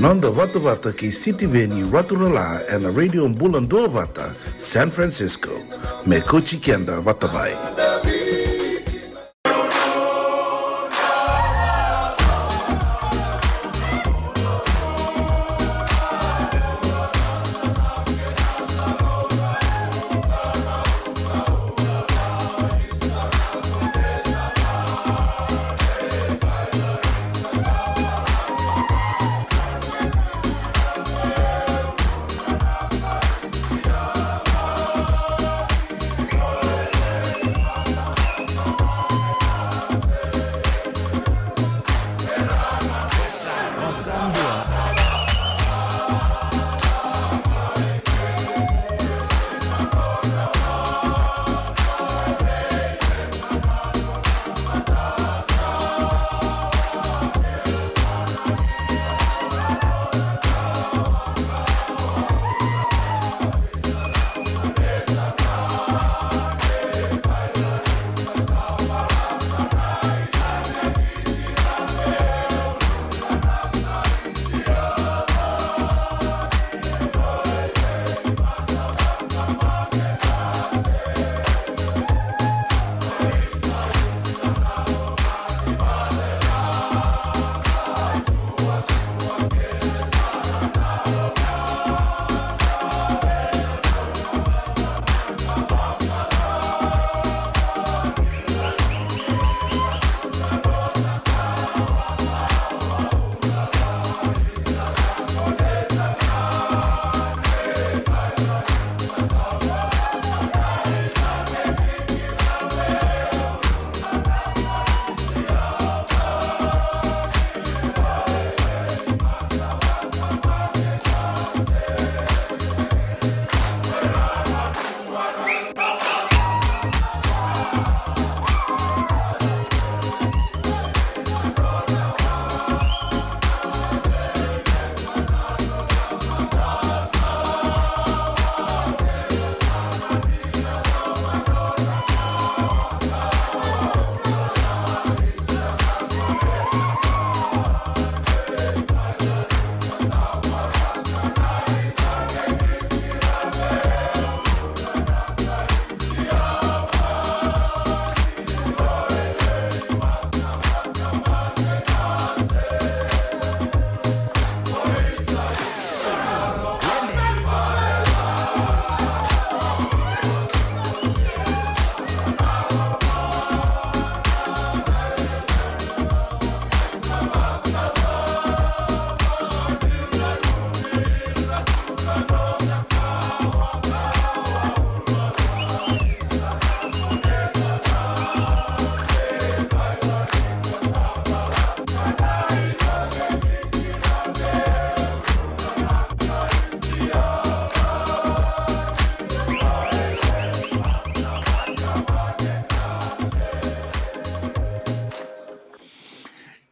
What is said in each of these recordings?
Nanda Vata ki City Veni Raturala and a radio in Bula Duavata, San Francisco. Me kochi kenda Vatamai.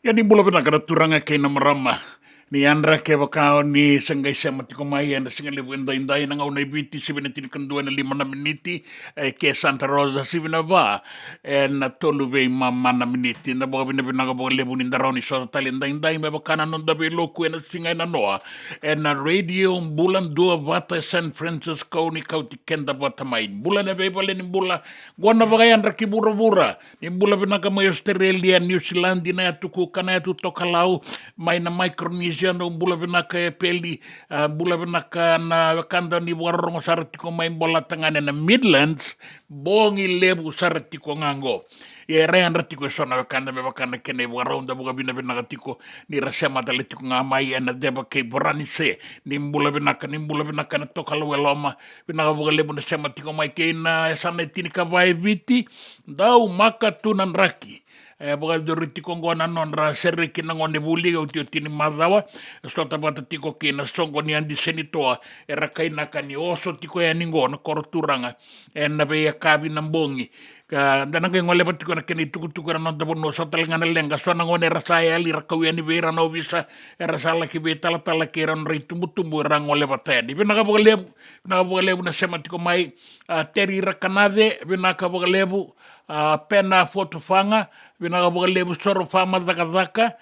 Yani bula bina kada turanga kay na marama ni Andra ke bakao ni sanggay sa matikumay na singa libu inday na nga unay biti si binatinikanduan na 5 na miniti ke Santa Rosa si binaba na tolubay mama na miniti na baka binabinaga baka libu nindaraw ni Sota Talinday may baka na nung dabi loku na singay na noa na radio Bula Duavata San Francisco ni Kauti Keda Vatamay bula na bebale ni bula gwan na baka yan raki bura-bura ni bula binaga may Australia New Zealand na yatuku ka na yatutokalau may na Micronesia no bula binaka peli bula binaka na kanda ni warong sarati ko may bola tangane na Midlands bongi lebu sarati ko ngango rean rati ko sona kanda me bakana kene warong da buga binaka tiko ni rasama daleti ko ngamai na deba ke boranise ni bula binaka na tokalo weloma binaka buga lebu na sama tiko mai ke na sana tini ka vai viti dau maka tunan raki Baka doriti ko ngona non ra seriki na ngone buli o tio tini madawa stota bata tiko kina songo ni andi senitoa era kaina kani oso tiko ya ningo na koroturanga na be ya kabi na mbongi ka dana ke ngole batiko na kini tuku na non tabono so talanga na lenga so na ngone ra saya ali ra kawi ani vera no visa era sala ki be tala ke ran ri tumbu ra ngole batani bina ka bogalebu na sema tiko mai teri ra kanade bina ka bogalebu pena foto fanga vinaka baka lebu soro fama zaka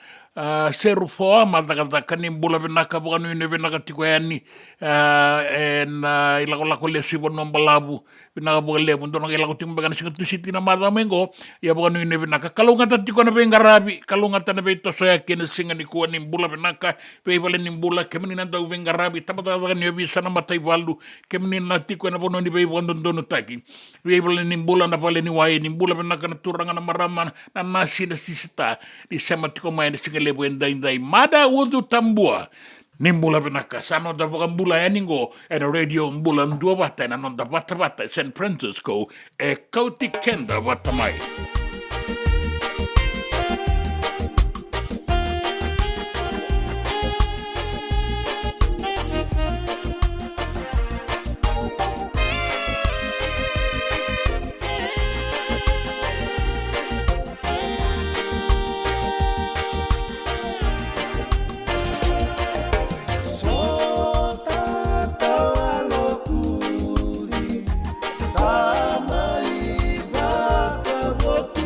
seru foa matakataka ni bula vinaka buka nui ne vinaka tiko yani ilako lako le siwa nomba labu vinaka buka le puntona ilako tingo beka nasinga tusiti na mata mengo ya buka nui ne vinaka kalungata tiko na vengarabi kalungata na veito soya kene singa ni kuwa ni bula vinaka peivale ni bula kemeni nanta vengarabi tapataka ni obisa na matai valu kemeni na tiko na pono ni peivo ndono taki peivale ni bula na pale ni wae ni bula vinaka na turanga na marama na nasi na sisita ni sama tiko mai na singa lebu endai mada utu tambua nimbula benaka sano da bula eningo e radio Bula Duavata na non da Vata San Francisco e Kauti Keda Vata mai Sama i Vata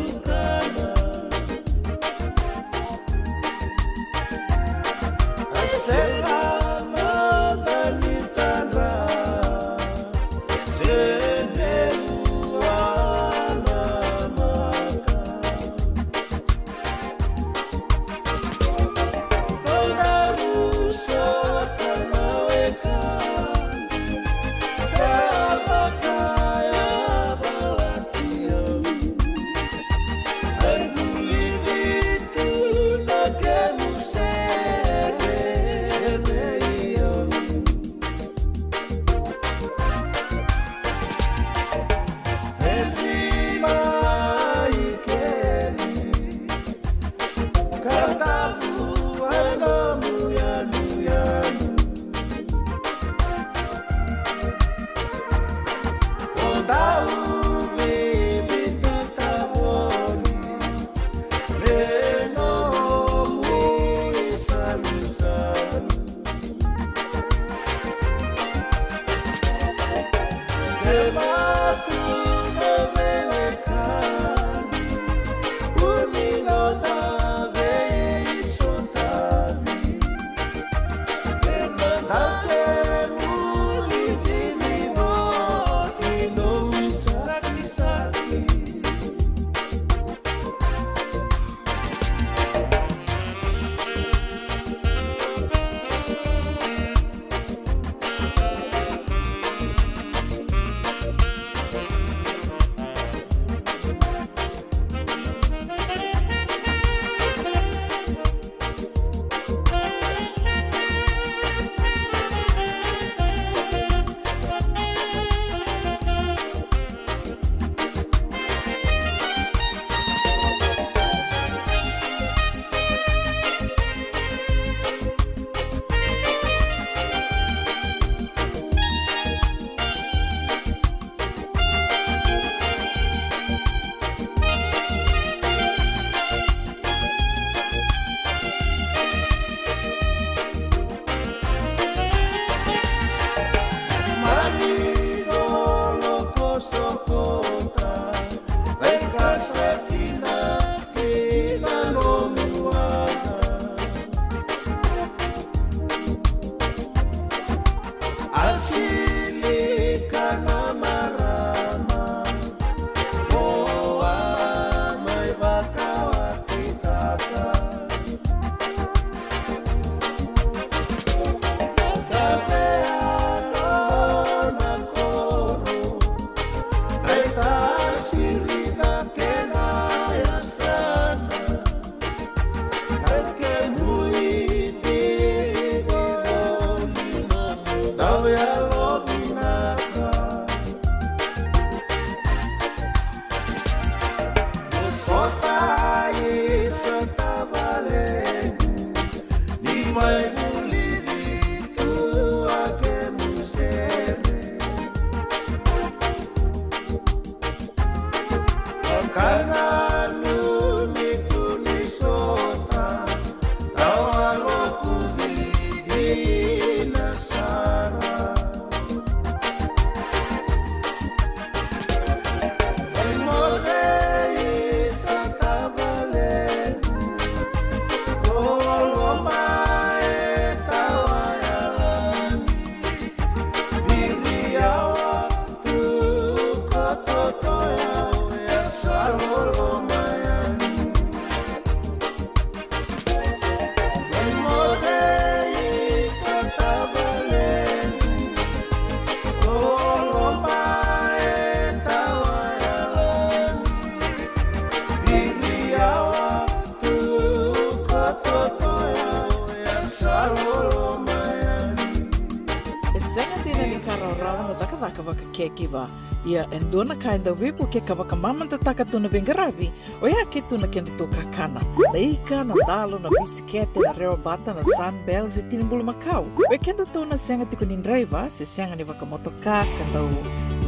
E senga dina ni karaurau no takavaka waka kekiwa. Ia endona kainda wipu ke kawaka mamanta takatuna bengaravi. O ia ke tuna kenda to kakana. Na ika, na dalo, na bisikete, na reo bata, na sunbells e tinimbulu makau. We kenda to na senga tiko ni ndraiva, se senga ni waka motoka, kandau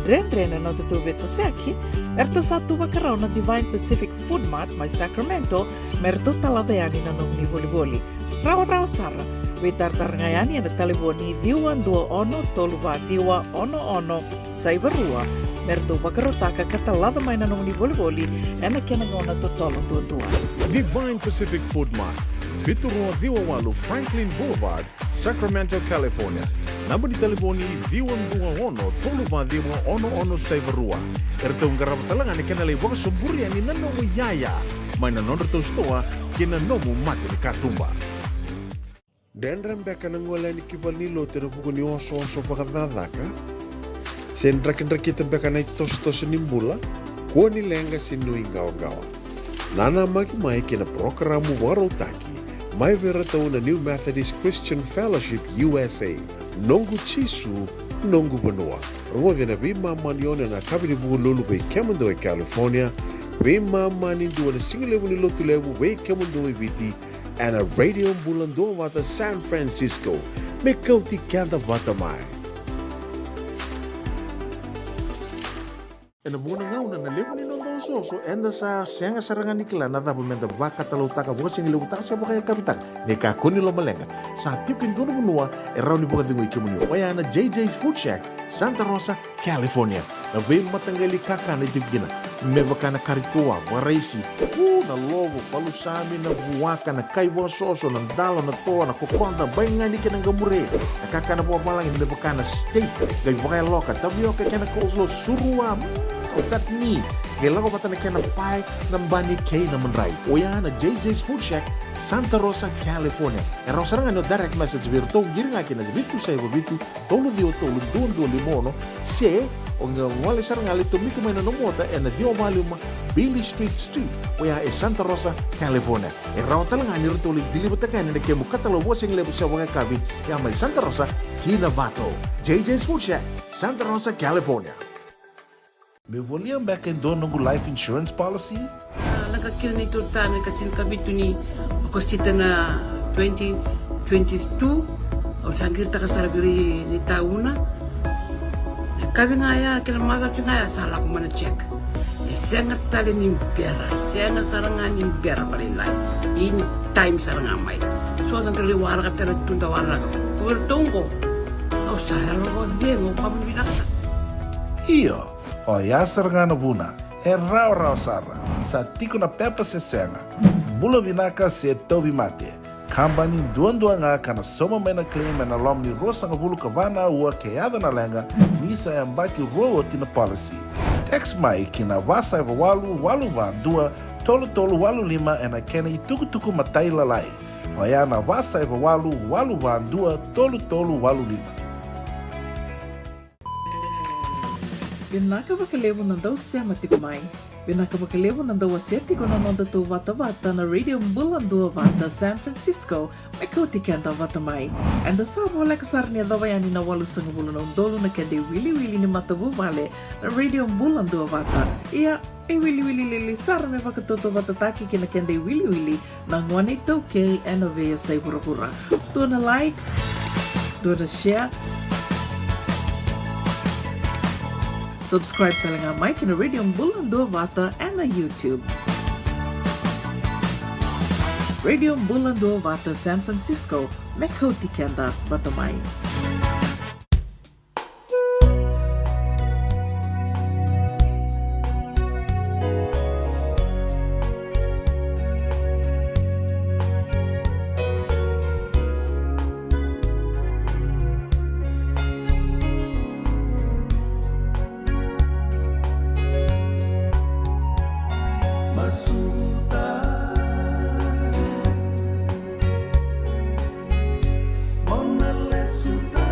Dren no te beto seki, erto satu wakarau na Divine Pacific Food Mart mai Sacramento, merto talaveani na nungni boli-boli. Rao sara, we tartarngayani na taliboni diwa dua ono toluwa diwa ono saivarua, merto wakarotaka katalada mai na nungni boli-boli, ena kenangona totolo tua. Divine Pacific Food Mart, Viturua Diwawalu Franklin Boulevard, Sacramento, California. Namba di telefoni Viwan Dua Ono, Toluva Diwa Ono Saivarua. Erto ngarap talangan ni kanalay waka suburi ani nanomu yaya. May nanonood to stoa, kinanomu mati ni katumba. Dendram beka nang wala ni kibalilo tira buko ni oso pakadadaka. Sendrak-ndrakita beka na itos-tos nimbula, kuha nilenga sinui gawa-gawa. Nana mai kina programo warotaki, mai veratau na New Methodist Christian Fellowship USA, nongu chisu, nongu banua. Ruwa na bima manione na kabini buko lulu bei Kemando e California, bima mani duwa na singilewu ni lotulewu bei Kemando e Viti, and a radio Bula Duavata San Francisco, me Kauti Keda Vata mai. E na muna ngau na nalewa ni nondo so enda sa senga sarangan nikila na dabu menda baka talau taka buka singi lewu taka siapa kaya kapitak ne ka kuni lo malenga sa tipin dono munua e rau ni buka dingo ikimuni waya na JJ's Food Shack Santa Rosa, California na vei matangali kaka na jibgina me baka na karitua waraisi na lobo palusami na buwaka na kaiwa soso na dalo na toa na kokonda bainga ni kena gamure na kaka na buwa malang me baka na steak gai baka loka tabi oka kena kouslo surua Otat ni, kailangan ko na kena pie ng bani kay na manray. O yan na JJ's Food Shack, Santa Rosa, California. E raw sarang direct message virto, giri nga kina bitu sa iba bitu, tolo duon limono, se, o nga wali sarang alito mito may nanumota, e na diyo maluma, Billy Street, o yan e Santa Rosa, California. E raw talang nga nirito ulit dilibutakan na kemo katalawas yung lebo sa wakakabi, yan may Santa Rosa, Kinavato. JJ's Food Shack, Santa Rosa, California. Me volia back in dono go life insurance policy? Nakakil na ito tayo katil kabito ni kostita na 2022 o sagir ta kasarabiri ni tauna. Kabi nga ya kinamaga nga ya sala ko mana check. Sengat tali ni pera, sengat sarangan ni pera palilay. In time sarangan may. So ang kaliwara ka tala tunda wala. Kuwertong o saya lo bien o pamilaka. Iyo. O yasar nga na buna, e rao sara, sa tiko na pepa se senga, bula vinaka se tobi mate, kambani duan nga ka na soma may na claim na lom ni rosa nga bulu kavana ua kayada na lenga, nisa e ambaki roa tina policy. Text mai kina wasa e walu ba dua, tolu walu lima e na kena ituku matai lalai. O ya na wasa e walu ba dua, tolu walu lima. Binaka wakalevo na daw sema tiko mai. Binaka wakalevo na daw aseti ko na nonda to Vata na radio Bula Duavata San Francisco, may Kauti Keda Vata mai. And the sabo wala kasar niya daw ayani na walu sang bula na undolo na kende wili ni matabu vale na radio Bula Duavata. Iya, ay wili sar me wakatoto watataki kina kende wili na ngwane toke and ovea say pura-pura. Do na like, do na share, subscribe talaga Mike na Radio Bula Duavata and na YouTube. Radio Bula Duavata San Francisco, may Kauti Keda Vata mai. Mona Lisa.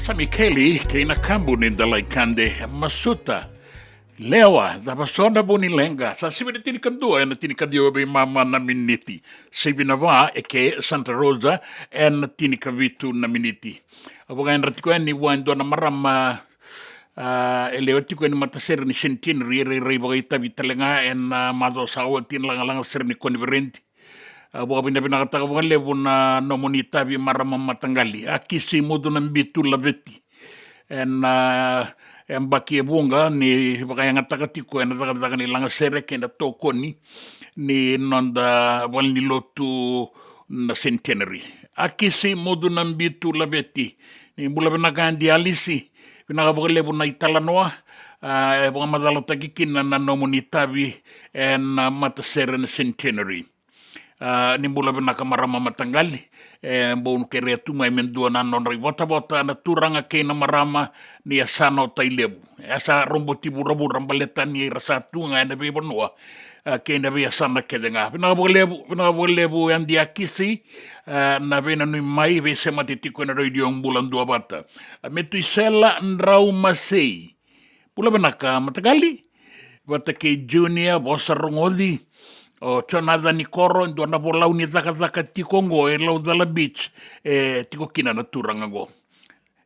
Sa Micheli, kay nakambu ni Dalaikande, masuta. Lewa, dabasona bunilenga, sa sibiti ni kandua, na tinikadio ba mama na miniti. Sibinawa, eke Santa Rosa, en tinikavitu na miniti. Abugan ratiko ni wando na marama, eleotiko ni mataser ni sentin, riri bagay tabi talenga, en mazo sawa tin lang ser ni konverenti. Buka pinakataka bukan lebu na nomonita bi marama matangali. Akisi mudo ng bitu labeti. En baki bunga ni baka yang atakatiko en atakataka ni lang serek en toko ni nonda wal ni lotu na centenary. Akisi mudo ng bitu labeti. Ni bula pinakaan dialisi. Pinakabuka lebu na italanoa. Buka madalatakikin na nomonita bi en matasera na centenary. Nimbula bina kamarama matangali bon kere tu mai mendua na non Vata na turanga ke na marama ni asano tailebu asa rombo tiburabu rambaleta ni rasa tunga na be bonua ke na be asana kedenga bina bolebu yang dia kisi na bena nui mai be sematitiko na radio Bula Duavata metu isela ndrau masei pula bina ka matangali Vata ke junior bosa rongodi o tonada ni koro ndo na bolau ni zaka tikongo e lau dala beach tiko kina na turanga go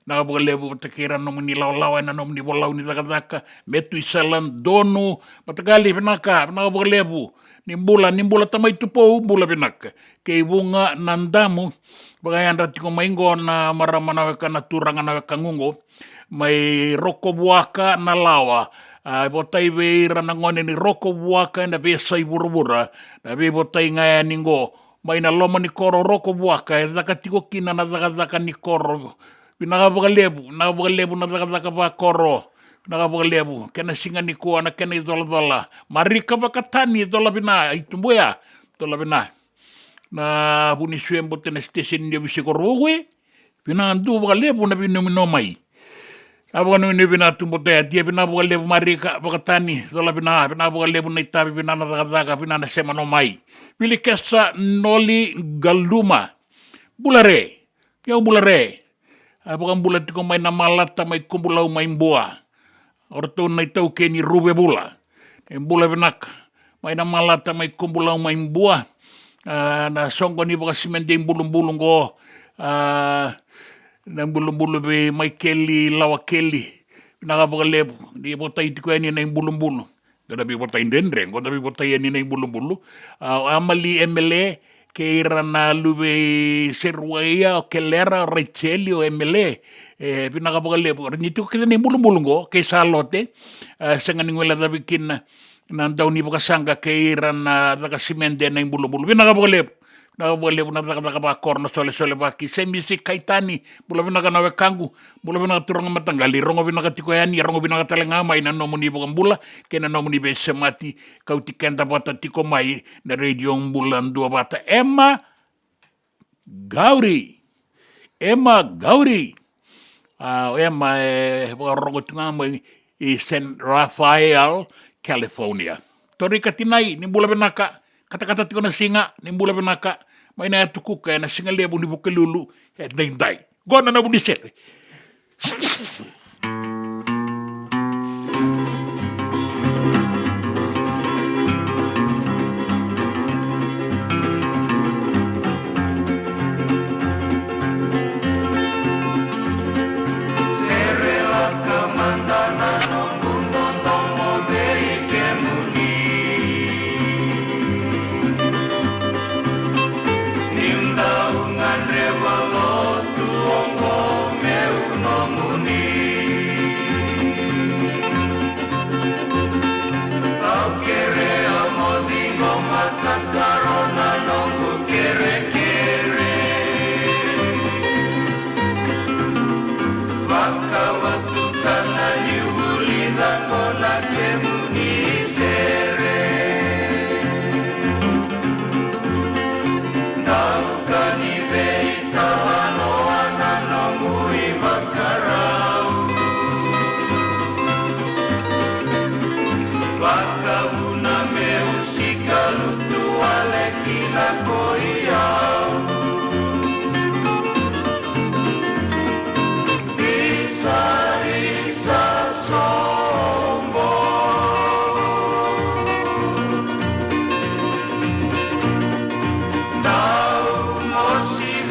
na lebu takira no ni lau na no ni bolau ni zaka metu isalan donu matagali benaka na lebu ni bula tamai tupo bula benaka ke bunga nandamu bagayan ratiko maingo na maramana weka na turanga na weka ngungo mai roko buaka na lawa botai be rana ngone ni roko buaka na be sai burubura na be botai ngaya ningo mai na loma ni koro roko buaka e zakatiko kina na zaka ni koro binaga bagalebu na zaka ba koro na bagalebu kena singa ni ko na kena idola marika bakatani idola bina itumbuya idola bina na buni suembo tena station dia bisi korwe bina andu bagalebu na bino mai Abang ni bina tumbo dia bina bukan lebu marika bakatani sola bina bukan lebu naitabi bina na daga bina na sema no mai. Bili kesa noli galduma bulare Pia bula re. Bukan bula tiko mai na malata mai kumbulau mai mboa. Orto na itau ke ni rube bula. Bula benaka. Mai na malata mai kumbulau mai mboa. Na songo ni baka simende bulung-bulung go. Na bulung-bulung be mai keli, lawa keli. Naka baka lebu. Di bota itiko ni na bulung-bulung. Kada bi bota indendreng. Kada bi bota ni na bulung-bulung. Amali MLA. Ke irana lube serwaya o kelera recheli o MLA pinaka pagale nito kita ni bulung-bulung go ke salote sangani ngwela da bikin na daw ni pakasanga ke irana da kasimende na bulung-bulung pinaka pagale na taka korno sole ba ki semisi kaitani bula pinaka nawe kangu bula pinaka turang matanggali rongo pinaka tikoyani rongo pinaka talenga mai na nomu ni bula ke na nomu ni besemati Kauti Keda Vata tiko mai na radio Bula Duavata Emma Gauri Emma rongo tunga mai San Rafael California tori katinai ni bula pinaka kata-kata tiko na singa ni bula pinaka may na tuku kaya na singa lebo ni bukalulu dai gona na bunisete Mosi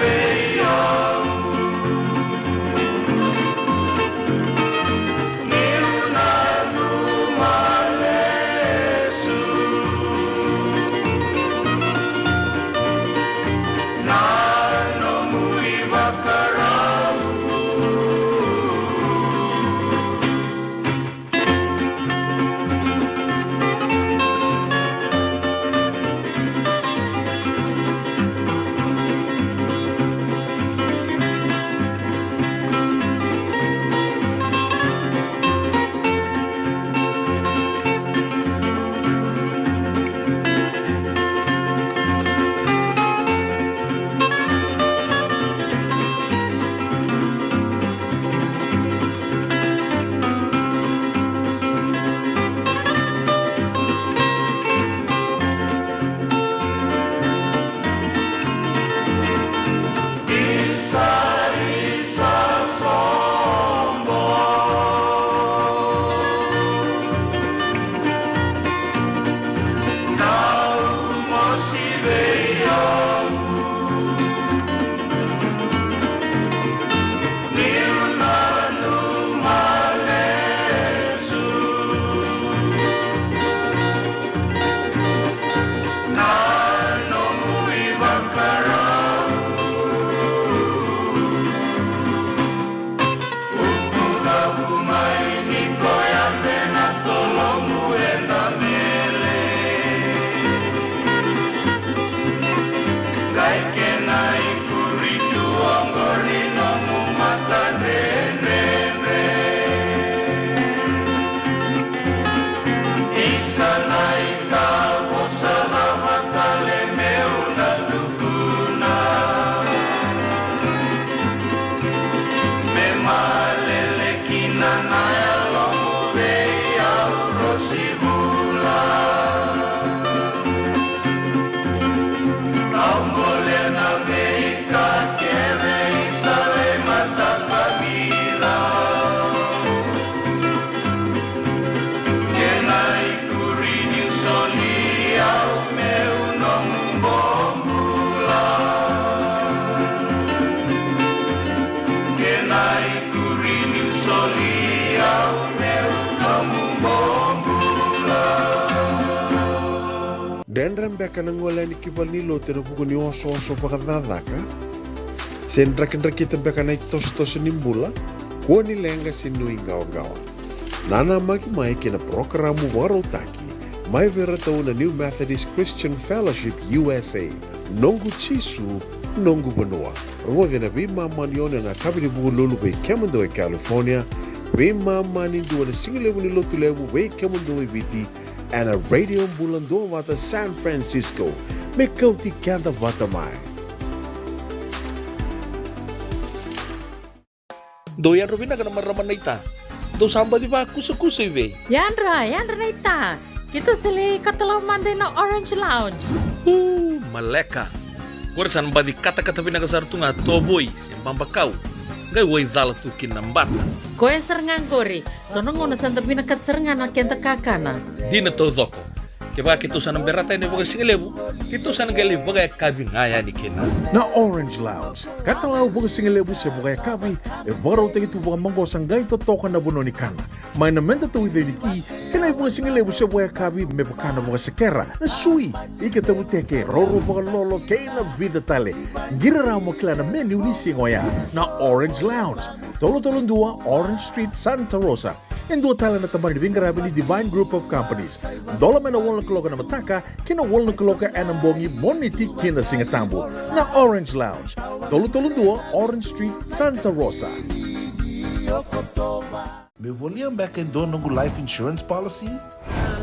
Dendram beka nang wala ni kivalilo tena buku ni oso pakadadaka. Sen drakin-drakitan beka na itos-tos ni Bula, kuha ni lenga sinui gawa-gawa. Nana magi mai kina programo warotaki, mai vera tau na New Methodist Christian Fellowship USA, nongu chisu, nongu banua. Rongo na bima manione na kabini buku lulu bei kemando e California, bima mani dua na singilewu ni lotulewu bei kemando e biti, and a radio Bula Duavata San Francisco, me Kauti Keda Vata mai. Doyan Robina ka naman raman na ita. Do samba di ba kusa-kusa iwe? Yandra na ita. Kita sili katalaw mande na Orange Lounge. Maleka. Kuresan ba di kata-kata pinakasartunga toboy, siyang bakaw. Gay way dala tu kinambat. Koe serengan kori, sono ngono santa pinakat serengan na kenta kakana. Di na to zoko. Kaya kita sana berata ini bagai singlebu, kita sana gali bagai kabin ngaya ni kena. Na Orange Lounge, katalaw buka singalebu siya buka kabi, e baraw tayo ito buka manggo sanggay totokan na buno ni kana. May namenta to ito ni ti, kaya buka singalebu siya buka kabi, may buka na buka sekera, na sui, ikatabu teke, roro buka lolo, kaya na vida tale. Giraraw mo kila na menu ni singoya, na Orange Lounge, tolo-tolong dua, Orange Street, Santa Rosa. En dua tala na tamani bingarabi ni Divine Group of Companies. Dola mena wala kaloka na mataka, kina wala kaloka anambongi moniti kina singatambo na Orange Lounge. Tolo-tolo dua, Orange Street, Santa Rosa. Me volia back in dono nungu life insurance policy?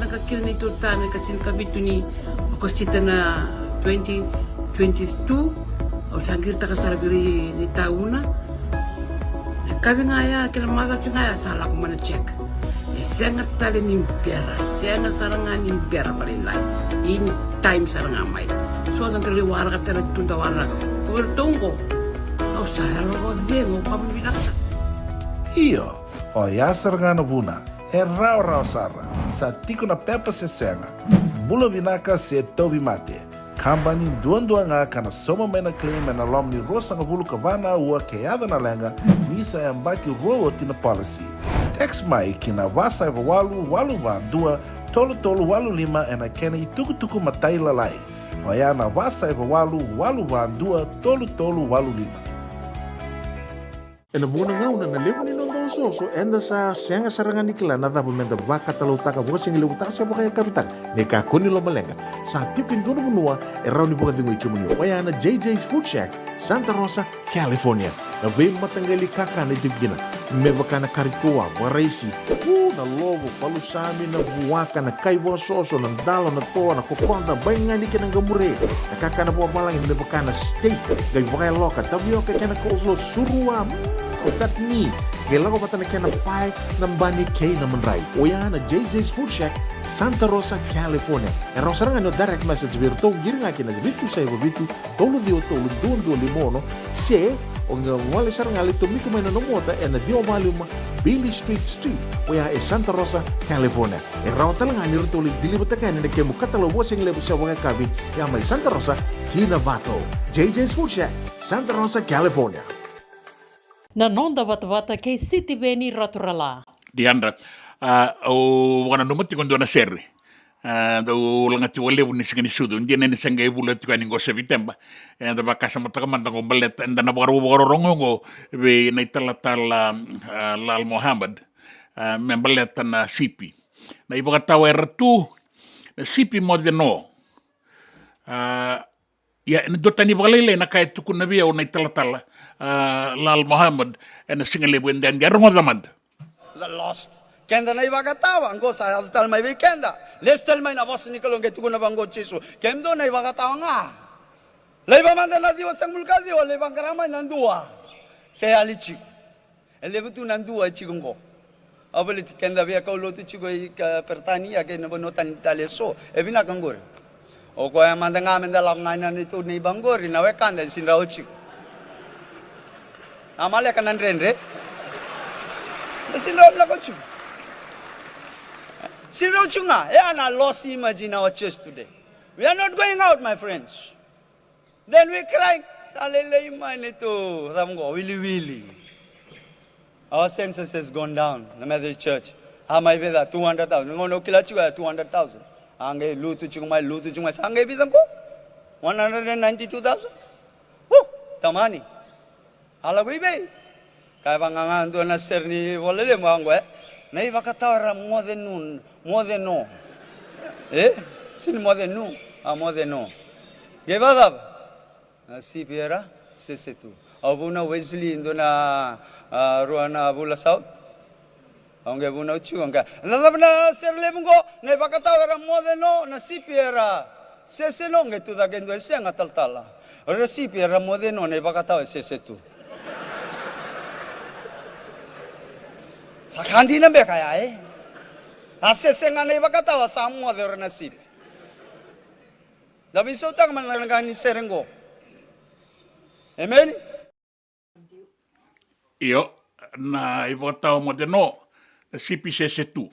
Nakakil ni tuta, nakatil kabito ni akostita na 2022. O sagir takasarabiri ni tauna. Kabi ngaya kila mada ngaya salah ko mana check. Sengat tali ni biara, sengat sarangan ni biara paling lain. In time sarangan mai. So ang tali wala ka tala tunda wala. Kuwertongko. Kau saya lo bengo kamu binasa. Iyo, o ya sarangana buna, e rau sara, sa tiko na pepa se senga. Bula vinaka se tobi mate. Kambani duan nga kana soma mena claim na lom ni rosa nga bulu kabana ua keada na lenga nisa e ambaki roa tina policy. Text mai kina wasa eva walu ba dua tolu walu lima e na kena i tuku matai lalai. Oya na wasa eva walu ba dua tolu walu lima. E na muna ngau na nalewa ni nondo so enda sa senga sarangan nikila na dapo menda baka talau taka buka singilu utaka siya buka kapitang ni kakuni lo malenga sa tipin dono munua e rau ni buka tingo ikimuni waya na JJ's Food Shack Santa Rosa, California na bay matanggali kaka na itibigina me baka na karitua waraisi na lobo palusami na buwaka na kaiwa soso na dalo na toa na kukonda bay nga ni kinang gamure na kaka na buwa malang me baka na steak gay baka loka tabiyo kaya na kauslo surua Otat ni, kailan ko pata na kaya na pie ng bani kay naman rai. O yan na JJ's Food Shack, Santa Rosa, California. E rosa nga no direct message virto, giri nga kina bitu sa iba bitu, tolo duon limono, se, o nga wali sarang nga lito, miko may nanomota, e na dio volume, Billy Street, o yan e Santa Rosa, California. E raw talaga ni rito ulit, dilibot na kaya na kaya mo katalawa siyang lebo siya mga kabi, yan may Santa Rosa, Kinavato. JJ's Food Shack, Santa Rosa, California. Na nonda Vata kay City Beni Raturala. Diandra, o wana numot ti kondo na serri. Do langa ti wale ni singani sudu, ndi nene sanga ibula ti kani ngosa vitemba. Da bakasa mataka mandang balet and na baro rongo be na italala Lal Mohammed. Membalet na sipi. Na ibaga tawa ertu na sipi modeno. Ya dotani balele na kay tukun na biya o na italatala. Lal Mohammed and a single when then get on the lost. Kenda na ibagatawa ngo sa tal may weekenda. Let's tell my na boss ni kalong get ko na bango chisu. Kendo na ibagatawa nga. Leba man na diwa sang mulkadi o lebang karamay nandua. Saya alichi. Elebu tu nandua chigungo. Abalit kenda via kaulo tu chigo pertani ya ke na bonotan taleso. Ebina kangor. O ko ya manda nga mendalam nga nito ni bangor na wekanda sinraw chigo. Amale kanan rendre. Sinro na kochu. Sinro chunga. I lost image in our church today. We are not going out, my friends. Then we cry. Salele imanito. Ramgo willy. Our census has gone down. The Methodist Church. How may be that 200,000? No kila chuga 200,000. Angge lutu cumai sangge bitang ko. 192,000. Oh, tamani. Ala ko ibe. Kaya pangangan tu na ser ni boleh mo anggo Nai vakatawara more than no. Sin more than no. More than no. Gevagab. Si piera sesetu. Abuna Wesley indona ruana Bula South. Angge buna ucu angga. Nadabna serle bungo nai vakatawara more than no na si piera. Sesenong itu dah kendo senga tal-tala. Resi piera more than no nai vakatawara sesetu. Sakandi na be kaya Asesenga na ibakatawa sa mo der nasib. Dabi sotang man lang ni serengo. Amen. Iyo, na ibakatawa mo de no, nasipi sesetu.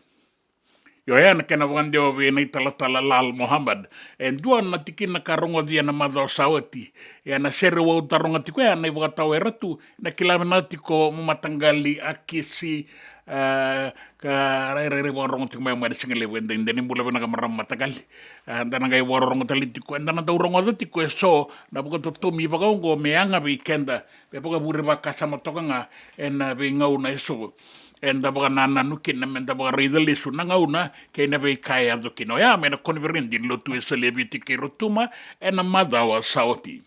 Yo na kena wande o na itala lal Muhammad. En dua na tikin na karongo dia na madao sawati. Na sere wa utaronga tiko na ibakatawa eratu. Na kilama tiko mamatanggali akisi ka rere warong tiko may mga singale wenda hindi mula ba nagamaram matagal anda nagay warong talitiko anda na daurong tiko so nabuka tutumi ba ko meanga weekenda pepo ka buri ba kasama toka nga be ngaw na iso enda ba nana nukin na menda ba ridali su na ngaw na kay na be kaya do kino ya me na konverendi lo tu celebrity kay rotuma na madawa sauti.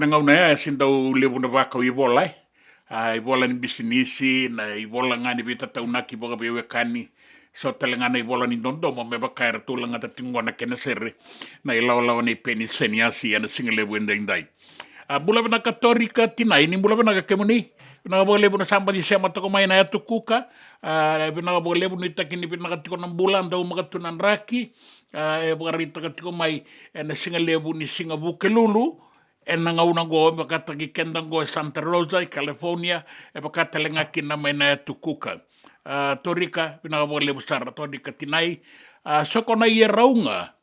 Ngau na sindau lebu na baka ibola ibola ni bisinisi na ibola ngani bita taunaki boga bewe kani so telengana ibola ni dondo mo me baka era tulanga tatingwa na kena sere na ilaw ni peni seniasi ana singlebu indai bula bana katorika tinai ni bula bana kemuni na boga lebu na samba di sema to mai na tukuka bina boga lebu ni takini bina katiko ng bulan daw magatunan raki boga rita katiko mai na singlebu ni singabuke lulu nangau go bakata ki kendang go Santa Rosa California bakata lenga kina mena tukuka torika binaga bole busara torika tinai sokona ye raunga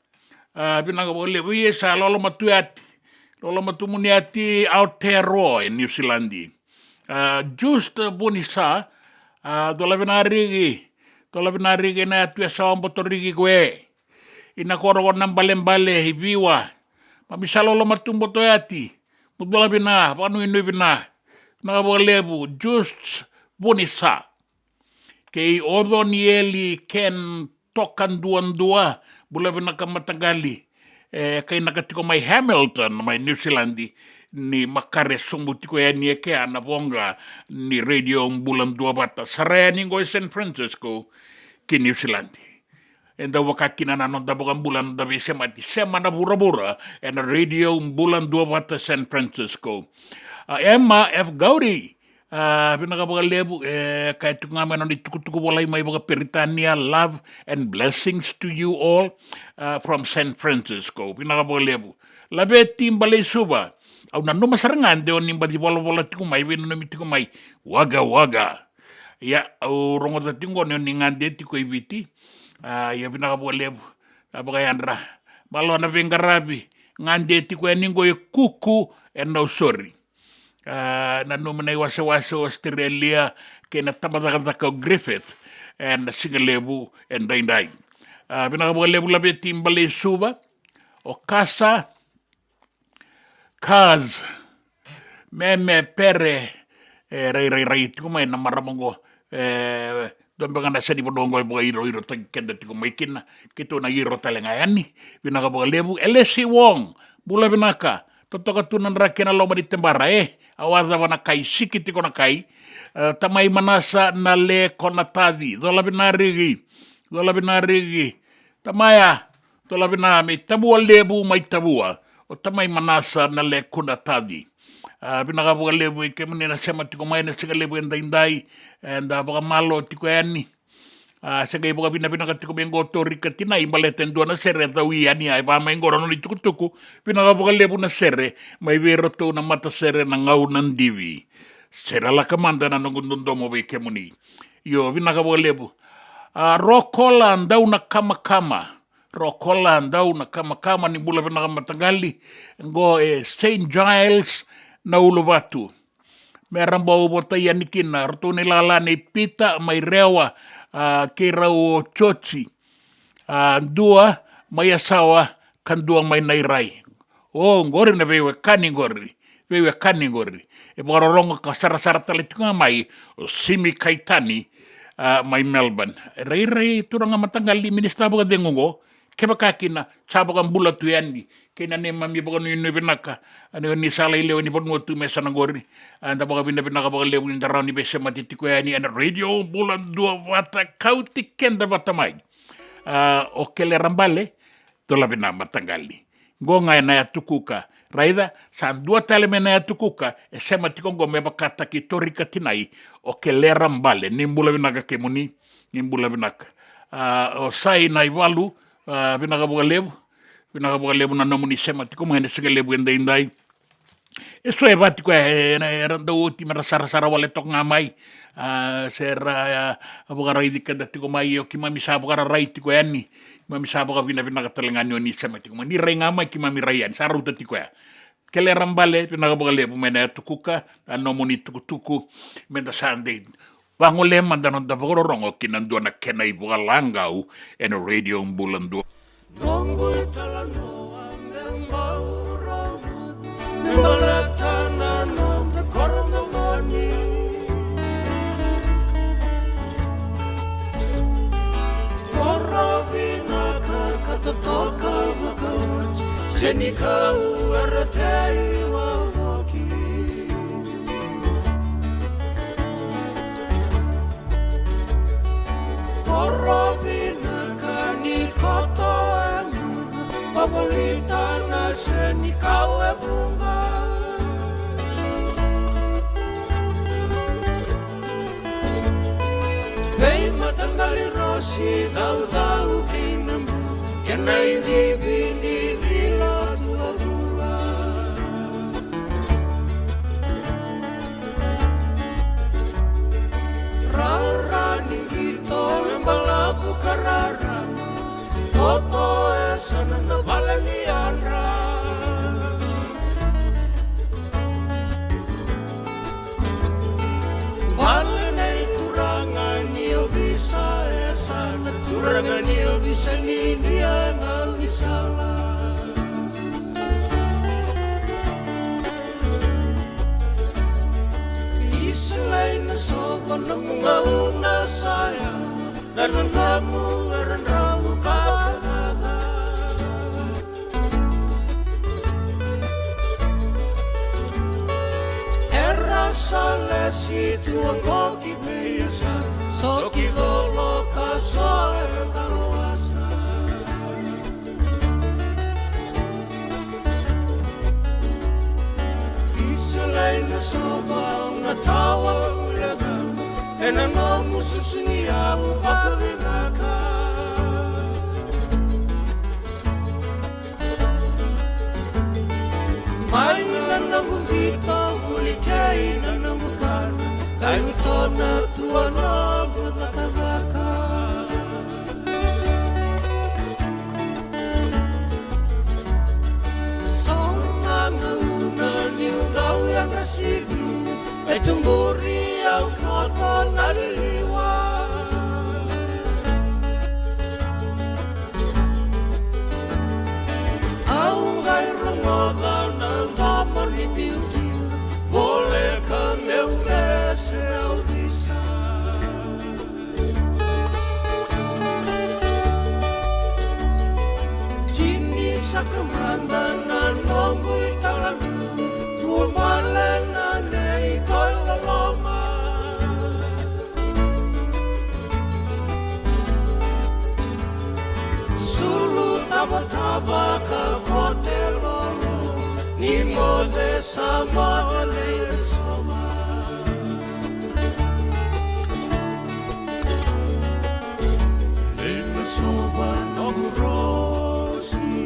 binaga bole ye sa lolo matumuniati Aotearoa in New Zealand just bonisa dola binarigi na tu sa ombo torigi kwe ina koro na mbale hiviwa mamisalo lo matumbo toyati mudala bina panu inu bina na lebu just bonisa ke odo ni eli ken tokan dua bula bina kamatagali kay nakatiko may Hamilton may New Zealandi ni makare sumbutiko ya ni ke anabonga ni radio Bula Duavata sarani ngo San Francisco ki New Zealandi enda wakakina na nonda bokan bulan da besema di semana bura and radio Bula Duavata San Francisco Emma F Gauri pinakabaga lebu kay tukanga no tukutuku walay may baga Peritania love and blessings to you all from San Francisco pinakabaga lebu labe timbalay suba au nanu masarangan de onim badi bola tikumay wino nami tikumay waga ya au rongo tingo no ningande tiko ibiti ya pinakabaga lebu abaga yandra malo na bengarabi ngande tiko ningo kuku and no sorry nanu menai wasa Australia kena tamadaka Griffith and Singalebu and Daindai. Binakabaga lebu labe timbale suba o kaz meme pere rai tikumay na maramongo dombe na sani bodongo boga iro kenda tikumay kina kito na iro talengayani binakabaga lebu LC Wong bula binaka totoka tunan rakena lo madi tembara awarda wana kai sikiti kona kai tamai manasa na le kona tadi dola binarigi tamaya dola binami tabua lebu mai tabua o tamai manasa na le kona tadi binakabaga lebu kemuni na sema tiko mai na siga lebu endai enda baga malo tiko yani sagay baga binabinaka tiko bengo tori katina imbaleten do na sere dawi ani ay ba may ngoro ni tukutuku pinakabaga lebu na sere may wero to na mata sere na ngaw nan divi sera la kamanda na ngundundo mo be kemuni yo binakabaga lebu rokola ndaw na kama ni bula binaka matagali ngo St. Giles na Ulubatu meramba ubota yanikina rto nilala ni pita may rewa kira o chochi dua may asawa kan dua may nairay ngori na bewe kaningori e bororong ka sarasara talit nga may simi kaitani may Melbourne ray turang matanggal di ministra baga dengongo kebakakina sabakan bula tuyandi kina ne mami baga no binaka ano ni salay lew ni podmo tu mesa nangori anda baga binaka baga lew ni daraw ni bese matitiko yani and radio Bula Duavata Kauti Keda batamay o kelerambale tola bina matangali ngonga na yatukuka raida san dua taleme na yatukuka sema tikongo mebakata ki torika tinai o kelerambale ni Bula binaka kemuni ni Bula binaka o sai na iwalu binakabaga lebu na nomuni sema tiko mga nasiga lebu endai eso e bati ko randa uti marasara wale tok ngamay sera abaga rai dikada tiko mai o kimami sabaga rai tiko yani mami sabaga binaka talengan ni sema tiko ni rai ngamay kimami rayan saruta tiko ya kelerambale binakabaga lebu mena tukuka nomuni tukutuku menda sande wangole mandanon da bogorong kinandua na kenay buga langau and radio Bula Duavata Pabolita na seni kau e bunga Vei matanggali rosi dau kinam Kenai di bini dila dua Rara ni gito embalabu karara Toto sana na balaniara Balanay turangan niyo bisa sana turangan niyo bisa ni dia salah. Selain sopan mengauna saya dan kamu rendamu kata era salesi tuang koki biasa soki dolo kasoer talwasa selain sopan tawa ulaga ena nomu susuni aku pakavinaka mai nanamu bito gulikai nanamu kana kayu tona tua nomu takavaka sonanga una niundau yang nasibi tumburi au koto naliwa au ngai rongoga na ngamo ni beauty boleh kan eu mese au disa jini sakamanda na nongu italangu tumalena Taba ka kote lolo ni mode sama leir soma leir soma nogrosi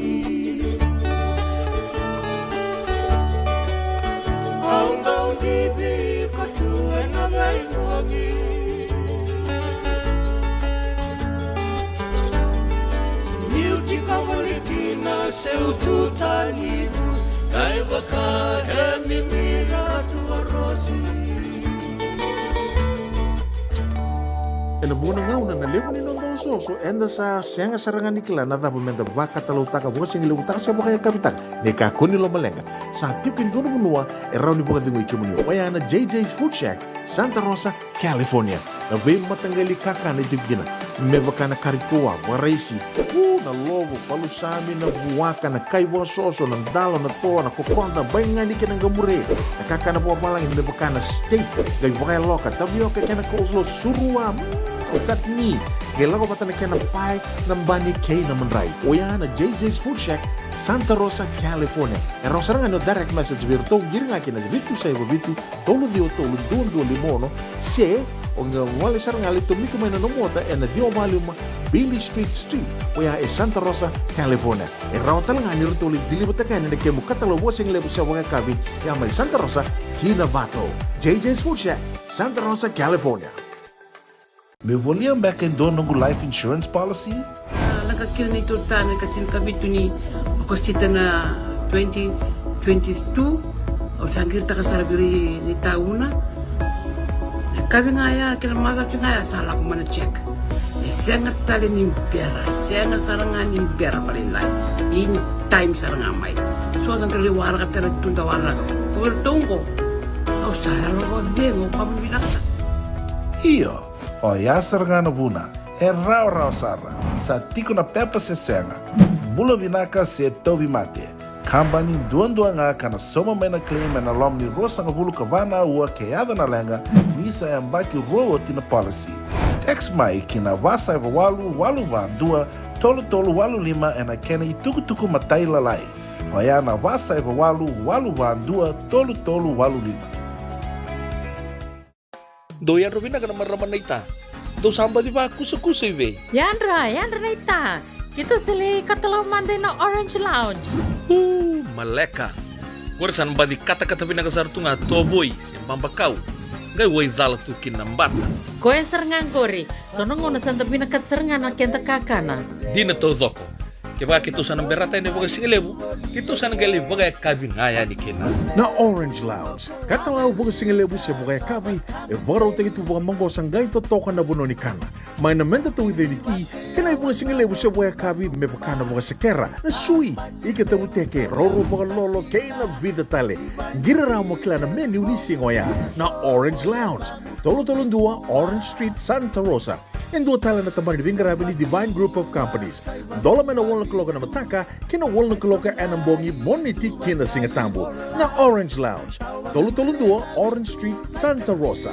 Ang bibi ko tuwe na ngay nuagi seu tutani kai baka emi mira tua rosi Ena muna ngauna na lewa ni nondo soso enda sa sianga sarangan nikla na tabu menda vaka talau taka buka singi lewu taka siapa kaya kapitang neka kuni lo malenga sa tiukin dono menua erau ni buka tingu ikimuni wayana JJ's Food Shack Santa Rosa, California na be matanggali kaka na jibgina mebakana karitua waraisi na logo palusami na buwaka na kaiwa soso na dalo na toa na kokonda bayangani ka ng gamure na kaka na buwa malang mebakana steak gay wakay loka tabiyo ka kena coleslaw surua tatni kailan ko pata na kena pie ng bani kay na manray o yan na JJ's Food Shack Santa Rosa, California. Erau sarangan no direct message virto giring aqui na bitu sai bitu tolo dio tolo dondo limono se onga wale sarangan ali to miku mena no mota na dio maluma Billy Street oya e Santa Rosa, California. Erau talang ani rito li dili butakan na kemu katalo wasing lebu sa wanga kabi ya mai Santa Rosa, Keda Vata. JJ's Food Shack, Santa Rosa, California. Me voliam back in dono life insurance policy? Nakakil ni tutana katin kabitu ni kostita na 2022 o sangir takasarabiri ni tauna kami ngaya kila maga ngaya salah ko mana check sangat tali ni pera sangat sarangan ni pera paling lain in time sarangan mai so kan kali wala ka tala tunda wala ko tungko o saya lo dengo kamu binasa Iyo o ya sarangan buna rau sara sa tiko na pepa se senga Bula Vinaka se tobi mate kambani duan nga kana soma mena claim na lom ni rosa nga bulu kavana ua keada na lenga nisa yang baki rowo tina policy text mai kina wasa eva walu van dua tolu walu lima ena kena ituku matai lalai hoya na wasa eva walu van dua tolu walu lima doyan robina kana marama naita do samba di ba kusa ive Yandra naita kita sili katalau mande na Orange Lounge. Maleka. Warasan badi kata-kata pinakasar tunga toboy siyang pambakaw. Gay way dala tukin ng bata. Koe serengan kori, sono ngona santa pinakat serengan na kenta kakana. Di na to zoko. Keba kitusan ng berata ini baga singelebu, kitusan gali baga kabi ngaya ni kena. Na Orange Lounge, katalau buka singelebu siya buka kabi, baraw tayo ito buka manggo sanggay totokan na buno ni kana. May namenta to with the tea, kanay buka singelebu siya buka kabi, may baka na buka sekera, na sui, ikatabu teke, roro buka lolo, kay na vida tale. Giraraw mo kila na menu ni singoya, na Orange Lounge, tolo-tolong dua, Orange Street, Santa Rosa. And dua tala na tamang ni Bingarabi ni Divine Group of Companies. Dola may na walang kaloka na mataka, kina walang kaloka anambongi moniti kina singatambo na Orange Lounge. Tolo-tolong dua, Orange Street, Santa Rosa.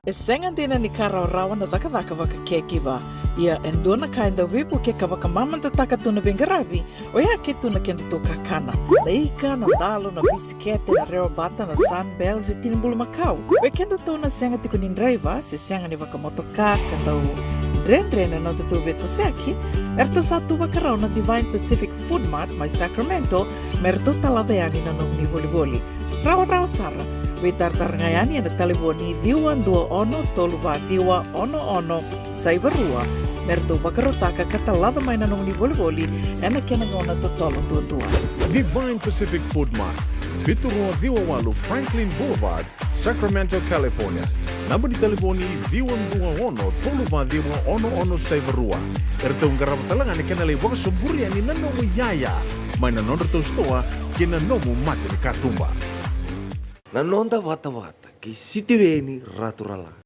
Esengan din ni Karaw-rawan na daka-daka-waka kekiba. Ia endona kainda wipu ke kabaka mamanta taka tuna Bingarabi o ia ke tuna kenda to kakana. Leika na dalo na bisikete na reo bata na sunbells e tinimbulu Macau. We kenda to na senga tikunin driver se senga ni waka motoka kandau dren-dren na tutu beto seki. Erto satu wakarao na Divine Pacific Food Mart mai Sacramento merto taladayani na nung ni boli-boli. Rawa-rawa sara. We tartar ngayani na taliboni diwan dua ono toluwa diwa ono saibarua merto bakarotaka katalada may nanong ni boli-boli ena kenagona to tolo tua. Divine Pacific Food Mart, Vitorua Diwawalu Franklin Boulevard, Sacramento, California. Namba di taliboni diwan dua ono toluwa diwa ono saibarua. Erto ngarap talangan ni kenalay waka sumburi ani nanomu yaya. May nanonda to stoa kinanomu mati ni katumba. Nanonda Vata che si diveni raturala.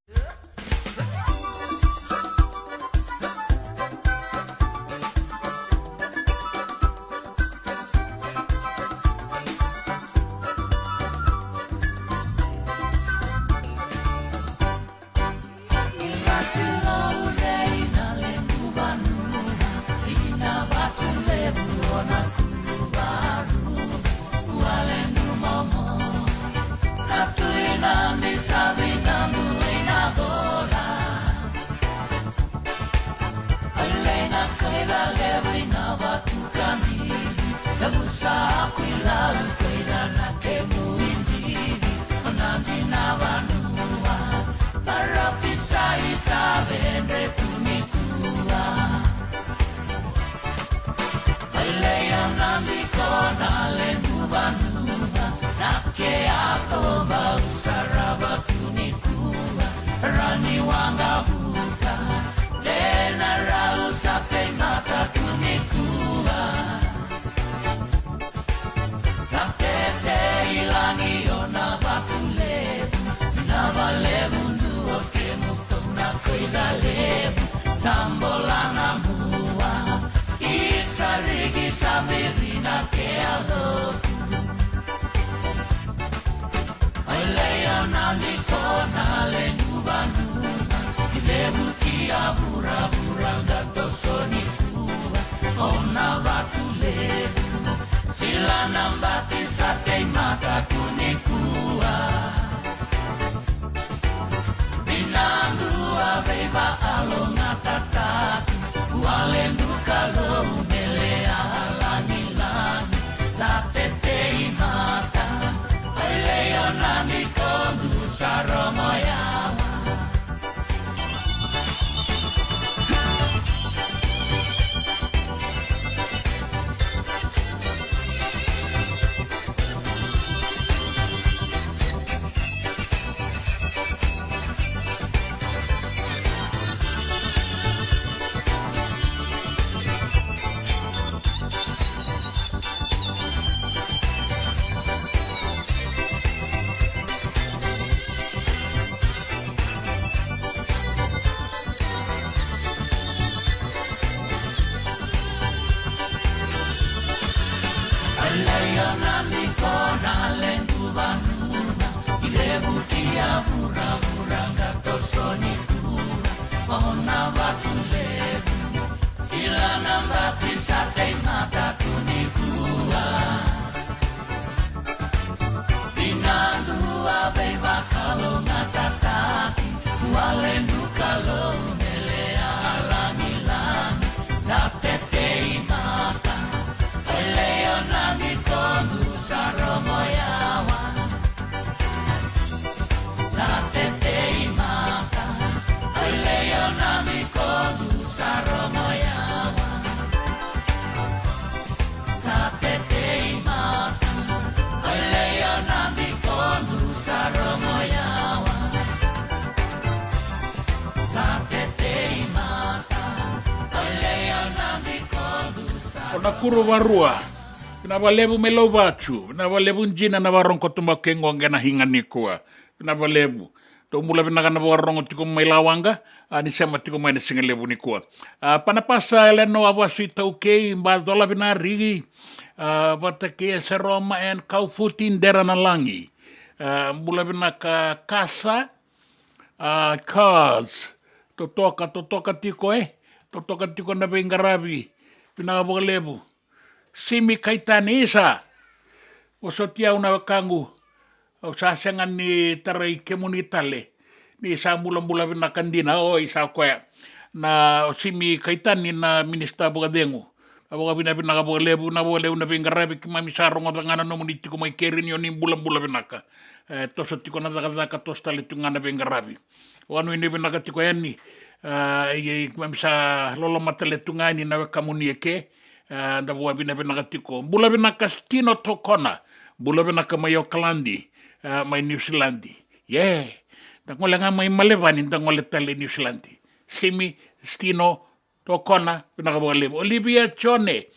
Saromoyawa Nakuru varua. Vinavalevu melovachu. Vinavalevu njina na varonko tumakengo ngena hinga nikua. Vinavalevu. Tomula vinagana varongo tiko mailawanga. Ni sema tiko maina singalevu nikua. Panapasa eleno avasita ukei mbadola vinarigi. Vata ke seroma en kaufuti ndera na langi. Mbula vinaka kasa. Cars. Totoka tiko Totoka tiko na bengarabi. Pinakapagalevu. Simi kaitani isa. Osotia una kangu. O sasangan ni taray kemunitale. Ni isa mula-mula pinakandina. O isa kwaya. Na simi kaitani na minista pagadengu. Abaga pinakapagalevu na bengarabi kimamisarong atangana no muniti ko may kerin yun yung bulang-bula pinaka. Tosot tiko na takataka tostali tungana bengarabi. O ano ini pinakatiko yan ni. Kimamisa lolo matale tungani na kamunieke. Ndabuwa binakatiko. Bula binakastino tokona. Bula binakamayo kalandi. May New Zealandi. Yeah. Tangole nga may malevani. Tangole tale New Zealandi. Simi, stino, tokona. Binakabagalibo. Olivia Chone.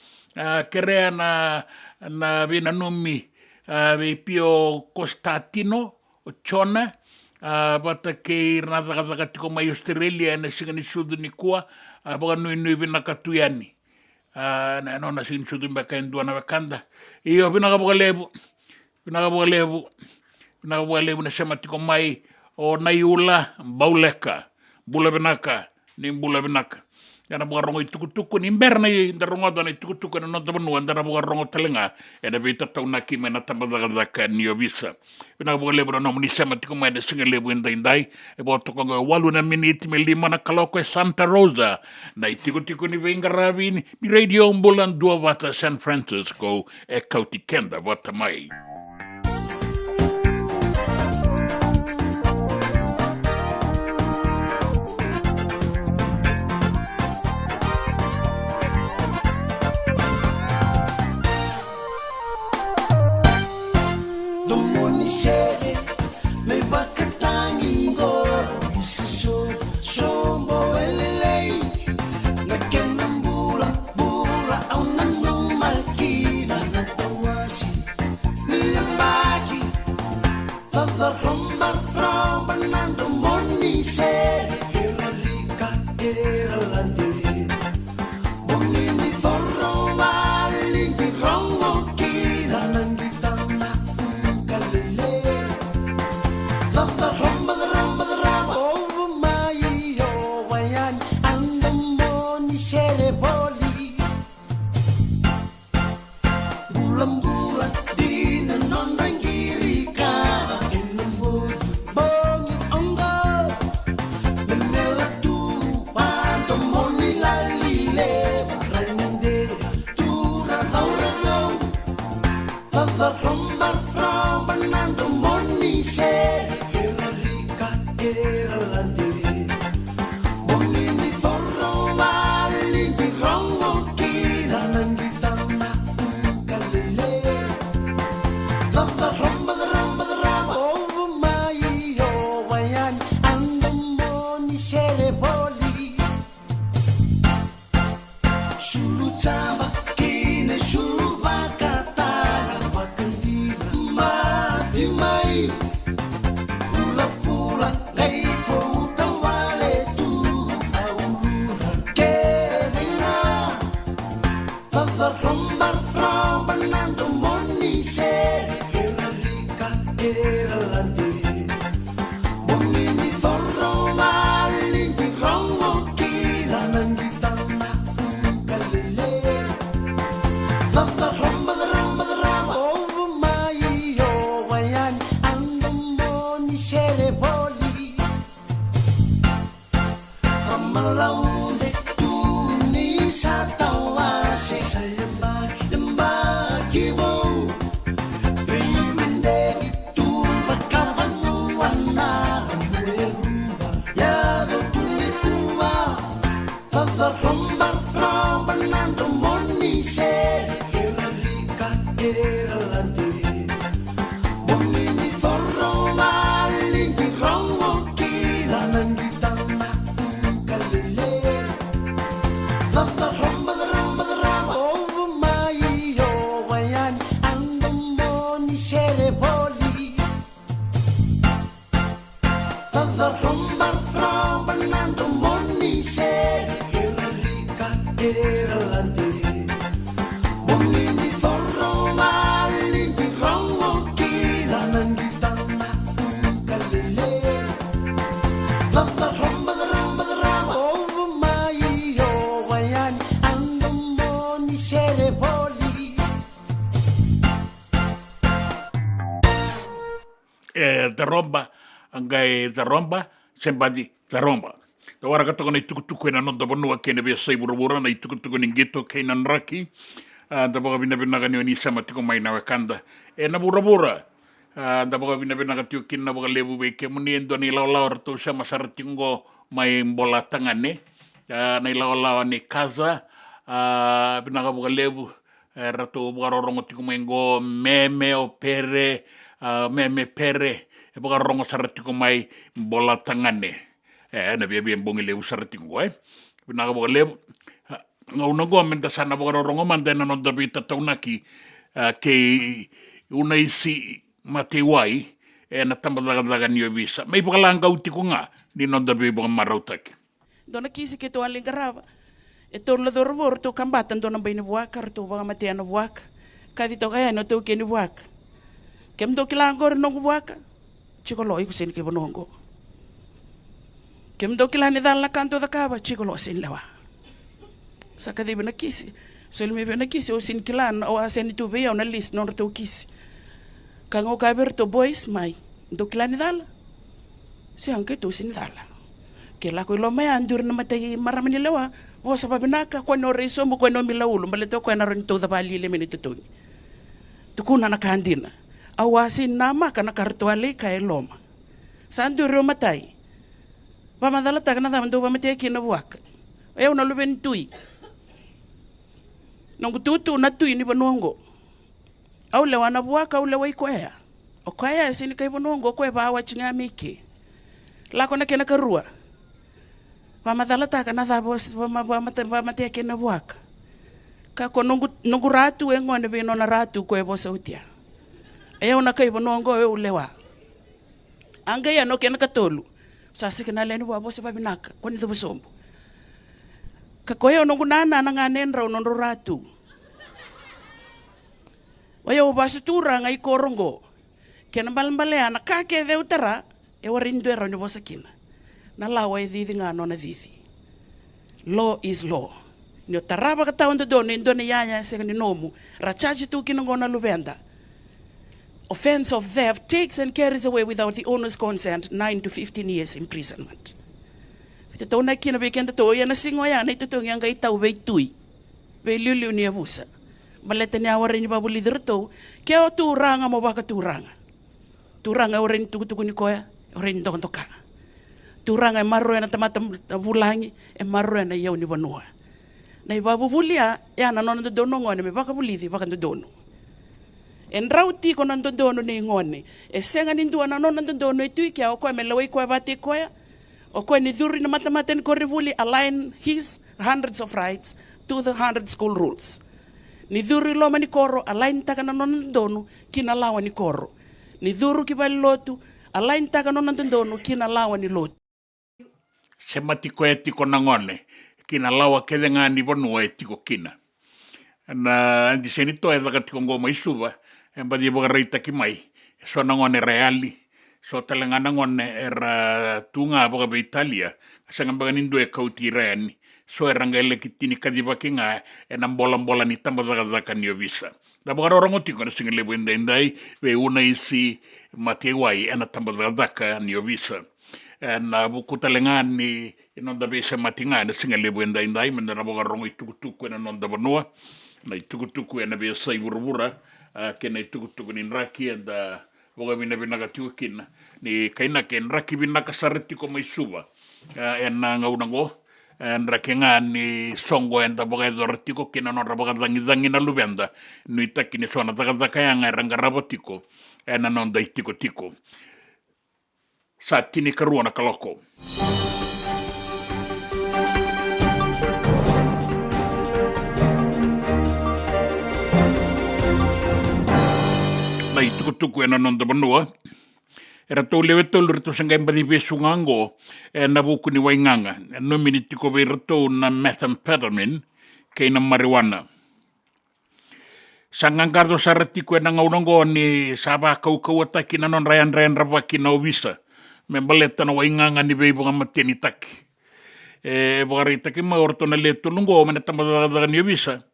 Kerea na binanumi. Pio Costatino. Chona. Bata kei nakatiko may Australia. Na singani sudu ni kuwa. Baka nui binakatuyani. No na sin sudu mbaka indua na wakanda. Iyo pinakapagalevu na sema tiko mai o naiula bauleka bula binaka ni bula binaka. Yana buka rongo itukutuku ni mberna ndarongo na itukutuku na nota banua ndara buka rongo talenga ena bita tauna kime na tambadaka niyo visa. Pinakapagalevu na nomuni sema tiko mai na singalevu indai ebo tokongo walu na miniti me lima na kaloko Santa Rosa na itikutuku ni vengaravi ni radio Bula Duavata San Francisco Kauti Keda Vata mai. sere voli Tava romba romba nando moni sere Era rica era lande Moni forro mali di rongo kira nangitana ukalele Tava romba romba romba over my yo wayan ando moni sere voli Taromba, angai taromba, sembadi taromba. Tawara katoko na itukutuku na nonda banua kene bia sai burubura na itukutuku ni gito kena nraki. Tabaga bina kanyo ni sama tiko mai na wakanda. Na burubura. Tabaga bina katio kina baga lebu beke muni endo ni lau rato sama saratingo mai bola tangane. Na lau ni kaza. Bina baga lebu rato baga rorongo tiko mai ngo meme o pere. Me pere e baka rongo saratiko mai bola tangane na bia bongi lebu saratiko na baka lebu una go menta sana baka rongo mandena no dabita taunaki ke una isi matewai na tambalaga ni visa mai baka lang Kauti ko nga ni no dabi baka marautaki dona kisi ke to alingarava e to la dorvor to kambatan dona baini buaka to baka mateana buaka kadi to kaya no to keni buaka kem do kilangor no buaka chikolo iku sen ke bonongo kem do kilani dalla kanto da kaba chikolo sen lewa saka de bena kisi sel me bena kisi o sin kilan o asen tu ve na list non to kisi kango kaber to boys mai do kilani dalla si anke to sin dalla ke la ko lo mai andur na matai maramani lewa o sa babinaka ko no reso mo ko no milaulu male to ko na ron to da bali le menito to tukuna na kandina awasin nama kana kartuale kay loma sandu romatai pamadala takna tamando pamate kina buak eu na luben tui nongu tutu na tui ni bonongo au le wana buaka au le wai koea o koea sini kay bonongo ko ba wa chinga miki la kona kena karua pamadala takna tabos pamate kina buak ka ko nongu ratu engone be nona ratu ko e bosautia eu na kai bonongo eu lewa anga ya no kena katolu sasi kana leni wa bose babinaka kwani do sombo ka koyo no gunana na nganen raw no ratu wayo basutura ngai korongo kena balmbale ana ka ke de utara e warindo ero no bosakina na lawa e didi ngano na didi law is law no taraba ka tawo ndo ne yaya se ni nomu rachaji tu kinongona lubenda offense of theft takes and carries away without the owner's consent 9 to 15 years imprisonment. Ito na kina bekenda to ya na singoya na ito yang kay tau be tui. Be liu ni abusa. Baleta ni awarin ni babu leader to ke o turanga mo baka turanga. Turanga orin tugu ni koya orin to toka. Turanga marro na tamatam bulangi e marro na yaw ni banua. Na ibabu bulia ya na non do dono ngone me baka bulidi baka do dono. En rauti ko nan dono ni ngone e senga ni ndua na non dono e tui kia o ko me lawai ko bate ko ya o ko ni dhuri na matamaten ko revuli align his hundreds of rights to the 100 school rules ni dhuri lo mani koro align taka na non dono kina lawa ni koro ni dhuru ki bali lotu align taka non dono kina lawa ni lotu semati ko etiko na ngone kina lawa kede ngani bonu etiko kina na andi senito e dagatiko ngoma isuba embadi boga reita ki mai so na ngone reali so talangana ngone era tunga boga be Italia sanga baga nindo e Kauti reni so erangele kitini kadiba kinga e nambola ni tamba daga ni visa da boga rongo tiko na singile bwenda indai be una isi matewai ena tamba daga ni visa na buku talangani inonda be se matinga na singile bwenda indai menda na boga rongo itukutuku na nonda banua na itukutuku na be sai burubura kena itukutuku ni nraki anda boga bina katiu kina ni kaina ken raki bina kasareti ko mai suba ena ngaunango nraki nga ni songo enda boga dortiko kina no raboga dangi na lubenda no itaki ni sona daga yang ranga rabotiko ena non dai tiko sa tini karuana kaloko tukutuku e na nonda manua. Era tau lewe tolu rito sangai mbani vesungango e na buku ni wainganga. E nomini tiko vei rito na methamphetamine kei na marijuana. Sangangardo saratiko e na ngaurango ni saba kau ataki na non rayan rabaki na ovisa. Me baleta na wainganga ni vei bunga mateni taki. E bugari taki maorto na leto lungo me na tamadadaga ni ovisa.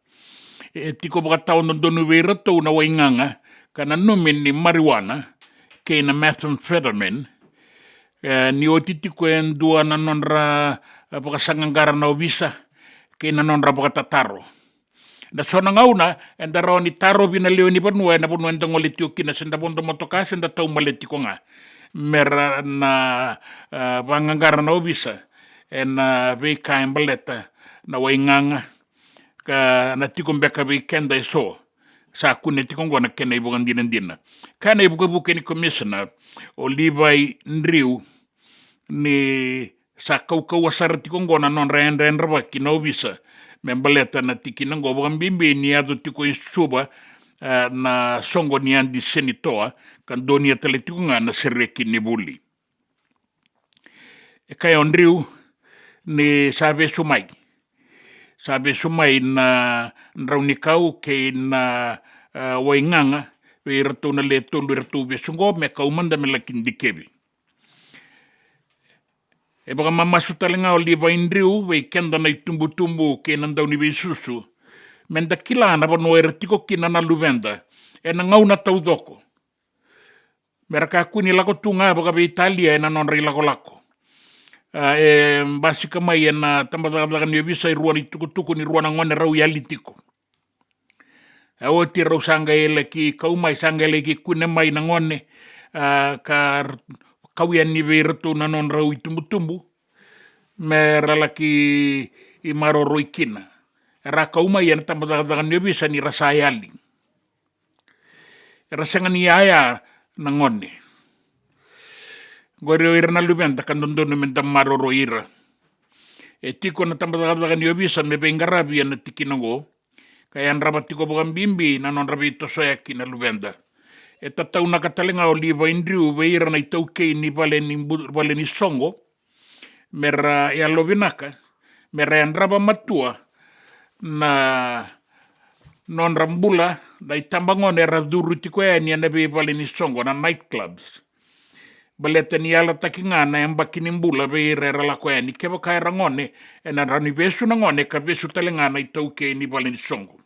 E tiko baka tau nondonu vei rito na wainganga kana nomini marijuana kei na methamphetamine. Ni o titiko e ndua na nonra baka sangangara na ovisa kei na nonra baka tataro. Na sona ngauna, en daro ni taro vina leo ni panua, na panua enda ngole tio kina, senda bondo motoka, senda tau maleti ko nga. Mera na vangangara na ovisa, en vei kain baleta, na wainganga, ka na tiko mbeka vei kenda iso, sa kune tiko ngona kena ibukan dina. Kana ibuka ni commissioner, o Levi Ndriu, ni sa kau asara tiko ngona non ren rabaki na ovisa, membaleta na tiki na ngobo bimbi ni ado tiko insuba na songo ni andi senitoa kan doni atletico nga na sereki ni buli. E kaya Ondriu ni sabe sumai na raunikau kei na wainganga we rato na leto luratu besungo me kaumanda me lakin dikebi. E baka mamasutalanga o Levi Ndriu, wei kenda na itumbu ke nandau ni susu. Menda kila na pano e ratiko kina na luvenda. E na ngau na tau doko. Meraka kuni lako tunga baka be Italia e na non rei lako. E basika mai e na tambataka ni obisa i ruan i tukutuku ni ruan ngone rau yali tiko. E o ti rau sanga ele ki kaumai sanga ele ki kune mai na ngone ka kauian ni veiratu na non rau i tumbu me ralaki i maroro i kina. Ra kauma i ana tambataka ni obisa ni rasa ayali. Rasanga ni aya na ngone. Gore o ira na lubenta kandondo menta maroro ira. E tiko na tambataka ni obisa me bengarabi ana tikinango. Kaya raba tiko bukan bimbi na non rabi to soyaki na lubenda. E tatau na katalenga o Levi Ndriu veira na itau kei ni vale ni songo. Mera e alovinaka. Mera e raba matua na non rambula da itambangon e raduru tiko e ni anabe vale ni songo na nightclubs. Baleta ni ala takinga na embaki ni mbula veira era lako e ni keba kai rangone e na rani vesu na ngone ka vesu talenga na itau kei ni vale ni songo.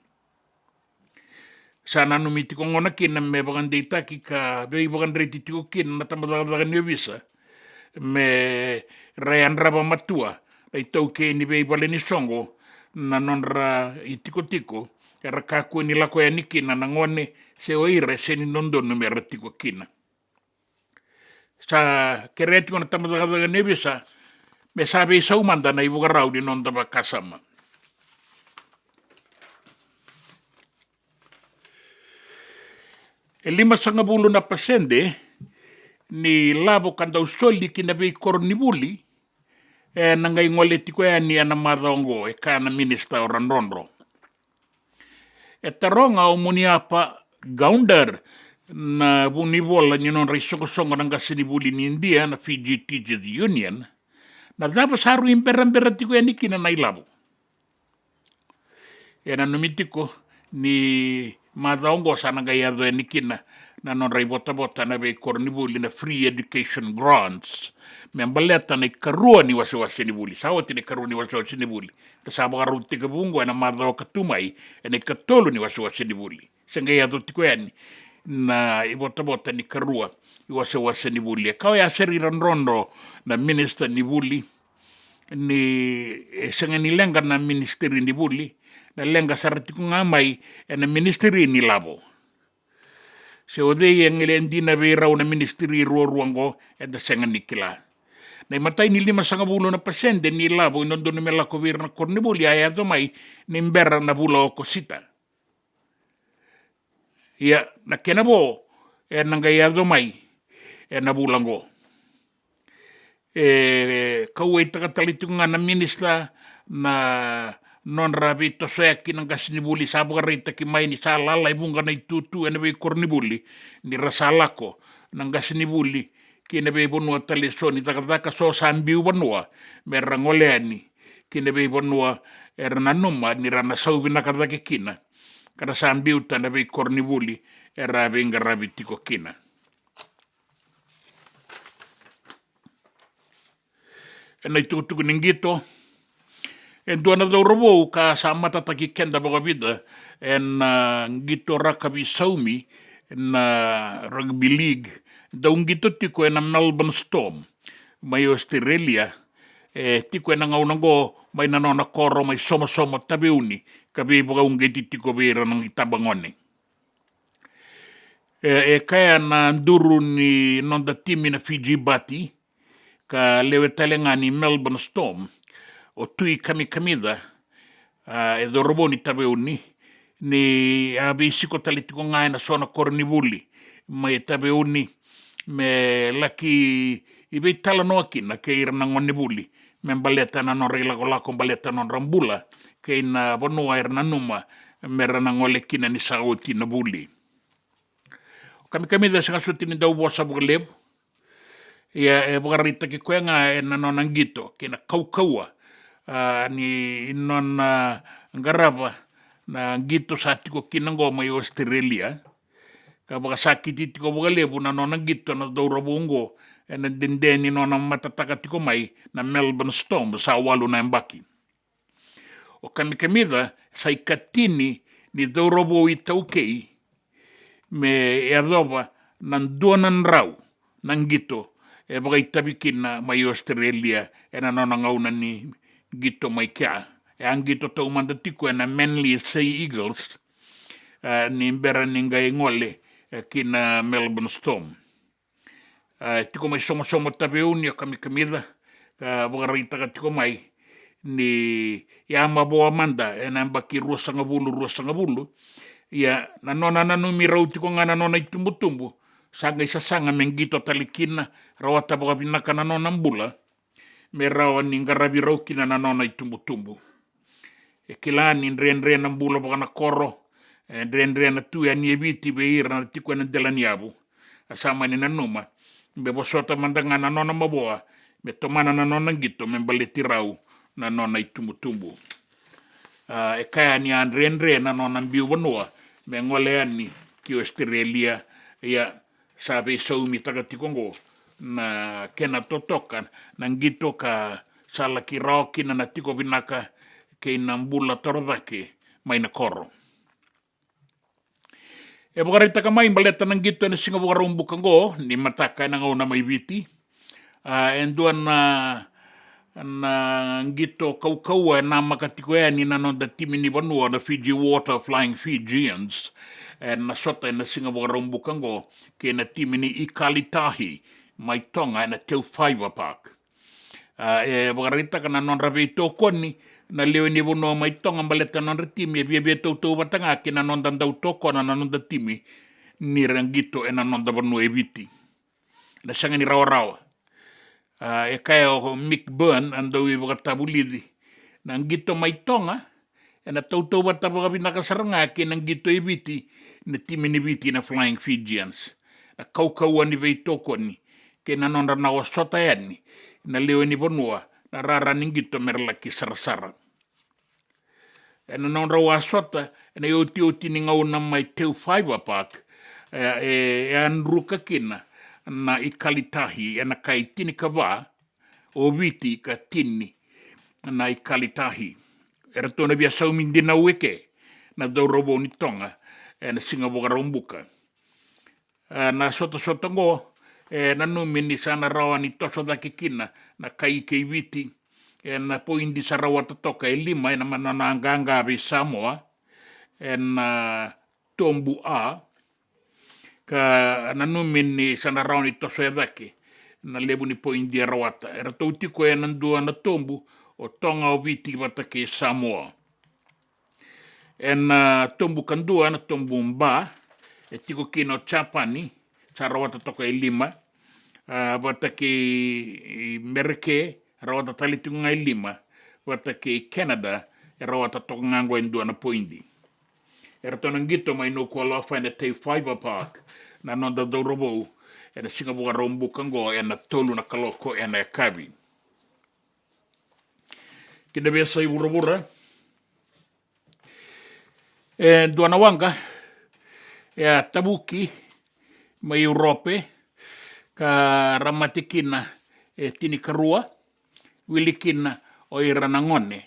Sana numiti ko ngona kina me bagan deita ki ka vei bagan reiti tiko kina na tambataka ni obisa. Me rayan raba matua ai tau ke ni vei vale ni songo na non ra i tiko era kaku ni lako e ni kina na ngone se oire se ni nondono me ra tiko kina. Sa kereti ko na tambataka ni obisa me sabe saumanda na ibuka rau ni non taba kasama. E 5% ni labo kandau soli kina vei kornibuli e nangai ngole tiko e ni ana madongo e kana minista o randondro. E taronga o muniapa gaundar na bunivola ni non risongo nanga sinibuli ni India na Fiji Teachers Union na daba saru impera tiko e ni kina na ilabo. E na numitiko ni madongo sana ngai ado e ni kina na non rai bota na vei kornibuli na free education grants. Me ambaleta na ikarua ni wasiwasi ni buli. Sawati ni karua ni wasiwasi ni buli. Kasaba karu tika bungo na madao katumai na ikatolu ni wasiwasi ni buli. Senga ya tiko yani na ibota ni karua ni wasiwasi ni buli. Kau ya seri rondo na minister ni buli. Ni senga ni lenga na ministeri ni buli. Na lenga saratiku ngamai na ministeri ni labo. Se o dei engele endina veira una ministeri ruango e da senga nikila. Nei matai ni 5% ni labo inondo ni mela kovir na kornibuli ai mai ni mbera na bula o kosita. Ia na kenabo e nanga ia mai e na bulango. E kau e takatalitunga na minister na non rabi to soeki nang kasinibuli sabu karita ki mai ni salala ibunga na itutu ene be kornibuli ni rasalako nang kasinibuli ki ne be bonua telesoni takataka so sambiu bonua merangoleani ki ne be bonua nanuma ni rana saubi nakatake kina kada sambiu tanda be kornibuli rabi ngarabi tiko kina. Ena itutuku ningito en tuana do robo ka sa matataki kenda boga vida en ngito rakabi saumi na rugby league da ngito tiko en Melbourne Storm mai Australia tiko en ngaunango mai nanona koro mai somo tabeuni kabi boga ngeti tiko bera nang itabangone kaya na nduru ni nonda timi na Fiji Bati ka lewe talenga ni Melbourne Storm o tui kamida do robo ni tabeuni ni abisiko talitiko ngai na sona kornibuli mai tabeuni me laki ibe tala no akina ke irna ngonibuli me baleta na no rela ko baleta no rambula ke na bonua irna numa me rana ngole kina ni sauti na buli kamida sanga suti ni do bosa bugleb ya bugarita ki kwenga na no nangito kina kaukaua ni non garaba na gito sa tiko kinango mai Australia ka baka sakiti tiko bugalebu na nona gito na doura bungo na dindeni nona matataka tiko mai na Melbourne Storm sa walu na mbaki o kamida sa ikatini ni doura bu itaukei me adoba nan duanan rau nang gito baka itabikin na mai Australia na nona ngauna ni gito mai kia ang gito tau mandatiko na Manly Sea Eagles ni mbera ningai ngole kina Melbourne Storm tiko mai somo tabeuni o kamida ka bugarita ka tiko mai ni yama boa manda na mbaki ruasanga bulu ya na nona nanumi rau tiko ngana nona itumbu sanga isasanga menggito talikina rawata boga binaka na nona mbula me rawa ni ngarabi rau kina na nona itumbu kilani ndre na mbula boga na koro ndre na tu ya ni ebiti be ira na tiko na delaniabu asama ni nanuma be bosota mandanga na nona maboa me tomana na nona ngito me baleti rau na nona itumbu kaya ni ndre na nona mbiu bonua me ngole ani ki Australia ya sabe saumi takatikongo na kena totokan na ngito ka sala ki roki na tiko binaka ke nambula torodake mai na koro bukarita ka mai baleta nang gito na singa bukarumbu kango ni mataka na ngauna mai biti enduan na ngito kaukaua na makatiko ni nanon da timi ni banua na Fiji Water Flying Fijians na sota na singa bukarumbu kango ke na timi ni Ikalitahi mai tonga na Teu Fiber Park bukarita ka na non rabe tokoni na leo ni bono mai tonga baleta non retimi bia tau batanga ki na non dandau toko na non da timi ni rangito na non da bono eviti na sanga ni rawa kaya o Mick Byrne andau i bakatabulidi na ngito mai tonga na tau bataba binakasaranga ki na ngito eviti na timi ni viti na Flying Fijians na kaukaua ni vei toko ni ke na non na osota yani na leo ni bonua na rara ningito merlaki sarasara na non rawa sota na yoti ni ngauna mai Teu Fiber Park anruka kina na Ikalitahi na kai tini kava o viti ka tini na Ikalitahi tona bia saumindina weke na daurobo ni tonga na singa bogarumbuka na sota ngo na numini sana rawa ni toso da kikina na kai ke viti na poindi sa rawa totoka lima na manana nganga be Samoa tombu a ka na numini sana rawa ni toso edake na lebu ni poindi rawata tautiko nandua na tombu o tonga o viti wata ke Samoa tombu kandua na tombu mba tiko kino Chapani sa rawata toka lima wata ke Merke rawata talitunga lima wata ke Canada e rawa ta toka ngango e ndua na poindi. E rato nangito mai no kua lofa e na Te Fiber Park na nonda daurabou e na Singapore rombukango e na tolu na kaloko e na e kavi. Kina besa i wura e duana wanga e a tabuki mai Europe ka ramatikina e tini karua wilikina o i ranangone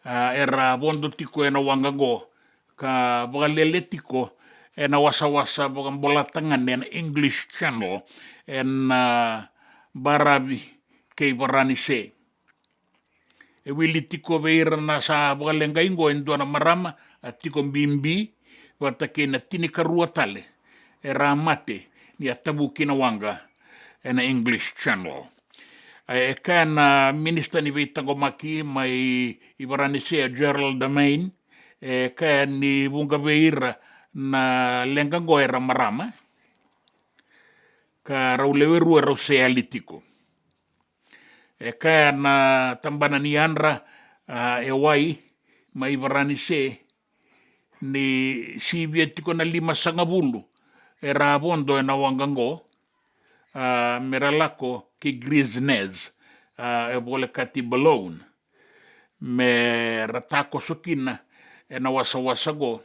e ra bondo tiko e na wanga go ka bagalele tiko e na wasa-wasa bagambolatanga e na English Channel e na barabi kei barani se e wili tiko veira na sa bagalenga ingo e duana marama a tiko mbimbi wata ke na tini karua tale e ra mate ni a tabuki na wanga e na English Channel. E ka na minister ni Vita maki mai i barani se a Gerald Domain e ka ni bunga veira na lenga go e ra marama ka raulewe rua rau se alitiko. E ka na tambana ni anra e wai mai barani se ni sivietiko na 5 sangabulu e ra bondo e na wangango meralako ki Grisnez e vole kati balone me ratako sokina e na wasa-wasa go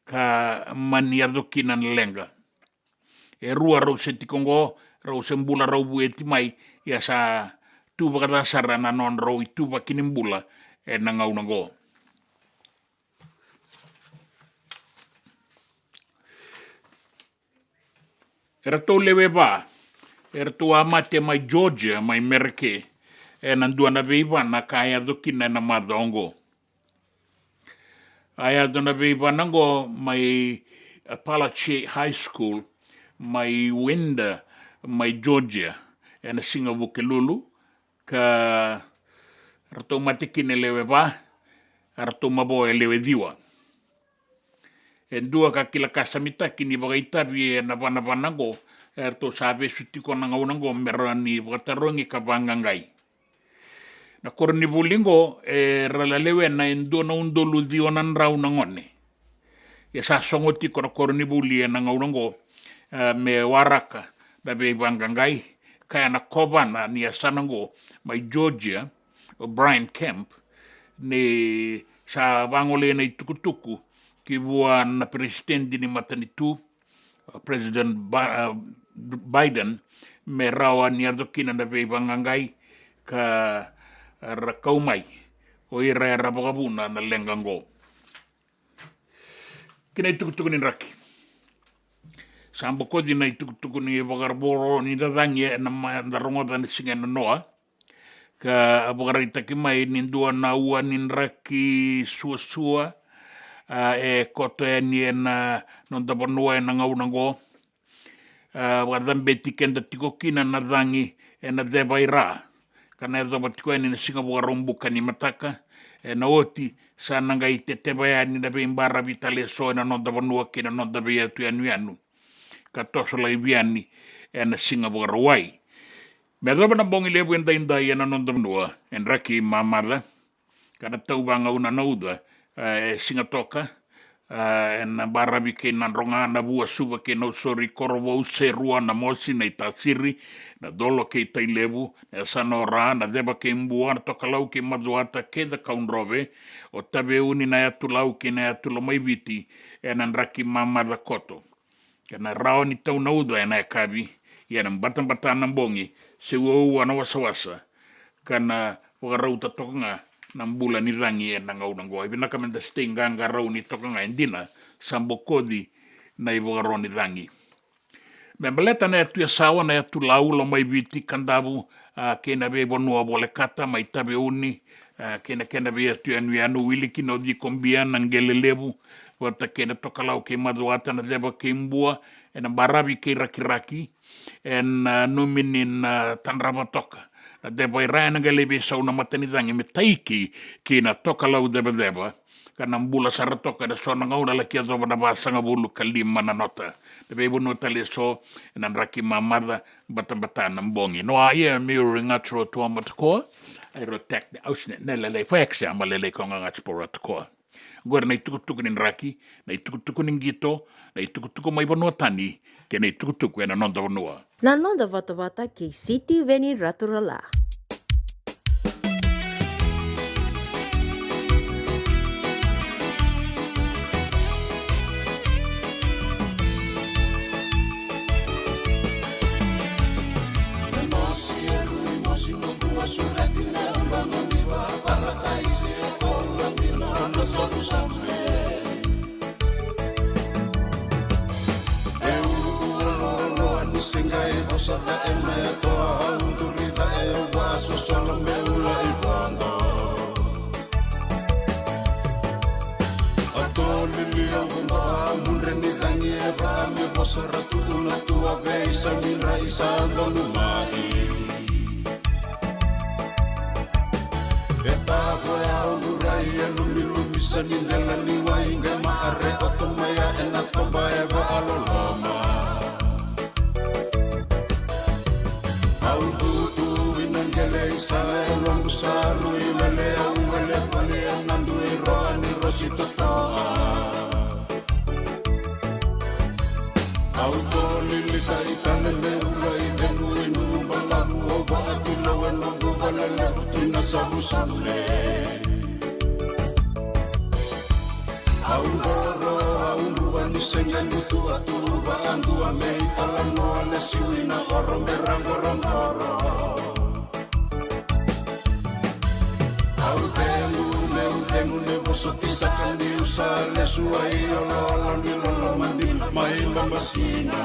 ka maniadokina na lenga e rua rau se tikongo rau se mbula rau bueti mai ia sa tuba kada sarana non rau i tuba kinimbula e na ngauna go. Era tau lewe ba, era tau amate mai Georgia, mai Merke, e nandua na veiva na ka aya dokina na madongo. Aya dona veiva nango mai Apalache High School, mai Wenda, mai Georgia, e na singa buke lulu, ka rato matikine lewe ba, rato mabo e lewe diwa. E dua ka kila kasamita kini bagaitabi e na vanavanango e to sabe sutiko na ngaunango merani bagatarungi ka bangangai. Na koroni bulingo e ralalewe na endo na undolu dionan raunangone. E sa songoti ko na koroni buli e na ngaunango me waraka da be bangangai kaya na kobana ni asanango mai Georgia o Brian Kemp ni sa bangole na itukutuku ki bua na presidente ni matanitu President Biden me rawa ni adokina na be bangangai ka rakaumai o ira rabagabuna na lengango kina itukutuku ni raki sambo kodi na itukutuku ni bagarboro ni dadangi na darongo dan singa na noa ka abagarita ki mai ni dua na ua ni raki sua e koto e ni e na non tapanua e na ngaunango wadambe tikenda tiko kina na dangi e na devaira kana e zaba tiko e ni na Singapore rombuka ni mataka e na oti sa nanga i te tebaya ni na beimbara vitale so e na non tapanua kina non tabaya tu anu ka tosola i viani e na Singapore wai me zaba na bongi lebu en daindai e na non tapanua en raki mamada kana tau banga una nauda e singatoka e na barabi ke na ronga na bua suba ke no sori korovo se rua na mosi na itasiri na dolo ke tai lebu e sanora na deba ke mbua na toka lau ke mazuata ke da kaunrove o tabe uni na atu lau ke na atu lo mai viti e na raki mamada koto ke na rao ni tau na udo e na kabi e na mbatan bongi se ua na wasa kana wakarauta toka nga na mbula ni rangi e na ngaunango. Ibi nakamenda stinga nga rau ni toka nga endina sambo kodi na ibo garo ni rangi. Membaleta na etu ya sawa na etu lau lo mai viti kandabu kena be bonua bole kata mai tabe uni kena be etu anu wili kino di kombia na ngelelebu wata kena toka lau ke maduata na deba ke mbua e na barabi ke raki en numinin tanraba toka. Na deba irai na galebe sau na matanidangi me taiki ki na toka lau deba ka na mbula saratoka da so na ngauna la kia zoba na basanga bulu ka 5 na nota Rebu no tale so na raki mamada bata na mbongi. No aia mirroring atro to amatko. I rotek the ausne nelele faxe amalele konga atsporatko. Agora na itukutuku ni raki, na itukutuku ni gito, na itukutuku mai bono tani, ke na itukutuku na nonda bonoa. Na nonda Vata ke City Veni Raturala. Singai osada e mea toa undurida e waso solo meula I bando Atoli lia gumba munre ni dangi e rami bosara tuuna tua beisa minra isa donu mai E tago e aunurai e lumi sa nindela ni wainga maare otomaya e natomba e va aloloma Sale longu salu ilale auele pali anandu iroani rosito toa Auto lilita itane meula idenu inu balamu oba atilo enongu balale utina sabu sale Auroro aunruani senyandu tua tuba andu amei talano alesiuina oro merangorongoro Temu ne boso tisaka ni usale suai ololo ni lolo mandi mai mamasina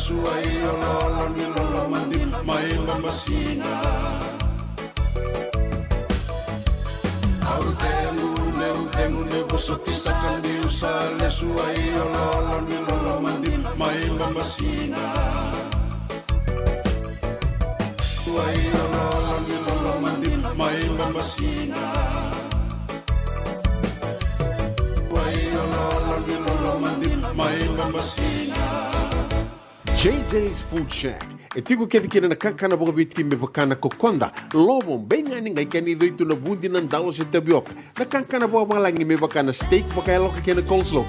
Suai ololo ni lolo mandi mai mamasina Temu ne boso tisaka ni usale suai ololo ni lolo mandi mai mamasina Suai ololo ni lolo mandi mai mamasina Suai ololo ni lolo mandi mai mamasina JJ's Food Shack. E tiku ke dikira na kakana boka biti me bakana kokonda. Lobo benga ni ngai kani do itu na bundi nan dalo se tabioka. Na kakana boka malangi me bakana steak baka loka kena coleslaw.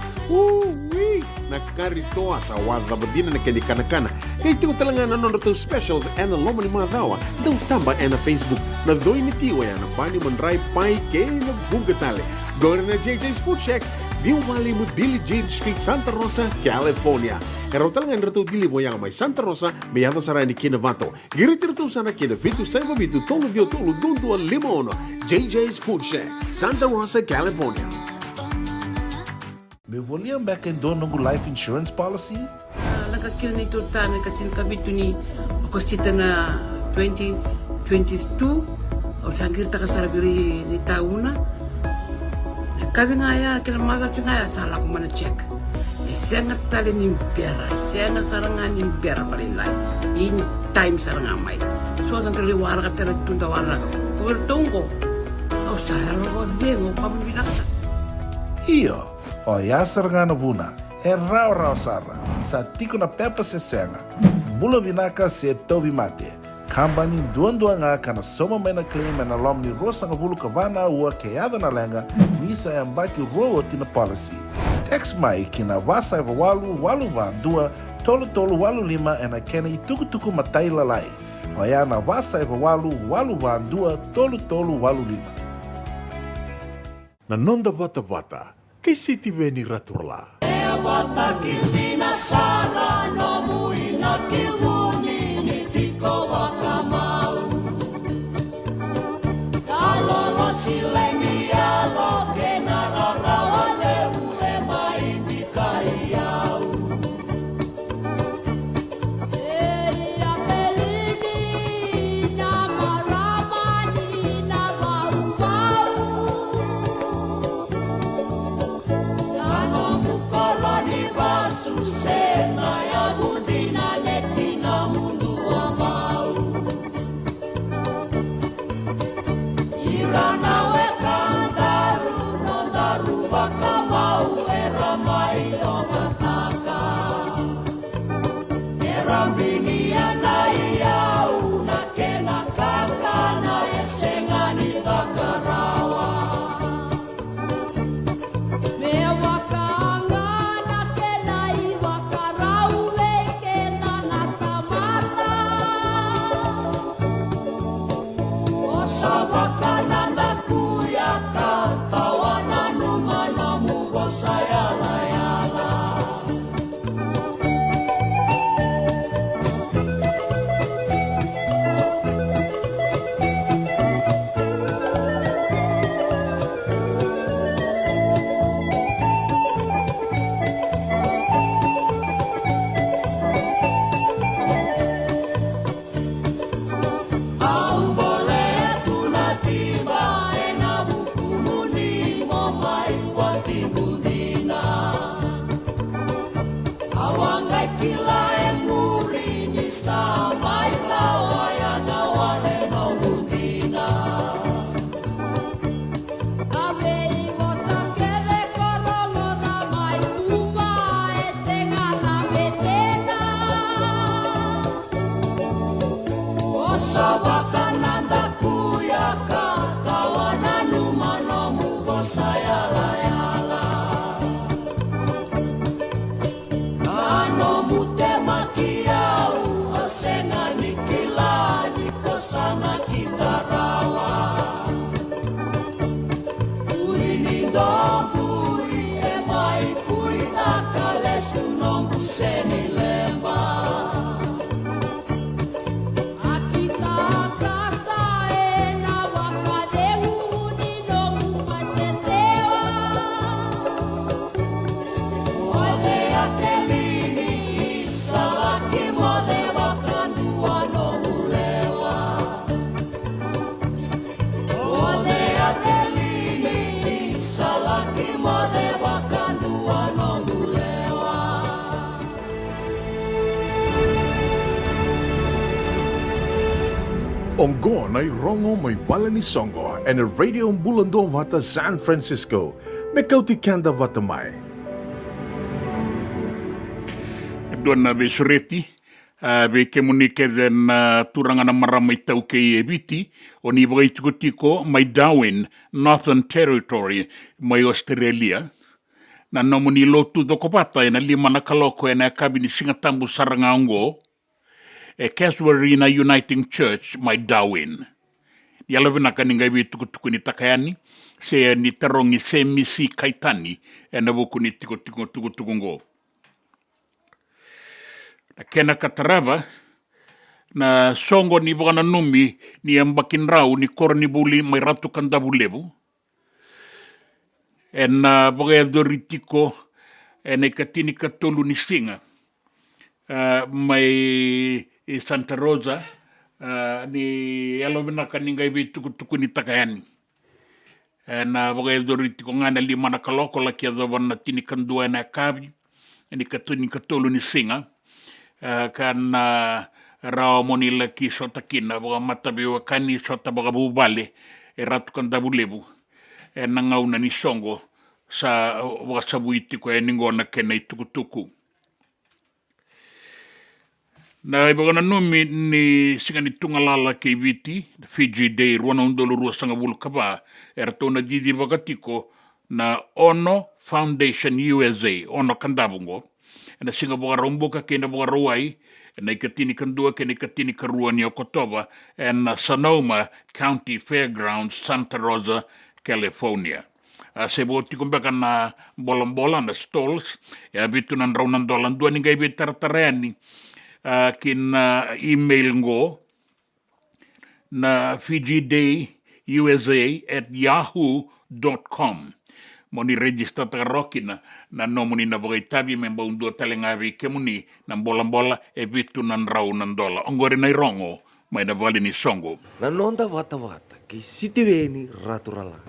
Na karitoa sa wadha badina na kani kana. Kay tiku talangana non to specials and a lomo ni madawa. Dau tamba na Facebook. Na doi ni tiwa ya na bani manrai pai ke na bungatale. Go na JJ's Food Shack. Viu Valley mo Billy Jean Street, Santa Rosa, California. Karo talagang rato dili mo yang may Santa Rosa, may ato sarani kina Vato. Girit-rito sana kina Vitu Saiba Vitu Tolo Dio Tolo Dundua Limono. JJ's Food Shack, Santa Rosa, California. Me volia back in dono go life insurance policy? Nakakil ni tuta na katil kabitu ni akostita na 2022 o sagir ta kasarabiri ni tauna. Kabi ngaya kila mother ngaya sala ko mana check. Sengat tali ni pera, sengat saranga ni pera palilai. In time saranga mai. So ang kali wala ka tala tunda wala. Kuwertongo. Au saya lo bengo pamilaksa. Iyo, o ya saranga buna. E rau sara. Sa tiko na pepa se senga. Bula vinaka se tobi mate. Kambani duan nga kana soma mena claim na lom ni rosa nga bulu kavana ua keada na lenga nisa e mbaki roa tina policy. Text mai kina wasa eva walu van dua tolu walu lima e na kena I tuku matai lalai. Oya na wasa eva walu van dua tolu walu lima. Na nonda Vata, kay City Veni Raturala. Ea Vata kildi na sara no mui na kilmuni ni tiko wakama Ongo na rongo may bala ni Songo and a radio Bula Duavata San Francisco. Me Kauti Keda Vata mai. Doon na besureti, be kemunike den turanga na maramay tau kay ebiti, o ni bagay tiko may Darwin, Northern Territory, may Australia. Na nomuni lotu do kopata na lima na kaloko na kabini singatambu sarangango, e Casuarina Uniting Church, may Darwin. Yalabi na kaninga ibi tukutuku ni takayani, se ni tarongi se misi kaitani, e nabuku ni tukutukungo. Na kena kataraba, na songo ni baka na numi, ni ambakin rau, ni koro ni buli, may ratu kandabu lebu. E na baka edoritiko, e na ikatini katolu ni singa. May Santa Rosa, ni alobina kaninga ibi tukutuku ni takayani. Na baka edoritiko nga na lima na kaloko, laki adoban na tinikandua na kabi, ni katuni katolu ni singa. Kan rao moni laki sota kina baga matabi wa kani sota baga bubale e ratu kan dabulebu e nangauna ni songo sa baga sabuiti ko e ningona kena itukutuku na baga na numi ni singani tungalala ke viti Fiji Day ruana undolo rua sanga bulu kaba e rato na didi baga tiko na Ono Foundation USA Ono kandabungo na singa boga romboka kena boga rawai na ikatini kandua kena ikatini karua ni Okotoba na Sonoma County Fairgrounds, Santa Rosa, California. Sebo tikumbeka na bola na stalls ya bitu nan raunan dolan dua ninga ibi tartarani kin email ngo na fijidayusa@yahoo.com. Moni register tagarokina na nomuni na bagay tabi memba undo talengabi kemuni na bola e bitu nan rau nan dola. Ongori na irongo may nabali ni songo. Nanonda Vata kay sitiweni raturala.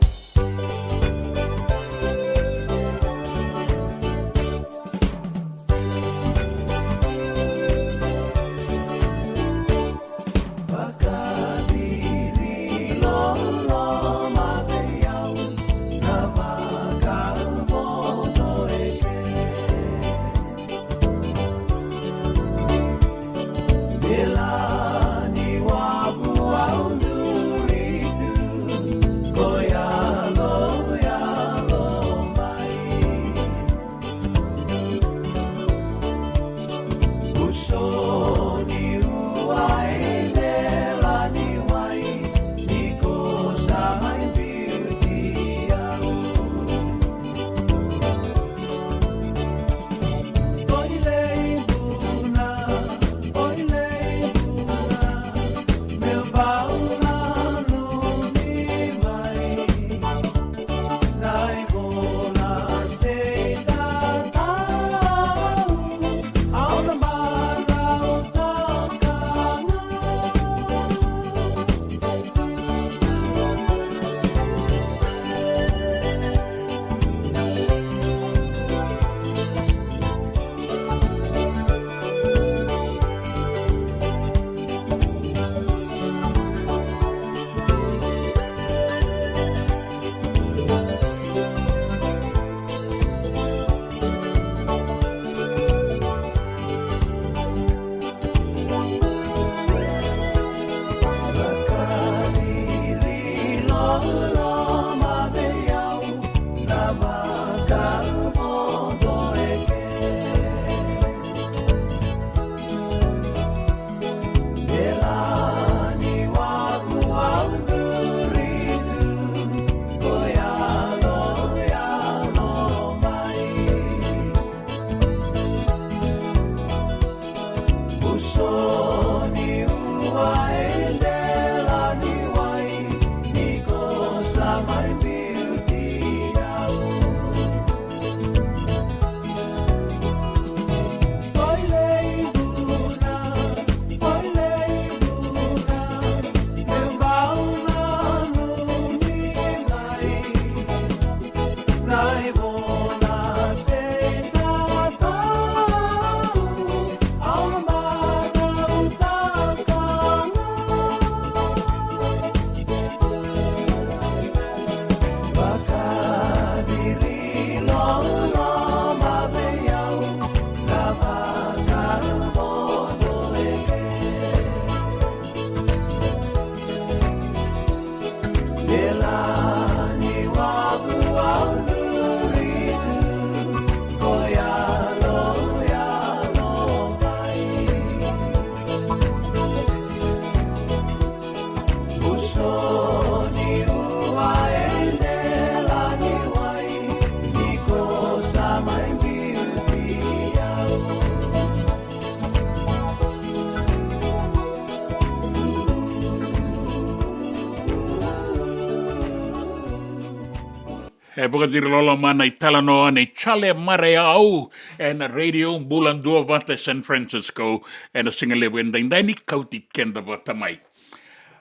Buka diri lolo mana I talanoa nei chale mare au na radio Bula Duavata San Francisco na singalewe ndai ni Kauti Keda Vata mai.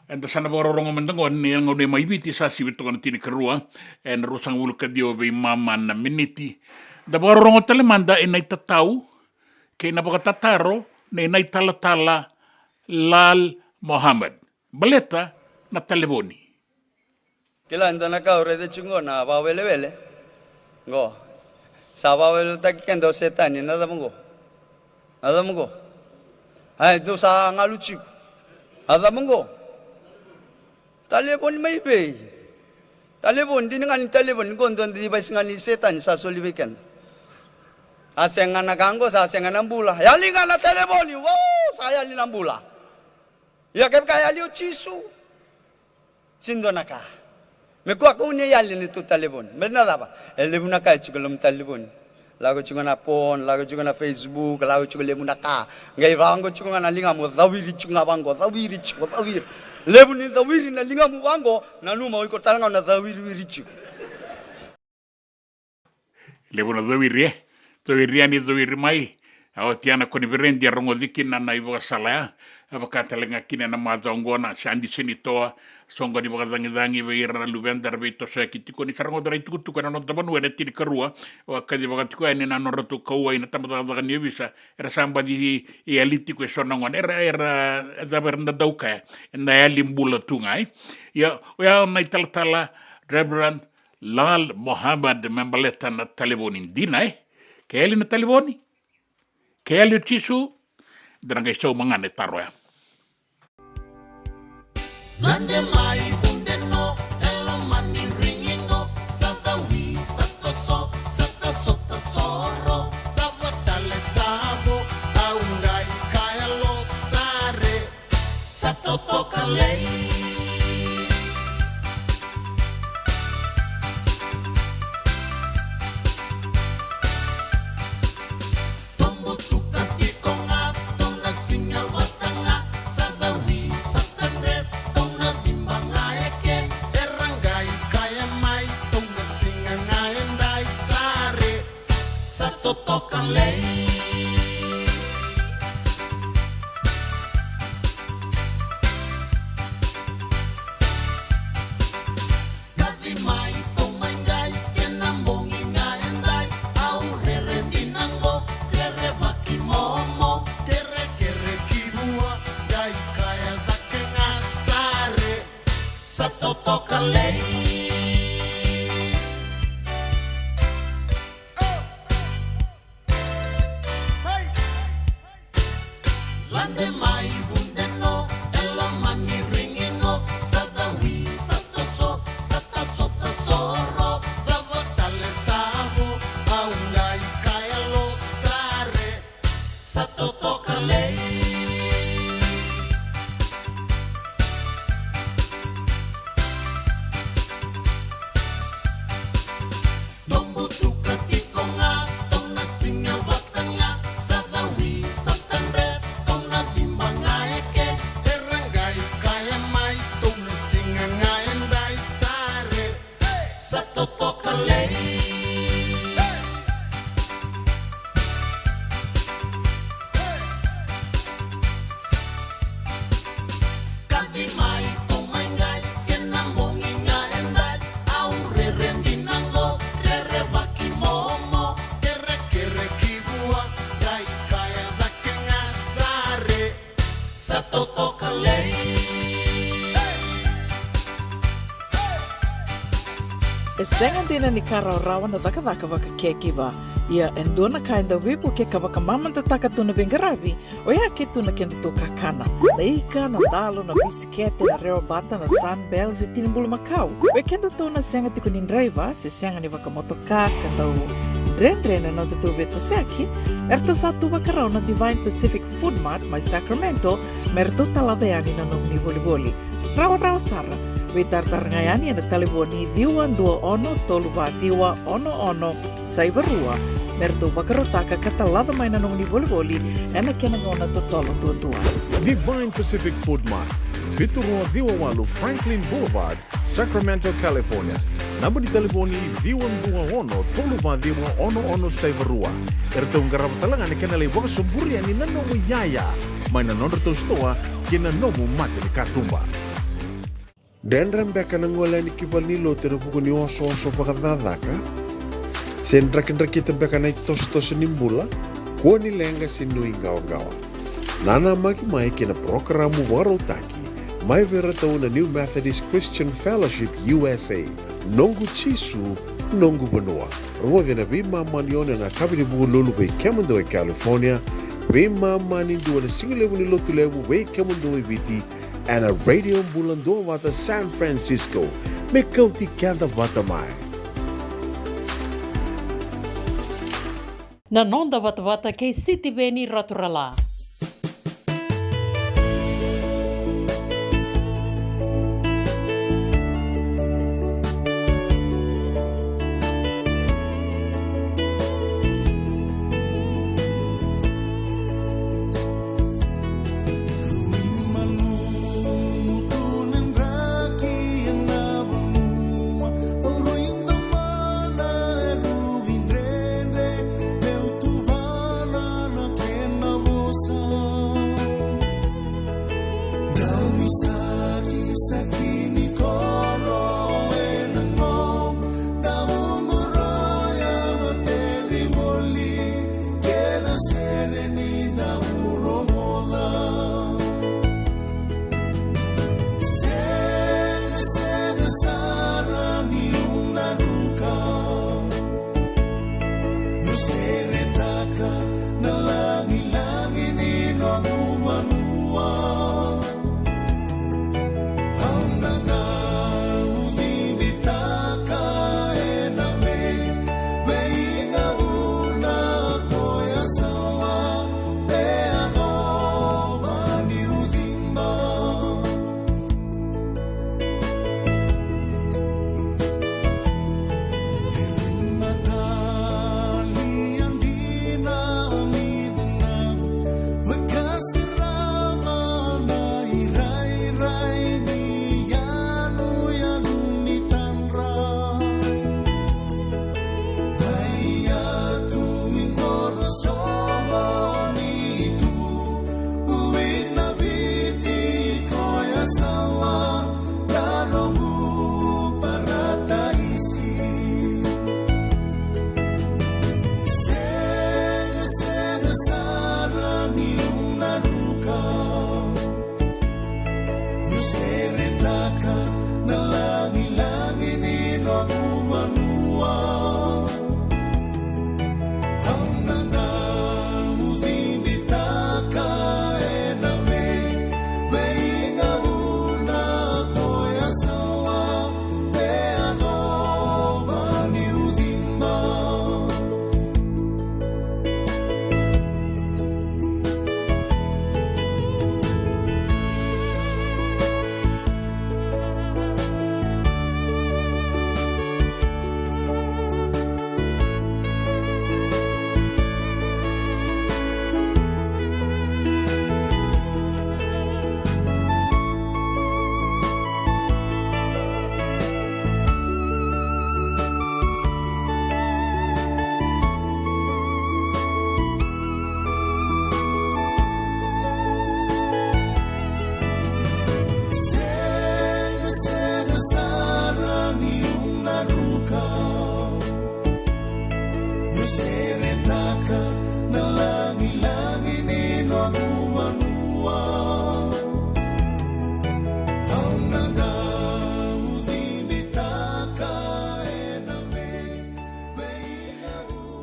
And sana bororong mendengo ni ang ne mai biti sa siwito kan tini kerua na rusang ulu kadio be mama na miniti. Da bororong telemanda inay tatau kay napakatataro na inay talatala Lal Muhammad. Baleta na telefoni. Kila ndo na ka ore de chungo na ba wele go sa ba wele ta kendo setani na da mungo ai do sa ngaluchi ada mungo telepon mai be telepon di ngan telepon gondo di ba singani setani sa soli weekend asenga na kango sa asenga na bula ya linga na teleponi wo saya li na bula ya kep kaya li chisu sindo na ka Mekuak unia yali ni tu telepon. Benar apa? Telepon nak kaya juga lem telepon. Lagu juga na phone, lagu juga na Facebook, lagu juga lemun nak ka. Ngai bango juga na linga mu zawiri juga bango, zawiri. Lebun ni zawiri na linga mu bango, nanu mau ikut talanga na zawiri juga. Lebun na zawiri ani zawiri mai. Awak tiana koni berendi rongo dikin na ibu salah. Apakah telenga kini na mazongona sandi sini toa songo di bakadangi beira lubendar beito sa kitiko ni sarango dara itu kana no taban wena tiri karua o kadi bakatiko ene na norotu kawa ina tamata ni bisa era samba di eliti ko sonangon era zaberna dauka na limbula tungai ya na tala Reverend Lal Muhammad membaleta na telefonin dinai keli na telefoni keli tisu dranga show mangane taroya Lande mai bunde no elo mani ringingo sata wi sata sota soro tavatale sabo taungai kaya lo sare sato toka lei tombo tukati konga tona singa watanga sada wi sata rep Sato toka lei Kadi mai tomangai kena mongi ngai au rere dinango rere baki momo kere kibua dai kaya dake ngasare Sato toka lei Lande mai bunde no elo mani ringingo sada wi sata sota soro tavatale sabo aungai kaya lo sare sato toka lei Tombo tukati konga tona singa watanga sada wi sata red Sato toka lei Kadi mai tomangai kena mongi ngai au rere dinango rere baki momo kere kibua dai kaya dake ngasare Sato toka lei E senga dina ni karaurawa na takavaka waka kekiwa. Ia endona kainda wipu ke kawaka mamanta takatuna bengaravi o ia ke tuna kenda to kakana. Na ika na dalo na bisikete na reo bata na sunbells e tinimbulu makau. We kenda to na senga tiko ni driver se senga ni waka motoka katau drendre na tutu beto seki. Erto satu wakarau na Divine Pacific Food Mart mai Sacramento merto taladayani na nung ni boli-boli. Rawa sara. Witartar ngayani na telefoni diwan 21 toluva diwa ono saibarua merto bakarotaka katalada mai na nung ni boli-boli ena kena ngona totolo tua. Divine Pacific Food Mart, Vitorua Diwawalu Franklin Boulevard, Sacramento, California. Namba di telefoni viwan bunga ono tolu vadima ono saivarua. Erta ungarap talangan ni kanalay waka sumburi ani nanomu yaya. May nanonro to stoa kina nomu mati ni katumba. Dendram beka nang wala ni kibal ni lote na buko ni oso pakadadaka. Sendra kita beka na tos ni Bula. Kuha ni lenga sinui gawa-gawa. Nana maki mai kina programa warotaki. Mai vera tau na New Methodist Christian Fellowship USA. Nongu chisu, nongu banua. Rungo na bima manione na kabini buko lulu bei kemando e California. Bima mani dua na singilewu ni lotu lewu bei kemando e biti. And a radio Bula Duavata San Francisco. Me Kauti Keda Vata mai. Na nonda Vata kei Fijian Radio Station.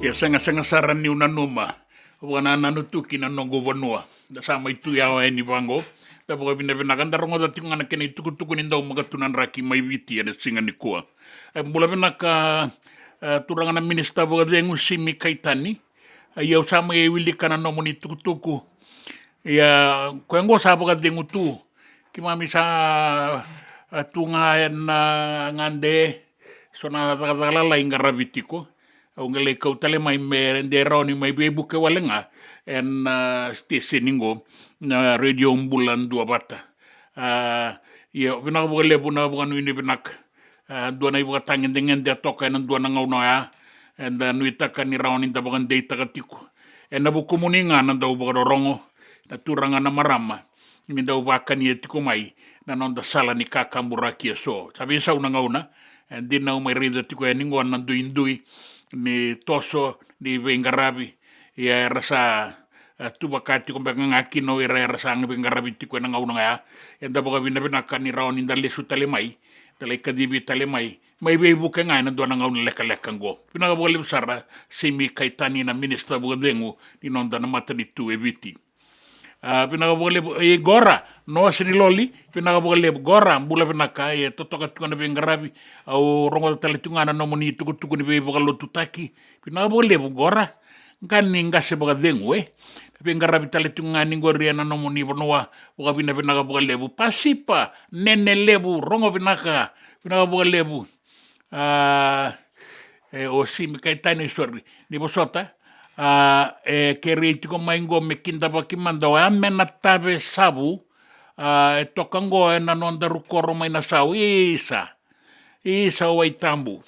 Ya sanga-sanga saran ni unanuma. Wana nanutuki na nongo wanua. Da sama itu yawa eni bango. Da boka bina-bina kan darongo da tinga na kena tuku-tuku ni ndau magatunan raki mai witi ya da singa ni kua. Mula bina ka turangan na minista boka dengu simi kaitani. Ia sama e wili kana nomo ni tuku-tuku. Ia kuengo sa boka dengu tu. Kimami sa tunga na ngande. Sona takalala inga rabitiko. Ungale kau tale mai merende roni mai bebu ke walenga en stationingo na radio Bula Duavata. Ya bina bole buna bukan ini benak dua na iwa tangin dengan dia toka na dua na ngau noya and nui taka ni raon inta bagan dei taka tiku na bu komuninga na dau baga rongo na turanga na marama ni dau baka ni tiku mai na nonda sala ni kakambura kia so sabi sa una ngau na and din na umay rinda tiku ya ninguan na duindui ni toso ni vengarabi ya rasa tu bakati ko bang ngaki no ira rasa ng vengarabi tiku na ngau na ya and baga bina ni raon inda lesu talemai talay kadibi talemai may buka nga na doon ang leka-lekang go. Pinakabukalib sara, simi kaitani na minister bukadengo, ninonda na mata ni tu ebiti. Pinakabukalib, gora, no siniloli, pinakabukalib, gora, bula pinaka, totokat ko na bingarabi, au rongol talitungan na nomoni tuku-tuku ni bukalo tutaki, pinakabukalib, gora, kaning kasi bukadengo Bingarabi talitungan ni goria na nomoni bonoa, bukabina pinakabukalib, pasipa, nenelebu, rongo pinakabukalib, o simi kaitani sorry ni bosota kereti ko maingo mekinda bakimanda o amena tabe sabu tokango na nonda rukoro mai na sau isa wai tambu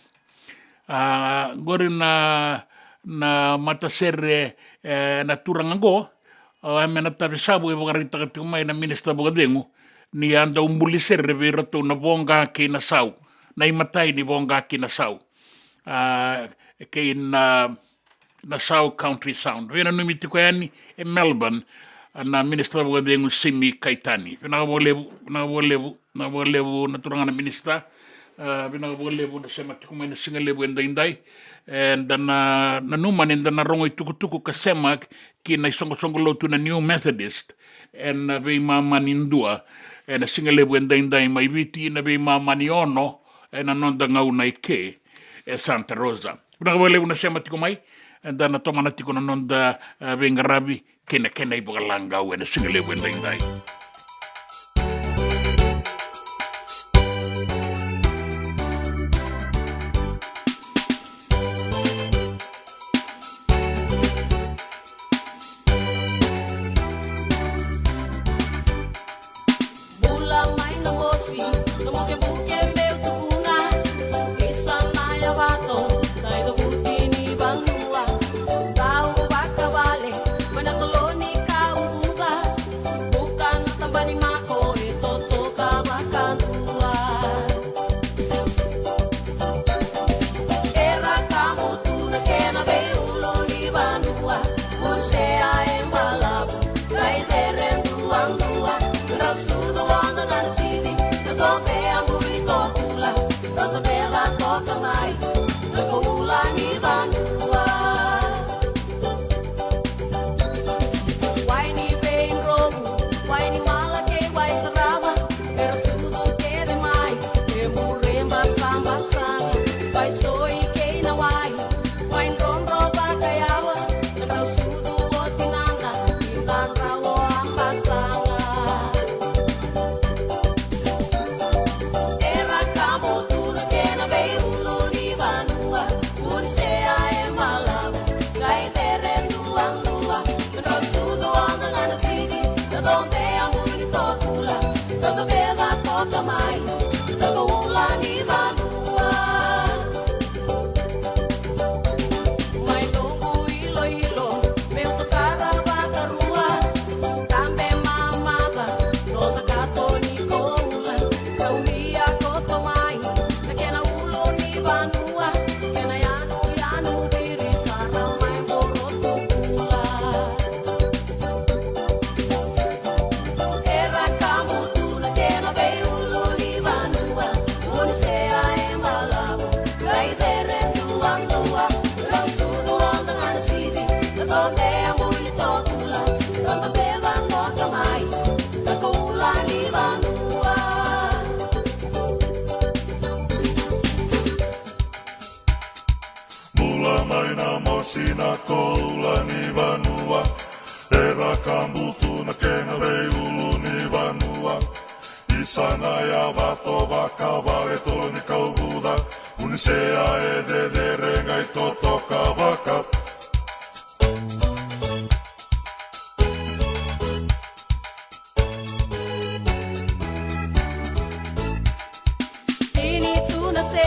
gori na matasere na turangango amena tabe sabu e bagarita ka mai na minister bogadengo ni anda umbulisere birato na bonga ke na sau na imatay ni bonga kinasau kay na South Country Sound. Wena numiti ko yan Melbourne na minister mo kadeng simi kaitani. Pinakabulebu na turangan na minister. Pinakabulebu na siya matikumay na singalebu inday. And then nanuman and then narongoy tuku-tuku kasema kina isong-songolo to na New Methodist. And bay mamanindua. And singalebu inday may biti na bay mamaniono. And anonda ngaunay ke Santa Rosa. Pinakabulebu na siya matikumay. And then natomanati ko na nonda bengarabi kena ibukalanggaw na singalebu inday. Sina koulani vanua, era kambutu na kena veuluni vanua. Isana ja vato vakavale toloni kauvuda, unisea ededere ngai totoka vaka. Ini tu na se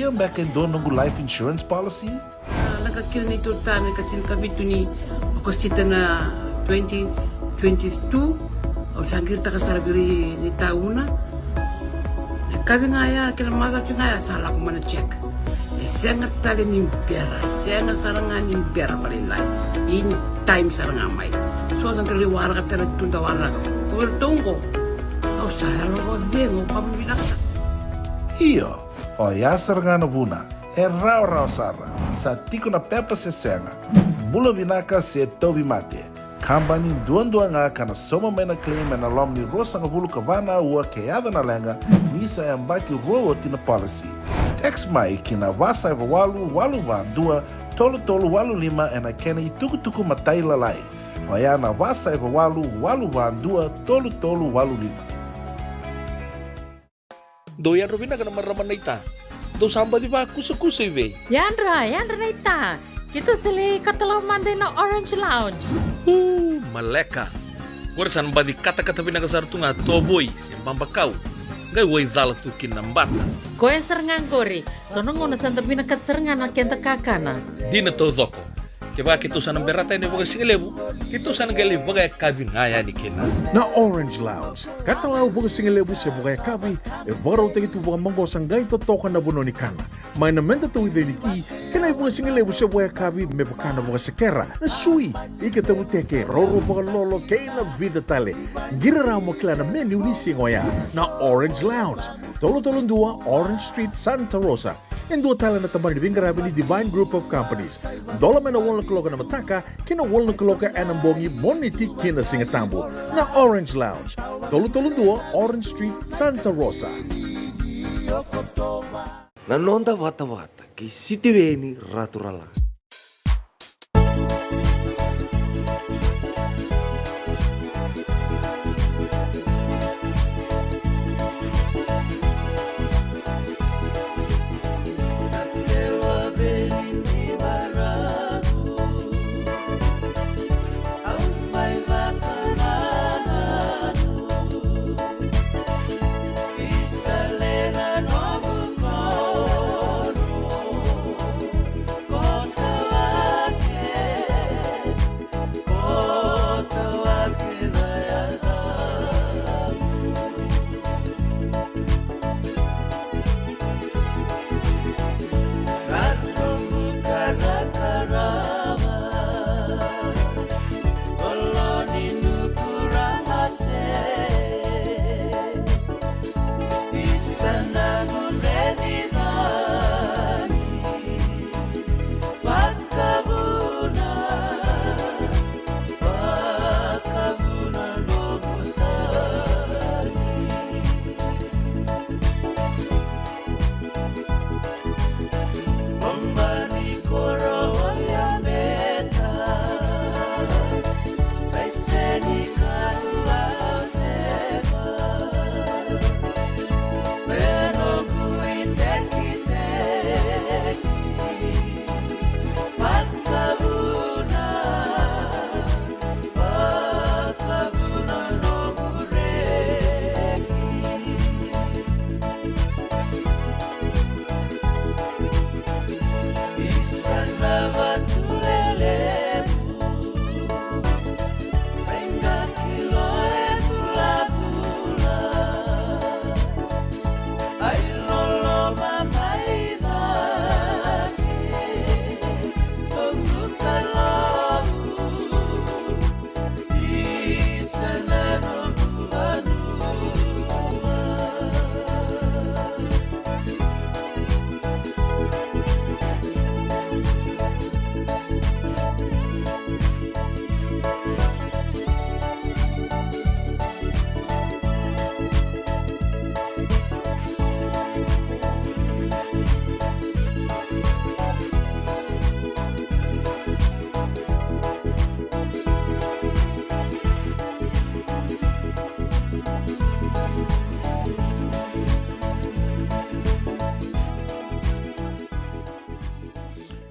Ia back in donongu life insurance policy? Nakakil ni tutana katil kabitu ni okostita na 2022 o sangir takasarabiri ni tauna. Kabi ngaya kila mada ngaya salah ko mana check. Sengat tali ni pera, sengat sarangan ni pera palilai. In time sarangan mai. So ang kali warga tala tunda warga. Kubertungko. Au saya lo dengo kamu binasa. Ia, o yasar ngana buna, rau sara, sa tiko na pepa se senga, bula vinaka se tobi mate, kambani duan nga kana soma mena claim na lom ni rosa nga bulu kavana ua keada na lenga, nisa yambaki roa tina policy. Text mai kina wasa eva walu dua, tolu walu lima ena kena tuku matai lalai, o ya na wasa eva walu dua, tolu walu lima. Doyan Robina kana maraman na ita. Do samba di ba kusa iwe. Yandra na ita. Kita sili katalaw Monday na Orange Lounge. Maleka. Gorsan ba di kata-kata pinakasar tunga toboy simpang bakau. Gay way dala tu kinambata. Koe serengan kori. Sono ngono santa pinakat serengan na kenta kakana. Di na to zoko. Kaya kita sana berata ini bagai singlebu, kita sana gali bagai kabi ngaya ni kena. Na Orange Lounge, katalaw bagai singlebu siya bagai kabi, baraw tayo ito bagai manggo sanggay totokan na buno ni kana. May namenta to ito ni ti, kanay bagai singlebu siya bagai kabi, may bakana bagai sekera, na sui, ikatabu teke, roro bagai lolo, kay na vida tale. Giraraw mo kila na menu ni singoya, na Orange Lounge, tolo-tolong dua, Orange Street, Santa Rosa. Ang dua tala na tamang nibingarabi ni Divine Group of Companies. Dola man na walang kaloka na mataka, kina walang kaloka anambongi moniti kina singatambo na Orange Lounge. Tolo-tolong dua, Orange Street, Santa Rosa. Nanonda Vata kay Sitiweni Raturala.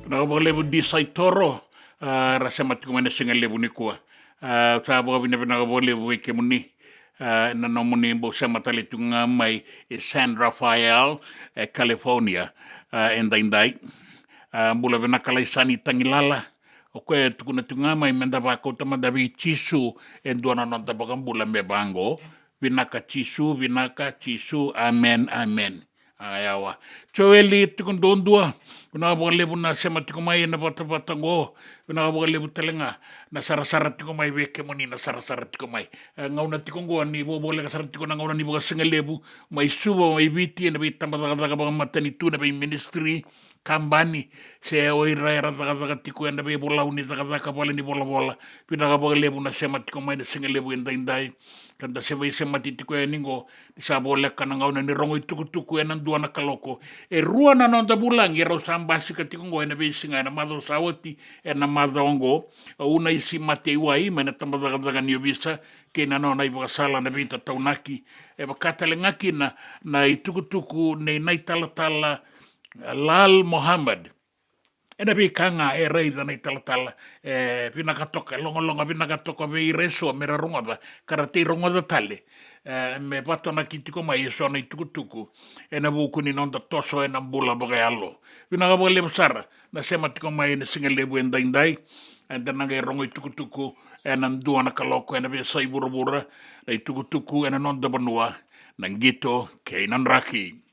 Nakabalebu di Saitoro, rasa mati kumana singa lebu ni kuah. Sa bawa bina nakabalebu weke muni, na nomuni bo sa matali tunga mai San Rafael, California. endai mula benakalai sani tangilala o koe tukuna tunga mai menda wako tamadawi chisu enduana nonta bakambula me bango vinaka chisu amen ayawa choeli tukun dondua kuna lebu na sema tikomai na bata ngo kuna lebu telenga na sarasara tikomai weke moni na sarasara tikomai ngauna tikongo ni bole ka sarasara tikona ngauna ni boga lebu mai subo mai viti na bitamba daga matani tu na ministry kambani se oira era daga tiko na be bola uni daga bola ni bola pina boga lebu na sema tikomai na lebu indai kanda se vai se matitiko e ningo sa bole kana ngauna ni rongo tuku e nan duana kaloko e rua na nonda bulang e ro sambasi ka tikongo e na besinga na madho sawati e na madhongo una isi mate wai mena tambadaga ni obisa ke na no na ibo sala na vita taunaki e bakata lengaki na ituku nei tala Lal Muhammad ena be kanga e rei na tala pina katoka longa pina katoka be reso mera ronga ba karate ronga da tale me pato na kitiko mai so na tuku ena buku ni nonda toso ena bula bagalo pina ka bole besar na sema tiko mai na singa lebu endai enda na ga ronga tuku ena ndua na kaloko ena be sai burubura na tuku ena nonda banua na ngito keinan raki.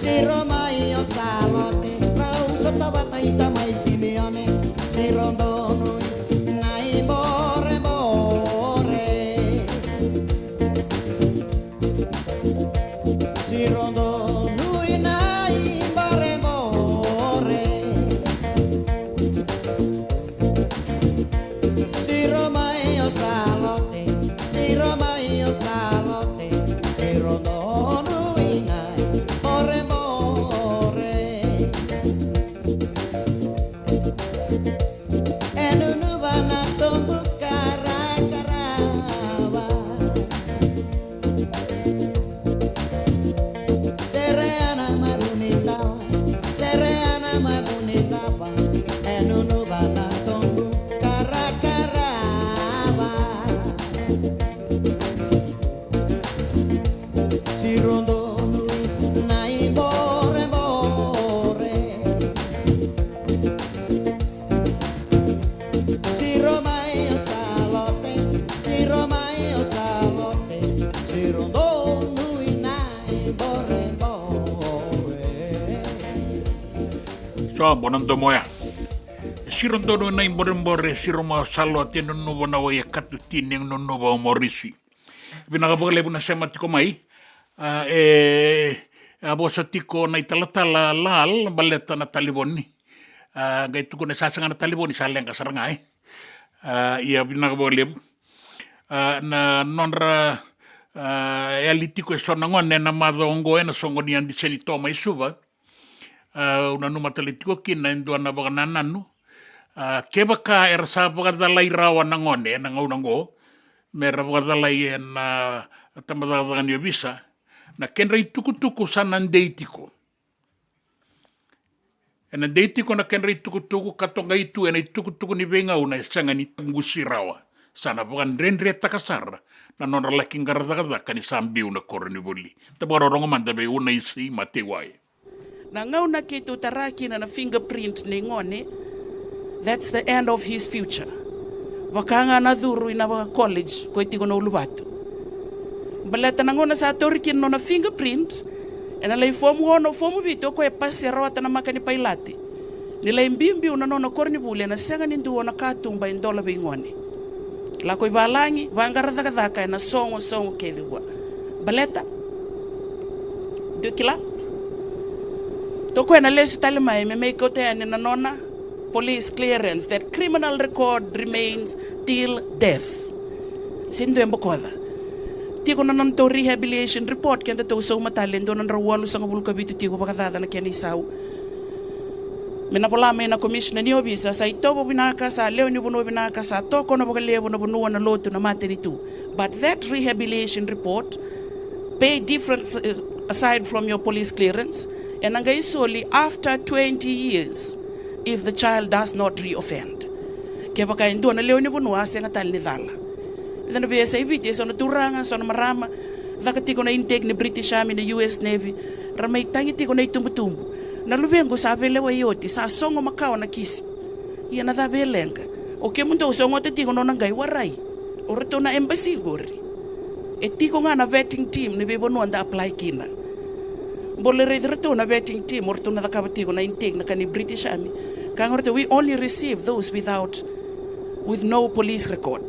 Si Roma io salote So, bonando moya. Siro dono na imbore siro ma salo ateno no bona wa katu tine no no ba morisi. Bina ka bole buna sema tiko mai. Abosa tiko na italatala lal baleta na taliboni. Gai tuko na sasanga na taliboni sa lenga sarangai. Ia bina ka bole na nonra elitiko sona ngone na madongo na songo ni andi seni toma isuba. Una numa talitiko kina indua na bagana nanu. Keba ka sa pagadalay rawa ng ngone ng unango mera pagadalay na tamadalagan niyo bisa na kenray tukutuku sa nandeitiko nandeitiko na kenray tukutuku katonga itu na tukutuku ni bengaw na isanga ni tangusi rawa sana pagan renre takasar na nonralaking garadagada kanisambiw na koroni buli tabarorong mandabe una isi mateway na ngaw na kito taraki na fingerprint ni ngone. That's the end of his future. Wakanga na dhuru ina college ko itiko na ulubatu. Balata na ngona sa atorikin no na fingerprint ena lay fomu vito ko e pasi rawata na makani pailati. Nila imbimbi una no korni bule na senga nindu na katumba indola bingone. La ko ibalangi vangaradaka na songo keviwa. Baleta. Dukila. Toko ena lesu talima me make ote na nona police clearance, that criminal record remains till death. Sindo yung bukoda. Tiko na nanto rehabilitation report kaya to so matalin doon ang rawalo sa ngabulka bito tiko pagkatata na kaya nisaw. Minapula may na commission na niyo bisa sa ito po binakasa, leo niyo puno binakasa, toko na pagkalewo na punuwa na loto na materi tu. But that rehabilitation report pay difference aside from your police clearance and ang solely after 20 years. If the child does not reoffend. Kaya baka ndo na leo ni bunwa siya nga tal ni dhala. Ito na biya sa ibigay, so naturanga, so marama, dakati ko na intake ni British Army, na US Navy, ramay tangiti ko na itumbutumbu. Nalubengo sa abelewa yoti, sa songo makaw na kisi. Iyan na dabelenga. O kaya mundo, so ngote tiko no nanggay waray. O rito na embassy gori. E tiko nga na vetting team, ni bebo no anda apply kina. Bole rito na vetting team or to na nakabati ko na intake na kani British Army. Kangorte we only receive those with no police record.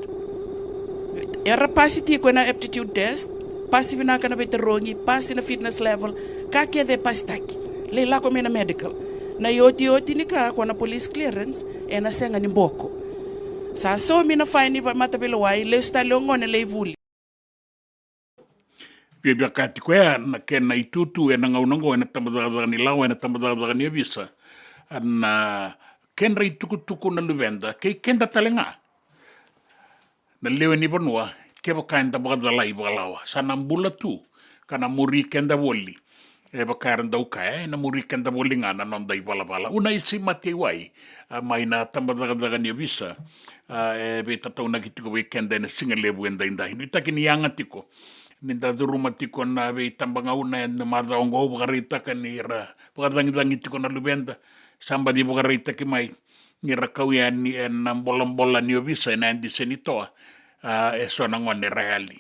Era pasiti ko na aptitude test, pasi na kana veterongi, pasi na fitness level, kake de pastaki. Leila ko na medical. Na yoti ni ka ko na police clearance e na senga ni mboko. Sa so mi na fine ba matabelowai le sta longo na leivuli. Pia kati kwea na kena itutu e na ngaunango e na tamadadaga ni lawa e na tamadadaga ni avisa. Na kenra itukutuku na luvenda, kei kenda talenga. Na lewe ni banua, keba kainda bagadala i bagalawa. Sana mbula tu, kana muri kenda woli. E bakaranda ukaya, na muri kenda woli nga na nonda i balabala. Una isi mati wai, mai na tamadadaga ni avisa. E be tatau na kitiko we kenda na singa lebu enda indahi. Nitaki ni yangatiko. Ninda duruma tiko na be tambanga una na madaongo bagarita kanira pagadangi tiko na lubenda samba di bagarita ki mai ngira kawia ni na bola ni obisa na andi senitoa e sona ngone reali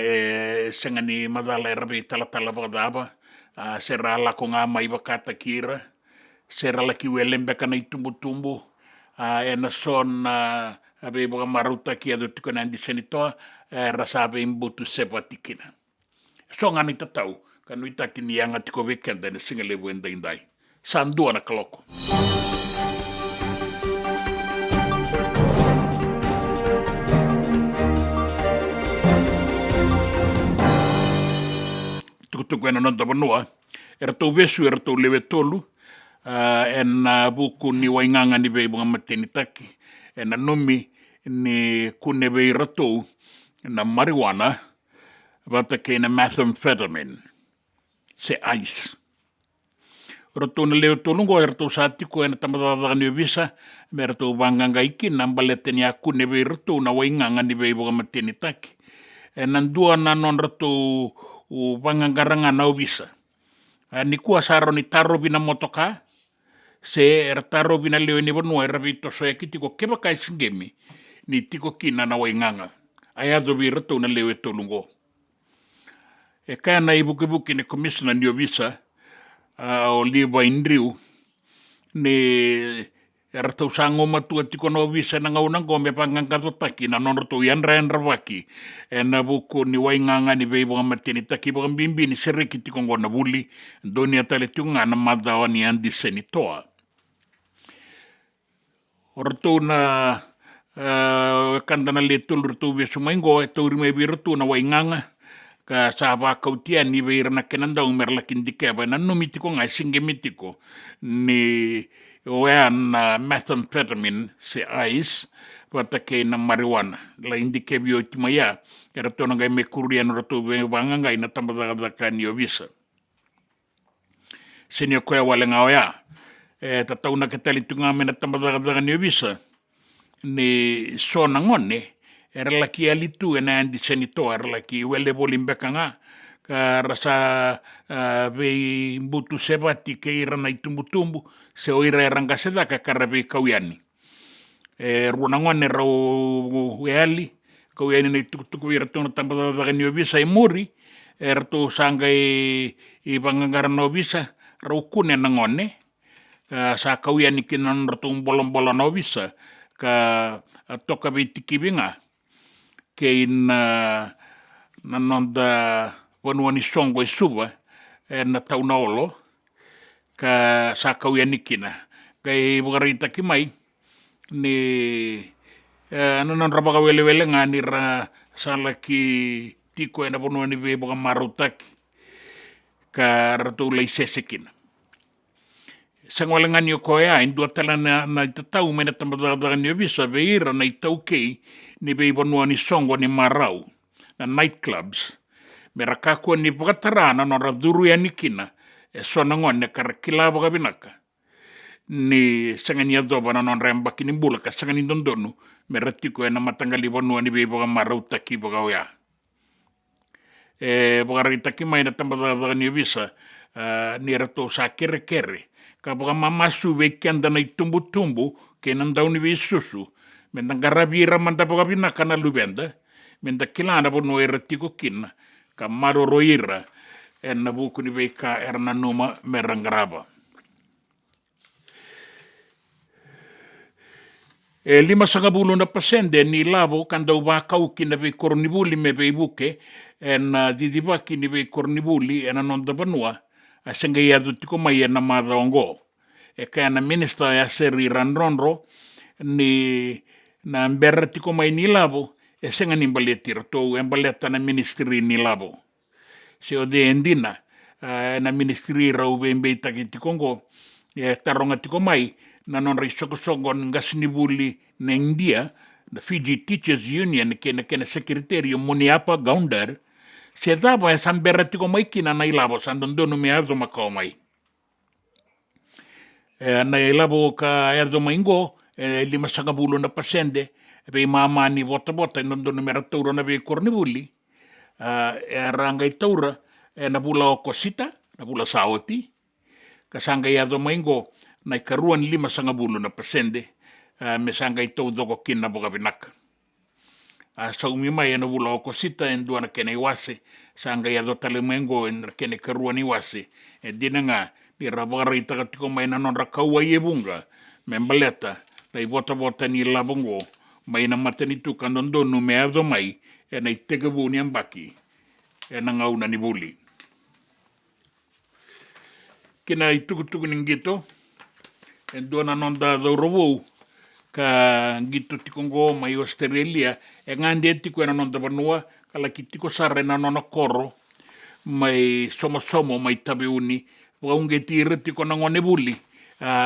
e sengani madala rabe tala bagadaba sera la ko nga mai bakata kira sera la ki welembe kana itumbu e na sona abe boga maruta ki ado tiko na andi senitoa rasabe imbutu sepatikina. So nga ni tatau, kanu itaki ni anga tiko wekenda na singale wenda indai. Sandua na kaloko. Tukutuku ena nonta banua, era tau besu, era tau lewe tolu, ena buku ni wainganga ni wei bunga matenitaki, ena nomi ni kune wei ratou, na marijuana, Vata kena methamphetamine, se ice. Rato na leo tolungo, rato sa tiko na tamadadaga ni visa, me rato wanganga iki, nambalete ni aku nebe rato na wainganga ni wei boga matenitaki. E nandua na non rato wangangaranga na visa. Ni kua saro ni taro bina motoka, se taro bina leo ni banua, rabito so eki tiko keba kai singemi, ni tiko kina na wainganga. Ayado vi rato na leo tolungo. E kaya na ibuki ni commissioner ni visa, o liwa indriu, ni ratau sango matua tiko no visa na ngaunang ko me pangang katotaki na non ratu yanra waki na buku ni wainganga ni vei bunga matini taki bunga bimbi ni sereki tiko ngona buli doni atale tiunga na madawa ni andi senitoa ratu na kandana letul ratu visu maingo tauri me ratu na wainganga ka saba Kauti ni vei rana kenanda umerla kindikeba na no mitiko ngai singe mitiko ni oean methamphetamine se ice Vata ke na marijuana la indike bio timaya era tona ngai me kurian ratu vanga ngai na tambadaka ni ovisa senio koe wale ngaoya tatauna ke talitunga me na tambadaka ni ovisa ni sona ngone era laki alitu ena andi senito era laki wele bolimbeka nga ka rasa vei mbutu sebati ke irana itumbutumbu se oira eranga sedaka karabe kauyani ruana ngone rau weali kauyani na tukutuku ira tona tambadaka ni ovisa muri erto sanga i bangangara no visa rau kune na ngone sa kauyani kinan ratu bolon-bolon no visa ka toka vitiki vinga ke na nonda wanuani songo suba na tauna olo ka sa kauyani kina kai bugarita ki mai ni nanon rabaka wele ngani ra sala ki tiko ena wanuani ve buga marutaki ka ratu lai sesekina sangwalangani o koea indua tala na itatau mena tambadaka ni ovisa veira na itau kei ni vei wanuani songo ni marau na nightclubs me rakako ni pakatarana no raduru ya nikina sona ngone karakila baka binaka ni sangani adoba na non rembaki ni bula ka sangani dondonu me ratiko na matangali wanuani vei baka marau taki baka oya baka ritaki mai na tambadaka ni ovisa ni rato sa kere ka baka mamasu vekianda na itumbu-tumbu ke nandau ni vei susu menda garavira manda baka binaka na lubenda menda kilana bono eratiko kina ka maroroira na buku ni veka erna numa merangraba. Lima sangabulo na pasende ni labo kanda ubakau kina vei kornibuli me vei buke na didibaki ni vei kornibuli na nonda banua asenga yadu tiko mai na madaongo. Kaya na minister ya seri ranronro ni na mbera tiko mai ni labo senga nimbaletir to embaleta na ministry ni labo se ode endina na ministry rau bembe takiti kongo taronga tiko mai na non risoko ngasnibuli na India the Fiji Teachers Union kena secretary Muniapa Gounder se daba sambera tiko mai kina na ilabo sandondo me azo makao mai na ilabo ka azo maingo lima sangabulo na pasende pe mama ni bota nondo numero taura na be kornibuli ranga taura na bula okosita na bula saoti kasanga ya do maingo na karuan lima sangabulo na pasende me sanga ito doko kina boga binaka sa umima ya na bula okosita endua na kene wase sanga ya do tale maingo en kene karuan iwase dinanga ni rabara ita tiko mai na non rakawa yebunga membaleta na bota ni labongo mai na matanitu kandondo no me azo mai na itega buni ambaki na ngauna ni buli kina itukutuku ningito endona nonda do robo ka ngito tikongo mai Australia ngande tiko na nonda banua kala kitiko sare na nona koro mai somo mai tabeuni waungeti retiko na ngone buli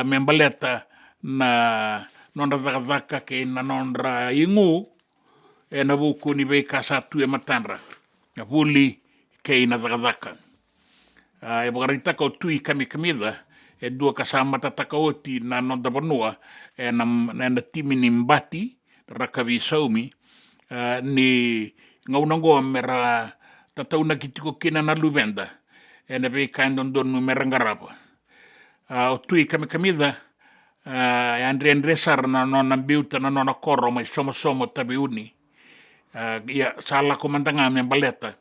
membaleta na nonra zakazaka ke na nonra ingu na buku ni vei kasatu matanra na buli ke na zakazaka bagarita ko tui kamida dua kasama tataka oti na nonda banua na timi ni mbati rakabi saumi ni ngaunango mera tatauna kitiko kina na lubenda na vei kaindon merangarapa o tui kamida Andre sar na nona biuta na nona koro mai somo tabiuni ya sala komandanga me baleta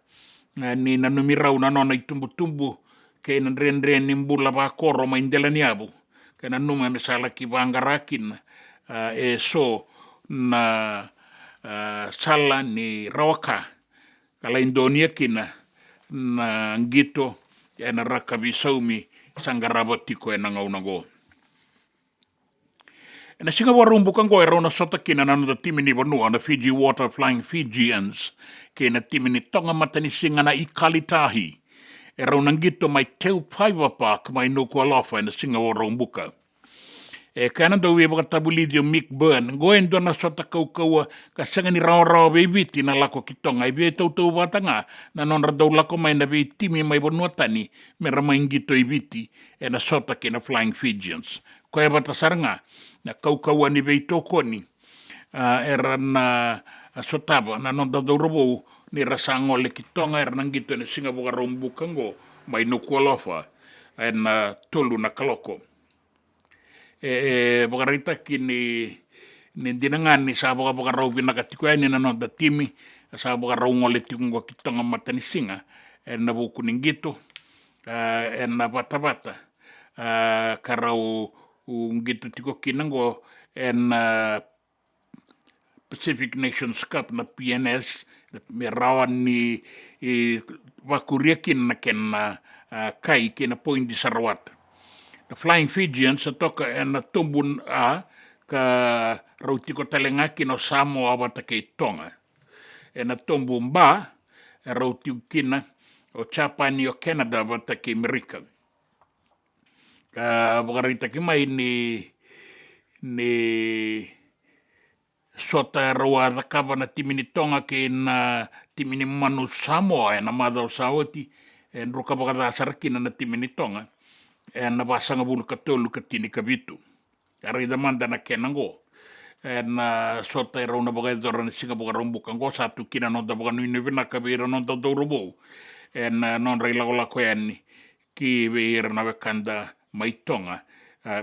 ni na numirau na nona itumbu ke na Andre nimbula ba koro mai ndelaniabu kena nunga mesala ki wangarakin so na sala ni rawaka kala Indonia kina na ngito ya na rakabi saumi sangarabotiko e nangaunango. Na singa warung bukan ko erona sota kina na no timi ni Vanua na Fiji Water Flying Fijians kina timi ni tonga matani singa na ikalitahi erona ngito mai teu paiwa park mai no kualofa na singa warung buka. Kana do we baka tabulidi o Mick Byrne goen do na sota kaukaua ka sanga ni rao bebiti na lako kitonga ibe tau watanga na non radau lako mai na be timi mai Vanua tani me rama ingito ibiti e na sota kina Flying Fijians. Ko e bata saranga na kaukaua ni be tokoni era na sotaba na non dadau robo ni rasango le kitonga era nangito ni singa boka rombukango mai no kualofa e na tolu na kaloko. Bakarita kini dinangan ni sa boka rau binakatiko ni na non da timi sa boka rau ngole tikungo kitonga matani singa e na buku ningito e na bata karau ngito tiko kinango e na Pacific Nations Cup na PNS me rawan ni wakuriakin na kena kai kena point di Sarawat. The Flying Fijians toka e na tumbun ka rautiko talengaki no Samoa wata kei Tonga. E na tumbun ba e rautiko kina o Chapani o Canada wata kei Amerika. Ka wakarita ki mai ni sota rawa rakava na timini Tonga ke na timini manu Samoa e na madao Saoti e nroka wakada sarakina na timini Tonga. E na wasanga bulu katolu katini kabitu. Kari damanda na kenango. E na sota e rauna baga edora na singa baga rombukango satu kina nonda baga nui nevina kabira nonda dourobo. E na non reila ola koeani ki veira na wekanda mai Tonga.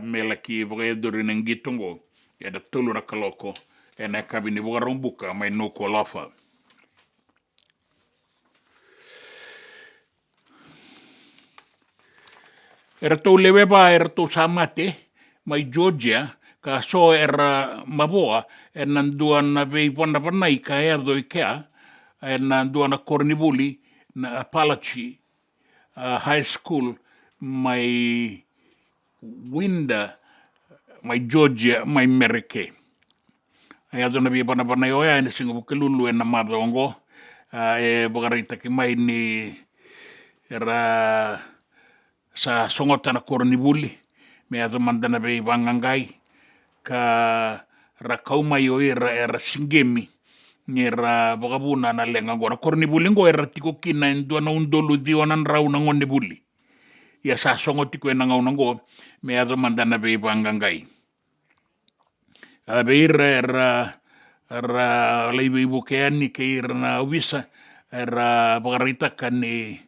Mela ki baga edori na ngitongo. E da tolu na kaloko. E na kabini baga rombuka mai no kualafa. Era tau leweba era tau samate mai Georgia ka so era maboa e nanduan na vei panai ka e ado ikea e nanduan na Kornibuli na Apalachi High School mai Winda mai Georgia mai Merike. E ado na vei panai oia e na singabuke lulu e na madongo e bagarita ki mai ni era sa songota na Kornibuli me ato mandana be wangangai ka rakau mai o era singemi ni era bagabuna na lenga ngona Kornibuli ngo era tiko kina endua na undolu dionan rau na ngonebuli ya sa songotiko e na ngaunango me ato mandana be wangangai be era leibe ibukeani ke era na wisa era bagarita kani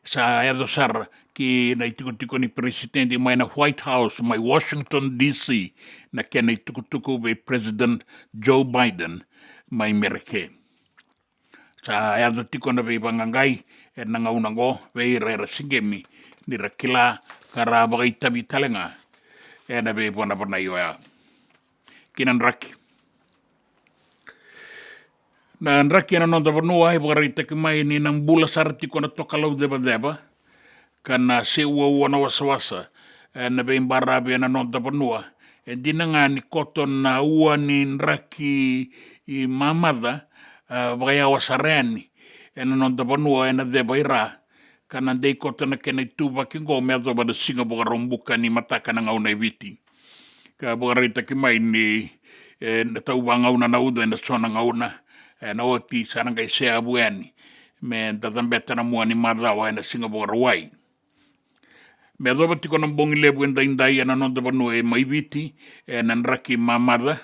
sa ato sar ki na tiko ni presidente mai na White House mai Washington DC na kena tuku be President Joe Biden mai Merike. Sa ato tiko na be bangangai e na ngaunango be era singemi ni rakila kara bagai tabi talenga e na be bona ioa. Kinan raki. Na raki na nonda Vanua e bagarita ki mai ni nang bula sartiko na tokalau deba kana se ua na wasawasa na bein barabe na nonda Vanua e dinanga ni koton na ua ni nraki i mamada bagaya wasareni e na nonda Vanua e na deba ira kana dei koton na kena tuba ki ngo me ato bada singa boka rombuka ni mataka na ngauna ibiti ka boka reita ki mai ni na tau ba ngauna na udo e na sona ngauna e na oti sanangai se abueni me tatambeta na mua ni madawa e na singa boka rawai. Me adoba tiko na bongi lebu enda indai ana nonda Vanua e maibiti e nanraki mamada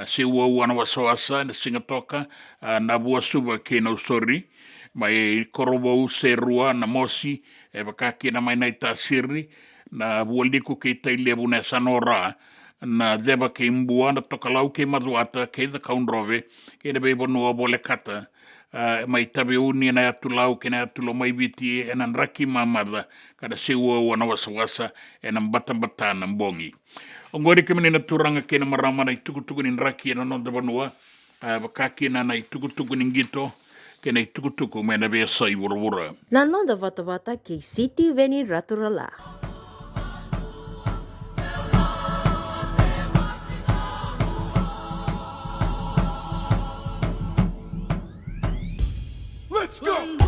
se ua na wasawasa na singatoka na bua suba ke na usori mai korobou se rua na mosi e bakaki na mai naita siri na bua liku ke tai lebu na sanora na deba ke imbua na tokalau ke maduata ke da kaunrove ke da be Vanua bole kata mai tabe uni na atu lau ke na atu lo mai viti e nan raki mamada kada seua wana wasa e nan bata na mbongi. O ngori ke mene na turanga ke na marama na itukutuku ni raki e na nonda banua bakaki na itukutuku ni ngito ke na itukutuku me na besa i wura. Na nonda Vata ke City Veni Raturala. Let's go!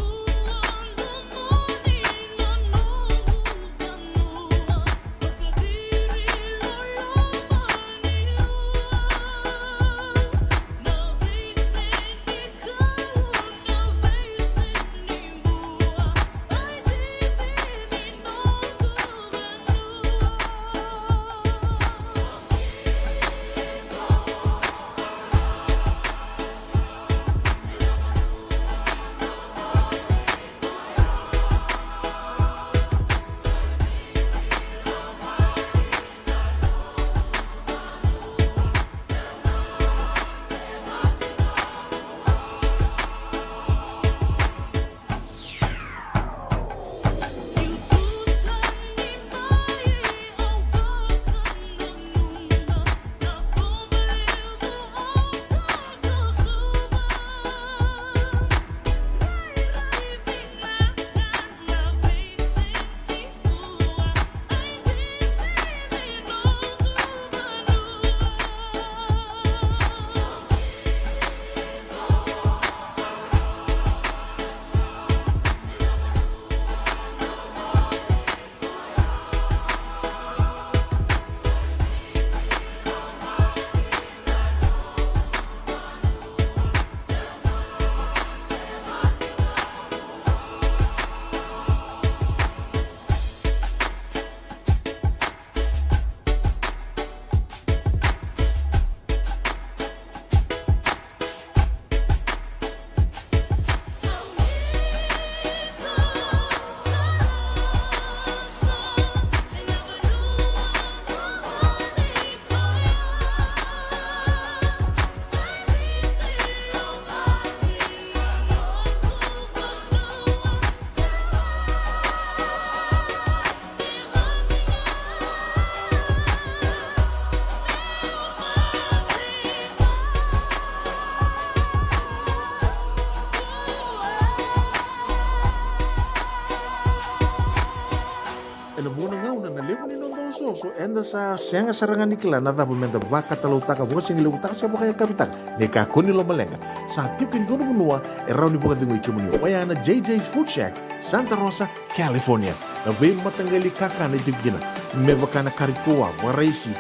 so enda sa senga sarangan ikla na dapo menda baka talau taka buka singi lewu taka siapa kaya kapitak ne ka koni lo malenga sa tiukin dono menua e rauni buka tingu ikimuni wayana JJ's Food Shack Santa Rosa California na be matangali kaka na tipgina me bakana karitua waraisi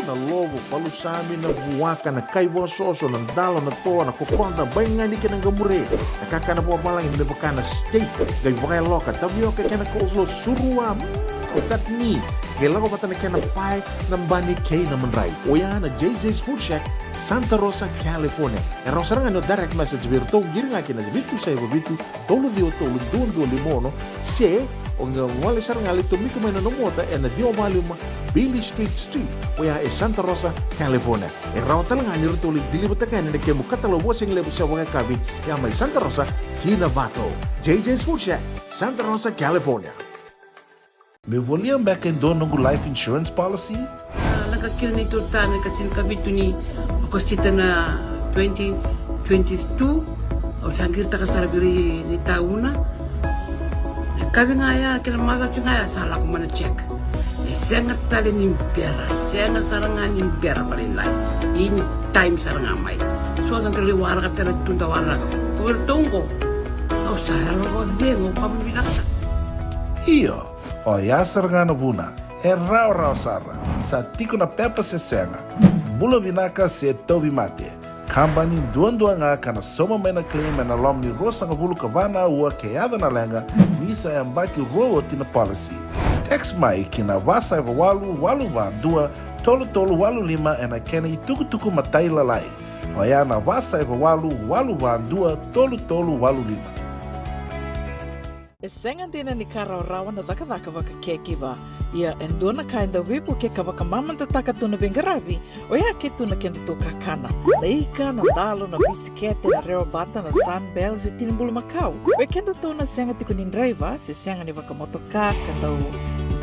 na lobo palusami na buwaka na kaiwa soso na dalo na toa na kokonda bayangani kena gamure na kaka na buwa malang me bakana steak gai bakaya loka tabio kena kouslo surua tatni Gelago bata na kena pai na mbani kei na manrai. Oyana JJ's Food Shack, Santa Rosa, California. E rosaranga no direct message virto giringa kina vitu sai vitu tolo dio tolo duo limono se onga wale saranga lito miko mai na mota e na dio maluma Billy Street. Oya e Santa Rosa, California. E rawtalanga ni rotoli dili bata kana ne kemu katalo washing lebu sa wanga kabi ya mai Santa Rosa, Kina Vato. JJ's Food Shack, Santa Rosa, California. Me volia back in dono ngu life insurance policy? Laka kira ni tutana katil kabitu ni okostita na 2022 o sangir taka sarabiri ni tauna. Kabi ngaya kira maga ngaya sala ko mana check. Sengat tali ni biara, sengat saranga ni biara balilai. Ini time saranga mai. So ang kali wara ka tala tunda wara. Kuwertongo. O saralo ko dengo pamilaka. Iyo. O yasar ngana buna, e rau sara, sa tiko na pepa se senga, bula vinaka se tobi mate, kambani duan nga kana soma mena claim na lomni rosa nga bulu kavana ua keada na lenga, nisa e ambaki roa tina policy. Text mai kina vasa eva walu dua, tolu walu lima e na kena i tuku matai lalai. O ya na vasa eva walu dua, tolu walu lima. E senga dina ni kara rawa na waka keki wa ia endona kainda wipu ke kawaka mamanta taka tuna bengaravi o ia ke tuna kenda to kakana na ika na dalo na bisikete na reo bata na sunbells e tinimbulu makau o kenda to na senga tiko ni driver se senga ni waka motoka kandau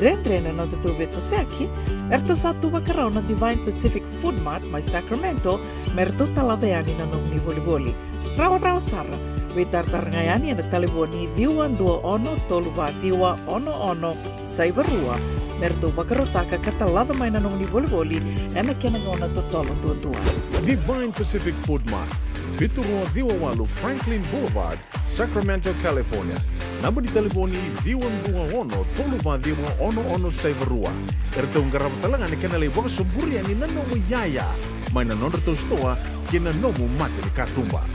Drena na tutu beto seki, erto satu wakarau na Divine Pacific Food Mart mai Sacramento, merto talaveani na nung ni boli-boli. Rawa sara, witar-tar ngayani na taliboni diwan dua ono toluba diwa ono saibarua, merto wakarotaka katalada mai na nung ni boli-boli, ena kena ngona totolo tua. Divine Pacific Food Mart, Viturua Diwawalu Franklin Boulevard, Sacramento, California. Namba di telefoni Viwan Dua Ono, Toluva Diwa Ono Saivarua. Erto ngarap talangan kena lewak semburi ani nanomu yaya. Maina nonda to stoa kena nomu mate ni katumba.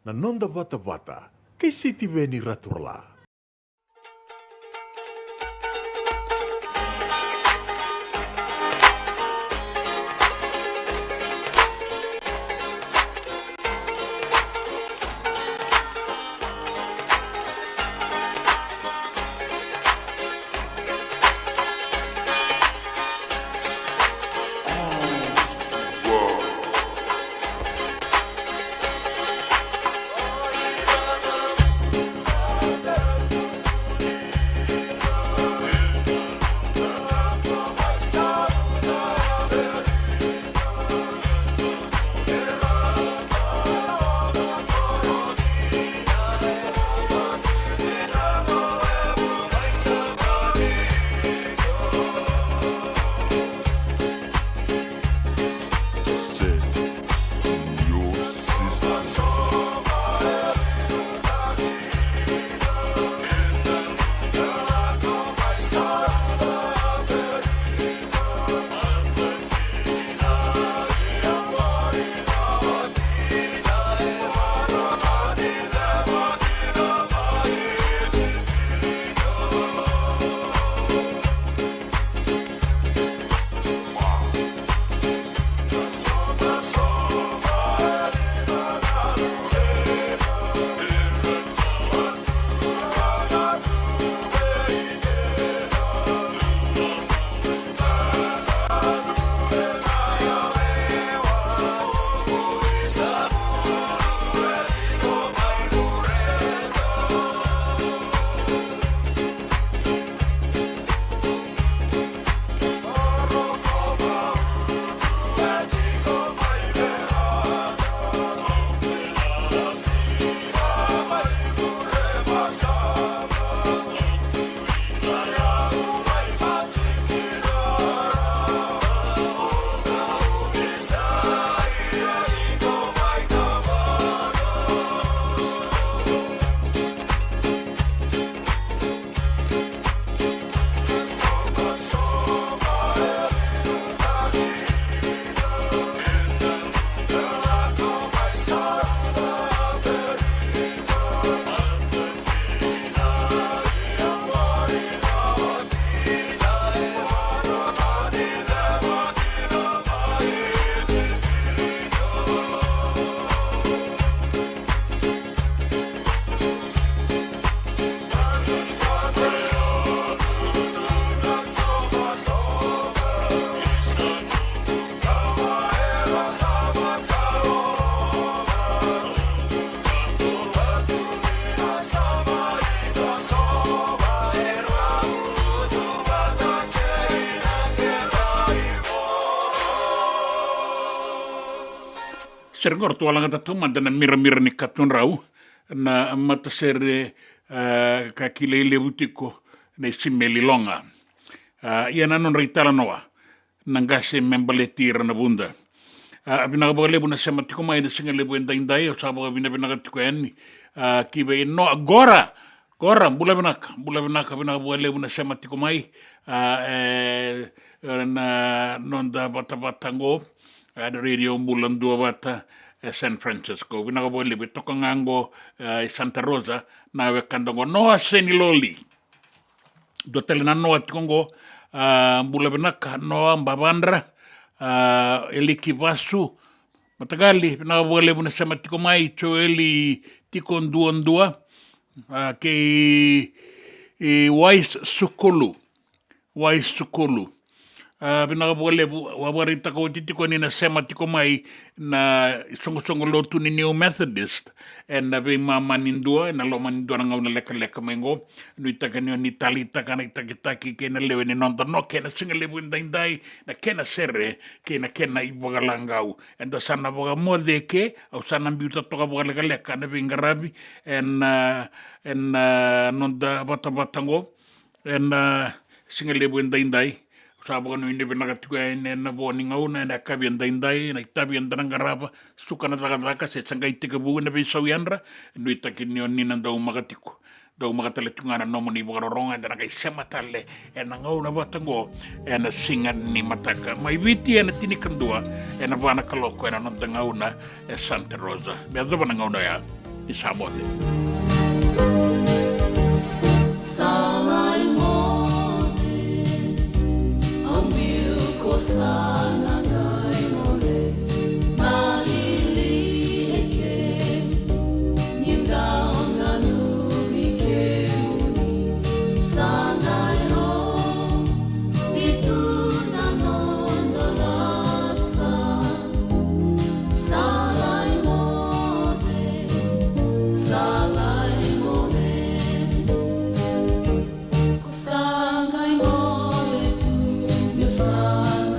Nanonda Vata, kay City Veni Raturla. Sergor tualang kata tu mantan mira-mira ni katun rau na mata sere kakilele butiko na simeli longa. Ia nanon reitala noa nangase membaletira na bunda. Abinagabagale na siya matiko mai na singa lebu endai o sabaga binabinagatiko yani kibe no agora bula binaka abinagabagale na siya matiko mai na nonda bata-batango ada radio Bula Duavata San Francisco. Binagabagale toka ngango Santa Rosa na wekandango noa seniloli. Dotele na noa tikongo Bula binaka noa mbabandra eliki vasu matagali pinakabagale mo na siya matiko mai choeli tikon duan-dua kay Wise wai sukulu. Pinakapualevu, wawarita ko titiko ni na sema tiko mai na songo lotu ni New Methodist. And na mama nindua, na lo manindua na ngauna leka mengo. Nuitaka ni talita kana itakitaki kena lewe ni nonda no kena singa lewu indai na kena sere kena iwagalangau. And da sana waga modeke, au sana mbiuta toka waga leka na vingarabi. And nonda bata-batango. And singa lewu indai. Sabu kanu ini pinakatuka ene na boni ngauna na kabian daindai na itabian dangaraba suka na taka se sangai tika bugu na bisau yandra nui takini oni na dau makatiku dau makatale tungana nomo ni bagaronga na kai sematale ena ngauna batango ena singa ni mataka mai viti ena tini kandua ena bana kaloko ena nonta ngauna Santa Rosa beazo bana ngauna ya isamote Sana ngai mole malili eke nyingao na nubike muni sana yo titu na nondo rasa salai mole kusangai mole tu nyusana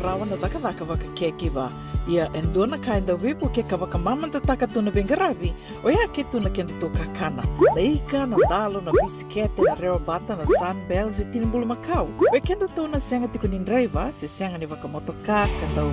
rawana daka kekiva ia endona kainda wipu ke kawaka mamanta taka tuna bengaravi o ia ke tuna kenda to kakana leika na dalo na bisikete na reo bata na sunbells e tinimbulu makau o kenda tona senga tikunin driver se senga ni waka motoka kandau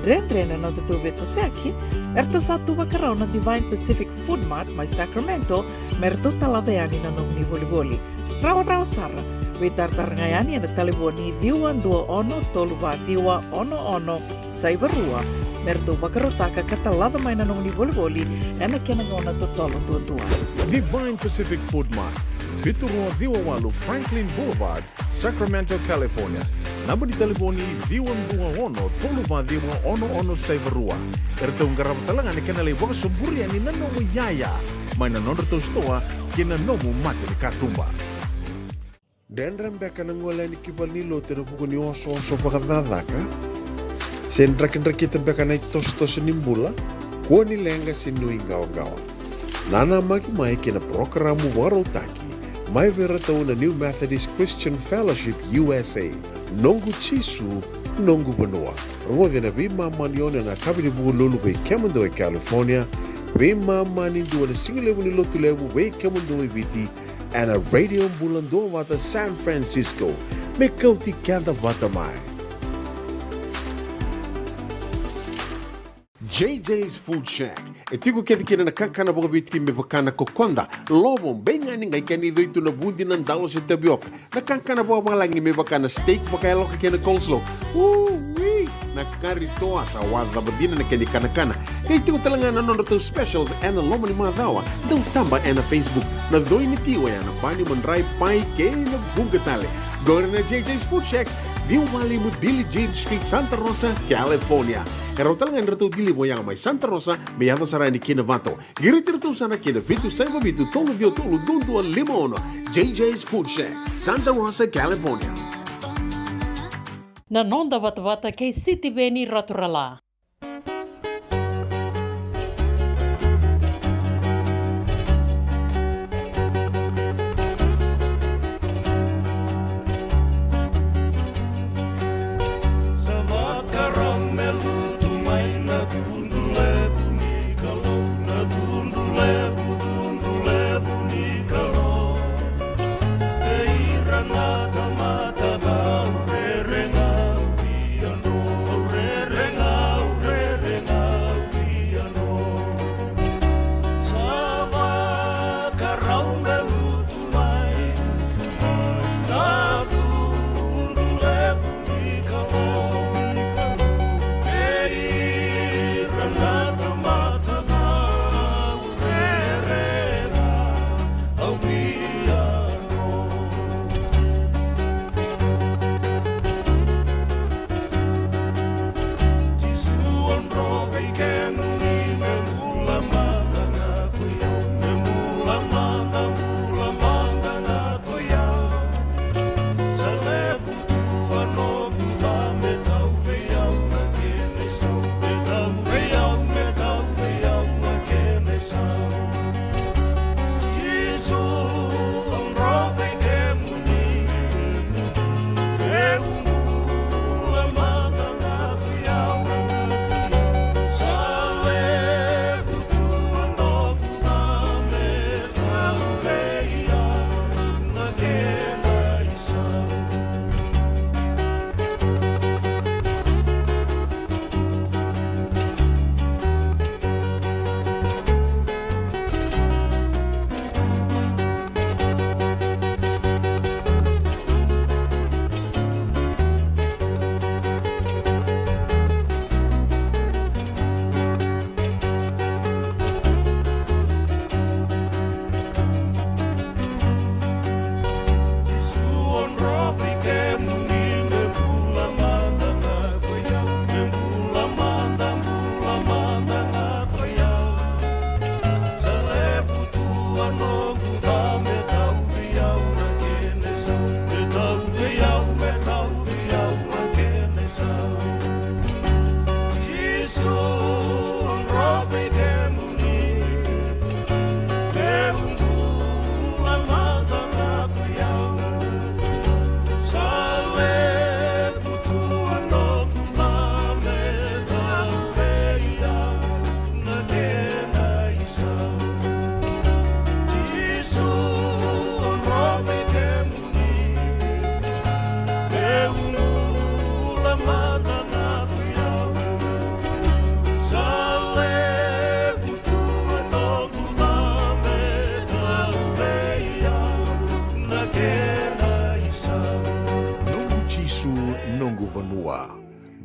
Drena no tutu beto seki erto satu wakarau na Divine Pacific Food Mart mai Sacramento merto talaveani na nong ni voliboli rawa sara we tartar ngayani na taliboni diwan dua ono toluva diwa ono saivarua merto bakarotaka katalada mai na nong ni voliboli ena kena ngona totolo tua Divine Pacific Food Mart Viturua Viwawalu Franklin Boulevard, Sacramento, California. Namba di telefoni 221 ono Saivarua. Ertau ngarabatalangan ni kanalay waka sumburi ni nanomu yaya. May nanonderto stoa kina nomu mati ni katumba. Dendram beka nang wala ni kibalilo tinapuko ni oso pakadadaka. Sendrak-drakita beka na itos-tos nimbula. Kuha nilenga sinuingaw-gawa. Nana magi-may kina programo warotaki. May veratao na New Methodist Christian Fellowship USA. Nongu Chisu, Nongu Banua. Rungo na bima manion na kabini buko lulu bay Kemundo e California. Bima manindu na singilewu ni lotulewu bay Kemundo e Viti. And a radio Bula Duavata San Francisco. May Kauti Keda Vata mai. JJ's Food Shack. Etigo kena nakakana boga biti me bakana kokonda. Lobong benga ninga ikani itu na bundi ng dalos sa tabiok. Nakakana boga malangi me bakana steak bakayalo kena coleslaw. Wee! Nakarito sa wada badina na kani kanakana. Kaya itigo talaga na nono specials and lomo ni mga dawa. Daw tamba na Facebook. Na doy ni tiwa yan. Bani manray pai kay na bungatali. Gawin na JJ's Food Shack. View Valley mo Billy Jean Street, Santa Rosa, California. Pero talagang rito dili mo yang may Santa Rosa, may ato sa ni Kinavato. Girit-rito sana kina Vitu Saiba Vitu Tolo Vio Tolo Dundo Limon. JJ's Food Shack, Santa Rosa, California. Nanonda Vata kay City Veni Raturala.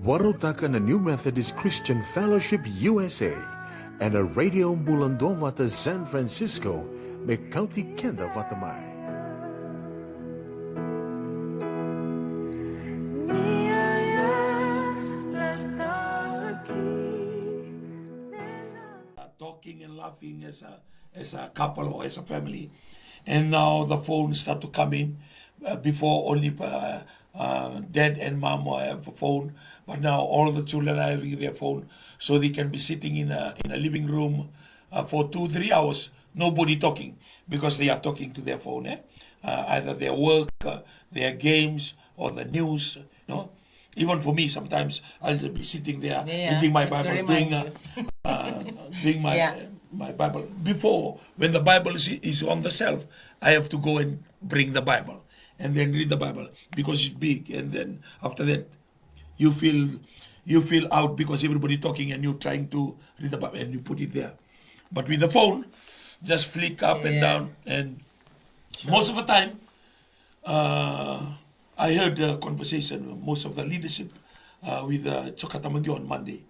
Warotaka na New Methodist Christian Fellowship USA and a radio Bula Duavata San Francisco may Kauti Keda Vata mai. talking and laughing as a couple or as a family. And now the phones start to come in. Before only dad and mom have a phone, but now all the children are having their phone, so they can be sitting in a living room for 2-3 hours, nobody talking, because they are talking to their phone. Either their work, their games, or the news. Even for me, sometimes I'll just be sitting there reading my Bible, doing my Bible. Before, when the Bible is on the shelf, I have to go and bring the Bible and then read the Bible because it's big. And then after that, you feel out because everybody talking and you're trying to read the Bible and you put it there. But with the phone, just flick up and down. And most of the time, I heard a conversation, most of the leadership with Chokatamangi on Monday.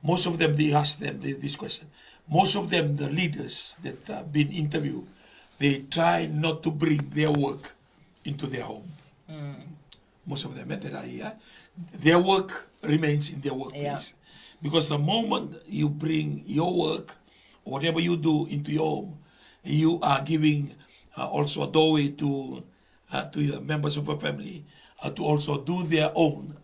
Most of them, they asked them this question. Most of them, the leaders that have been interviewed, they try not to bring their work into their home. Most of them that are here, their work remains in their workplace. Because the moment you bring your work, or whatever you do into your home, you are giving also a doorway to the members of a family to also do their own.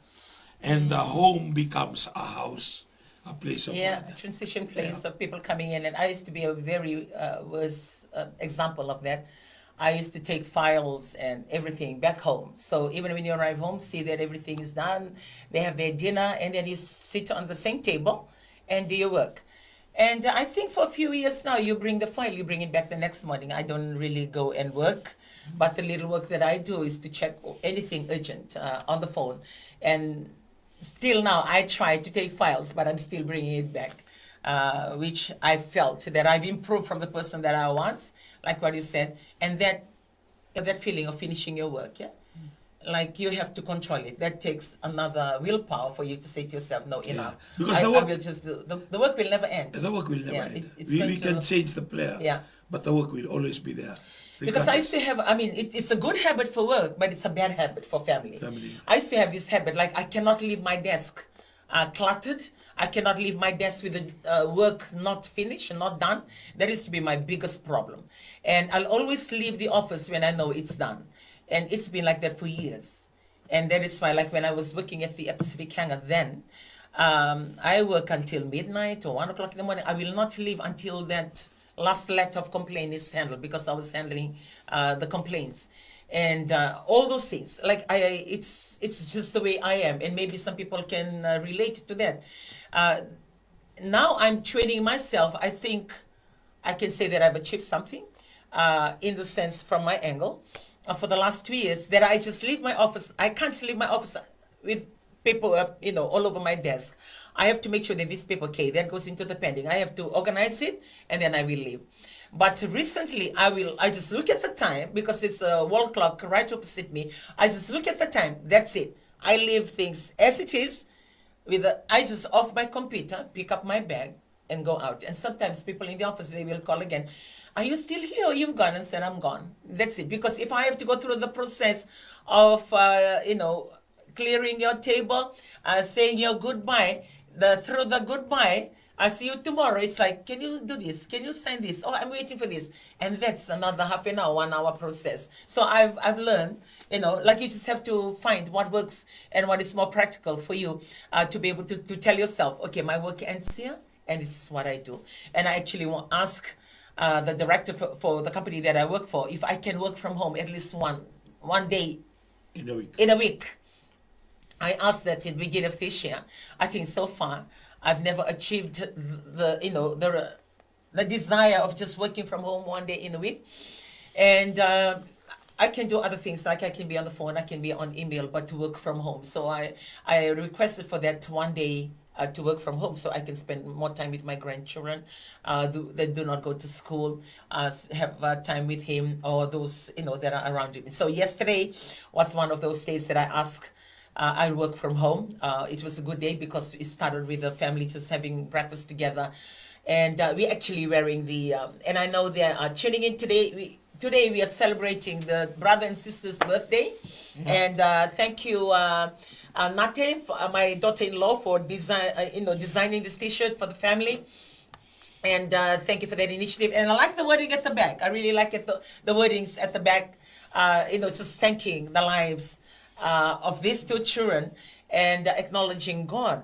And the home becomes a house, a place of a transition place of people coming in. And I used to be a very worse example of that. I used to take files and everything back home. So even when you arrive home, see that everything is done, they have their dinner, and then you sit on the same table and do your work. And I think for a few years now, you bring the file, you bring it back the next morning. I don't really go and work, but the little work that I do is to check anything urgent on the phone. And still now, I try to take files, but I'm still bringing it back, which I felt that I've improved from the person that I was, like what you said, and that feeling of finishing your work, like you have to control it. That takes another willpower for you to say to yourself, no, enough. Because I will just do, the work will never end. The work will never end. We can change the player, but the work will always be there. Because I used to have, it's a good habit for work, but it's a bad habit for family. I used to have this habit, like I cannot leave my desk cluttered. I cannot leave my desk with the work not finished and not done. That used to be my biggest problem. And I'll always leave the office when I know it's done. And it's been like that for years. And that is why, like when I was working at the Pacific Hangar then, I work until midnight or 1 o'clock in the morning. I will not leave until that last letter of complaint is handled, because I was handling the complaints. And all those things, like it's just the way I am. And maybe some people can relate to that. Now I'm training myself. I think I can say that I've achieved something in the sense from my angle. For the last 2 years, that I just leave my office. I can't leave my office with paper, all over my desk. I have to make sure that this paper, that goes into the pending. I have to organize it, and then I will leave. But recently, I just look at the time, because it's a wall clock right opposite me. I just look at the time. That's it. I leave things as it is. I just off my computer, pick up my bag, and go out. And sometimes people in the office, they will call again. Are you still here or you've gone? And said, I'm gone. That's it. Because if I have to go through the process of, clearing your table, saying your goodbye, through the goodbye, I see you tomorrow. It's like, can you do this? Can you sign this? Oh, I'm waiting for this. And that's another half an hour, 1 hour process. So I've learned, like you just have to find what works and what is more practical for you to be able to tell yourself, okay, my work ends here, and this is what I do. And I actually want to ask the director for the company that I work for if I can work from home at least one day in a week. I asked that in the beginning of this year. I think so far I've never achieved the desire of just working from home 1 day in a week. And I can do other things, like I can be on the phone, I can be on email, but to work from home. So I requested for that 1 day to work from home, so I can spend more time with my grandchildren that do not go to school, have time with him, or those that are around him. So yesterday was one of those days that I asked. I work from home. It was a good day because it started with the family just having breakfast together, and we actually wearing the. And I know they are tuning in today. Today we are celebrating the brother and sister's birthday, and thank you. Nate, my daughter-in-law, for designing this T-shirt for the family. And thank you for that initiative. And I like the wording at the back. I really like it, the wordings at the back, just thanking the lives of these two children and acknowledging God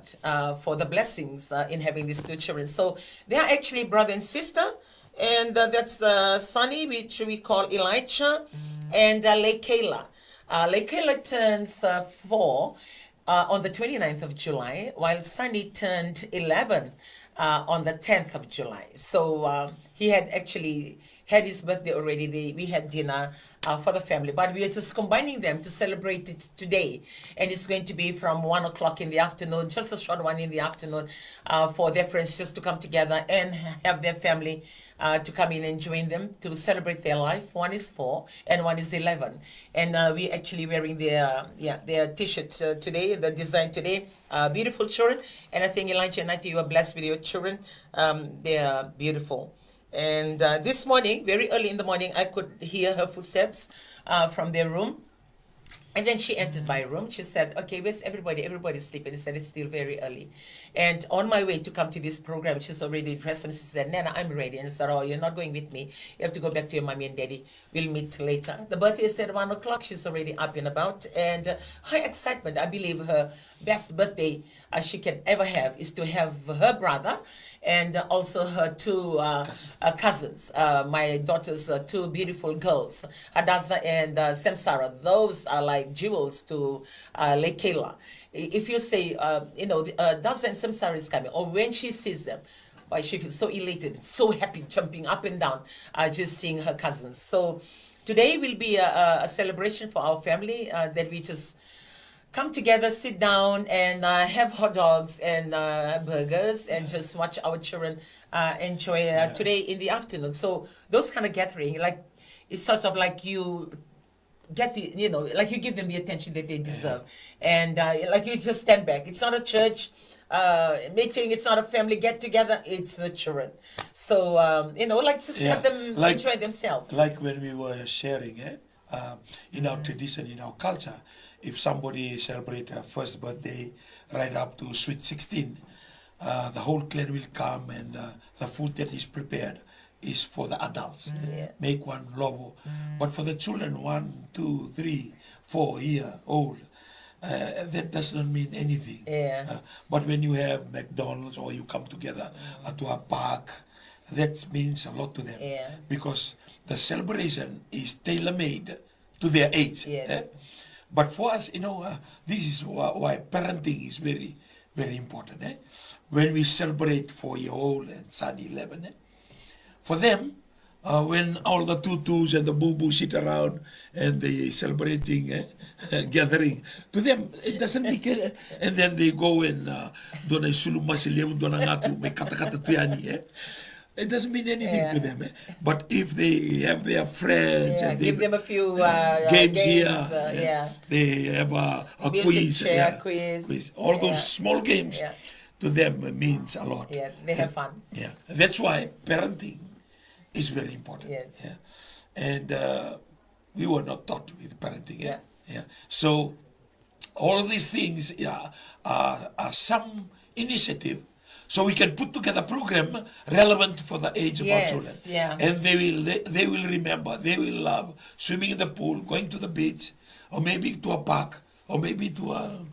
for the blessings in having these two children. So they are actually brother and sister. And that's Sonny, which we call Elijah, and Leikela. Leikela turns 4 on the 29th of July, while Sonny turned 11 on the 10th of July. So he had actually had his birthday already. We had dinner for the family, but we are just combining them to celebrate it today. And it's going to be from 1 o'clock in the afternoon, just a short one in the afternoon, for their friends just to come together and have their family to come in and join them to celebrate their life. One is 4 and one is 11. And we actually wearing their t-shirts today, the design today. Beautiful children. And I think Elijah and Nati, you are blessed with your children. They are beautiful. And this morning, very early in the morning, I could hear her footsteps from their room. And then she entered my room. She said, okay, where's everybody? Everybody's sleeping. I said, it's still very early. And on my way to come to this program, she's already dressed. And she said, Nana, I'm ready. And I said, oh, you're not going with me. You have to go back to your mommy and daddy. We'll meet later. The birthday is at 1 o'clock. She's already up and about. And her excitement, I believe her best birthday she can ever have is to have her brother and also her 2 cousins, my daughter's 2 beautiful girls, Hadassah and Samsara. Those are like jewels to Leikela. If you say, Hadassah and Samsara is coming, or when she sees them, why she feels so elated, so happy, jumping up and down, just seeing her cousins. So today will be a celebration for our family that we just come together, sit down, and have hot dogs and burgers, and just watch our children enjoy today in the afternoon. So those kind of gathering, like, it's sort of like you get like you give them the attention that they deserve, and like you just stand back. It's not a church meeting. It's not a family get together. It's the children. So like just let them enjoy themselves. Like when we were sharing, in our tradition, in our culture. If somebody celebrates their first birthday right up to sweet 16, the whole clan will come, and the food that is prepared is for the adults. Make one lobo. But for the children, 1, 2, 3, 4 year old, that does not mean anything. But when you have McDonald's or you come together to a park, that means a lot to them. Because the celebration is tailor-made to their age. But for us, this is why parenting is very, very important. When we celebrate 4-year-old and son 11, for them, when all the tutus and the boo-boo sit around and they celebrating, gathering, to them, it doesn't make it. And then they go and do na sulumasilew do na ngatu may kata-kata tuyani. It doesn't mean anything to them. But if they have their friends and give them a few games here, they have a quiz, quiz. All those small games to them means a lot. They have fun. That's why parenting is very important. And we were not taught with parenting. So all these things are some initiative. So we can put together a program relevant for the age of our children. And they will remember, they will love swimming in the pool, going to the beach, or maybe to a park, or maybe to a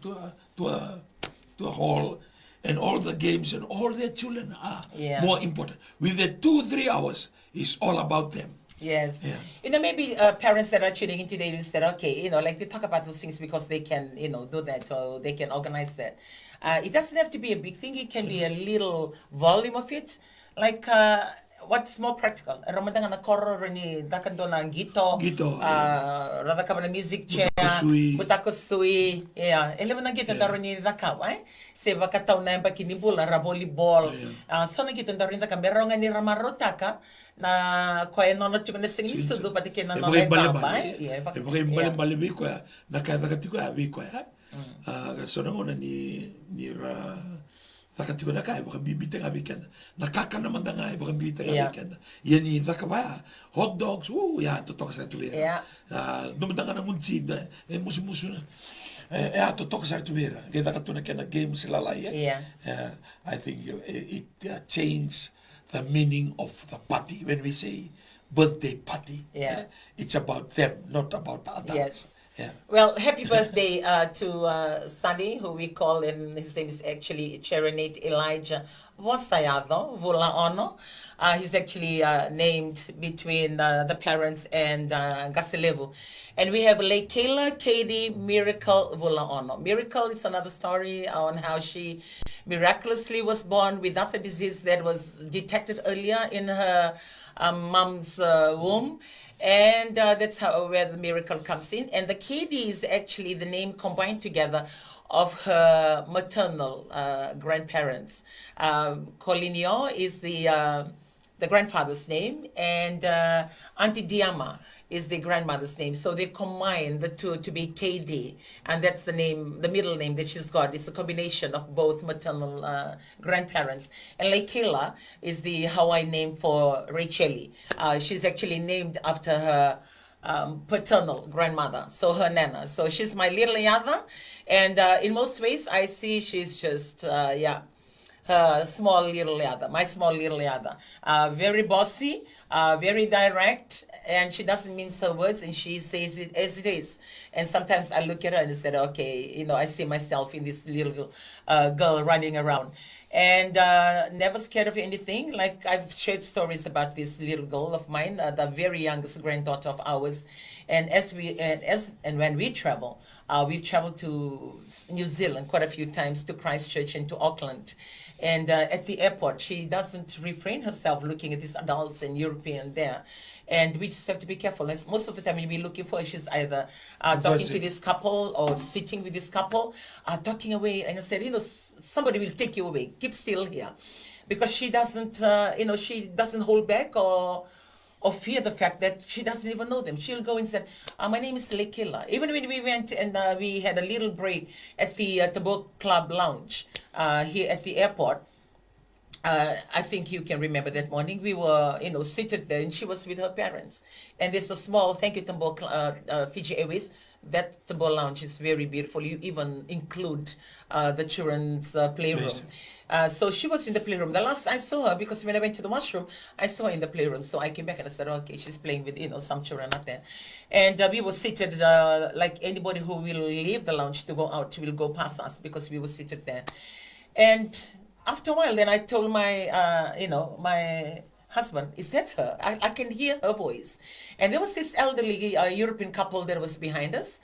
hall, and all the games and all their children are more important. With the 2-3 hours, it's all about them. Maybe parents that are tuning in today will say, okay, like they talk about those things because they can, do that, or they can organize that. It doesn't have to be a big thing. It can be a little volume of it. Like, what's more practical? Ramadan na koro ni dakando na gito. Rada ka na music chair. Butako sui. Eleven na gito daro ni dakaw, Se bakataw na yung pakinibula, rabolibol. So na gito daro ni dakaw. Meron nga ni ramarotaka na kaya nono chuko na singisudo pati kina nono tamba. Bali ko ya. Nakadakatiko ya ko ya. So na ni Takatiko na kaya, baka bibita nga weekend. Nakaka naman na nga, baka bibita nga weekend. Yan yung zakabaya. Hot dogs, tutok sa tuwera. Dumanda ka ng munsid, musu-musu na. Tutok sa tuwera. Kaya ka ito na kaya na game sila laya. I think it changed the meaning of the party. When we say birthday party, it's about them, not about the adults. Yes. Yeah. Well, happy birthday to Sunny, who we call, and his name is actually Cherenate Elijah Vostayado Vulaono. He's actually named between the parents and Gasilevu. And we have Lekela Kedi Miracle Vulaono. Miracle is another story on how she miraculously was born without the disease that was detected earlier in her mom's womb. And that's where the miracle comes in. And the Kedi is actually the name combined together of her maternal grandparents. Colinio is the grandfather's name, and Auntie Diama is the grandmother's name. So they combine the two to be KD, and that's the name, the middle name that she's got. It's a combination of both maternal grandparents. And Lekela is the Hawaiian name for Racheli. She's actually named after her paternal grandmother, so her nana. So she's my little yada, and in most ways I see she's just her small little yada, my small little yada. Very bossy, very direct, and she doesn't mince her words, and she says it as it is. And sometimes I look at her and I said, okay, I see myself in this little girl running around. And never scared of anything. Like, I've shared stories about this little girl of mine, the very youngest granddaughter of ours. And when we travel, we've traveled to New Zealand quite a few times, to Christchurch and to Auckland. And at the airport, she doesn't refrain herself looking at these adults and European there. And we just have to be careful. As most of the time, when we're looking for her, she's either talking to this couple or sitting with this couple, talking away. And I said, somebody will take you away. Keep still here. Because she doesn't, she doesn't hold back or fear the fact that she doesn't even know them. She'll go and say, my name is Lekela. Even when we went and we had a little break at the Tabor Club Lounge here at the airport, I think you can remember that morning. We were, seated there, and she was with her parents. And there's a small, thank you, Tabor, Fiji Airways. That Tabor Lounge is very beautiful. You even include the children's playroom. So she was in the playroom. The last I saw her, because when I went to the washroom, I saw her in the playroom. So I came back and I said, okay, she's playing with, some children out there. And we were seated like anybody who will leave the lounge to go out will go past us, because we were seated there. And after a while, then I told my, my husband, is that her? I can hear her voice. And there was this elderly European couple that was behind us,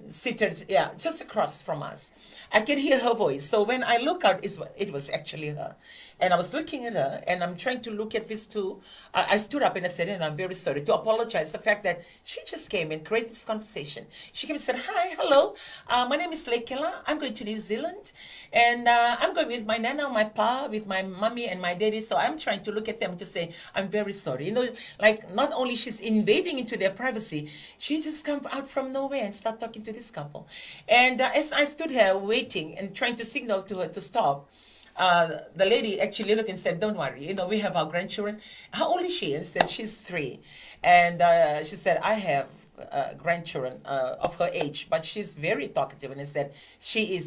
seated, just across from us. I can hear her voice. So when I look out, it was actually her. And I was looking at her, and I'm trying to look at this too. I stood up and I said, and I'm very sorry, to apologize the fact that she just came and created this conversation. She came and said, hi, hello, my name is Lekela. I'm going to New Zealand, and I'm going with my nana, my pa, with my mommy and my daddy. So I'm trying to look at them to say, I'm very sorry. Like, not only she's invading into their privacy, she just come out from nowhere and start talking to this couple. And as I stood here waiting and trying to signal to her to stop, the lady actually looked and said, don't worry, we have our grandchildren. How old is she? And said, she's 3. And she said, I have grandchildren of her age, but she's very talkative. And I said,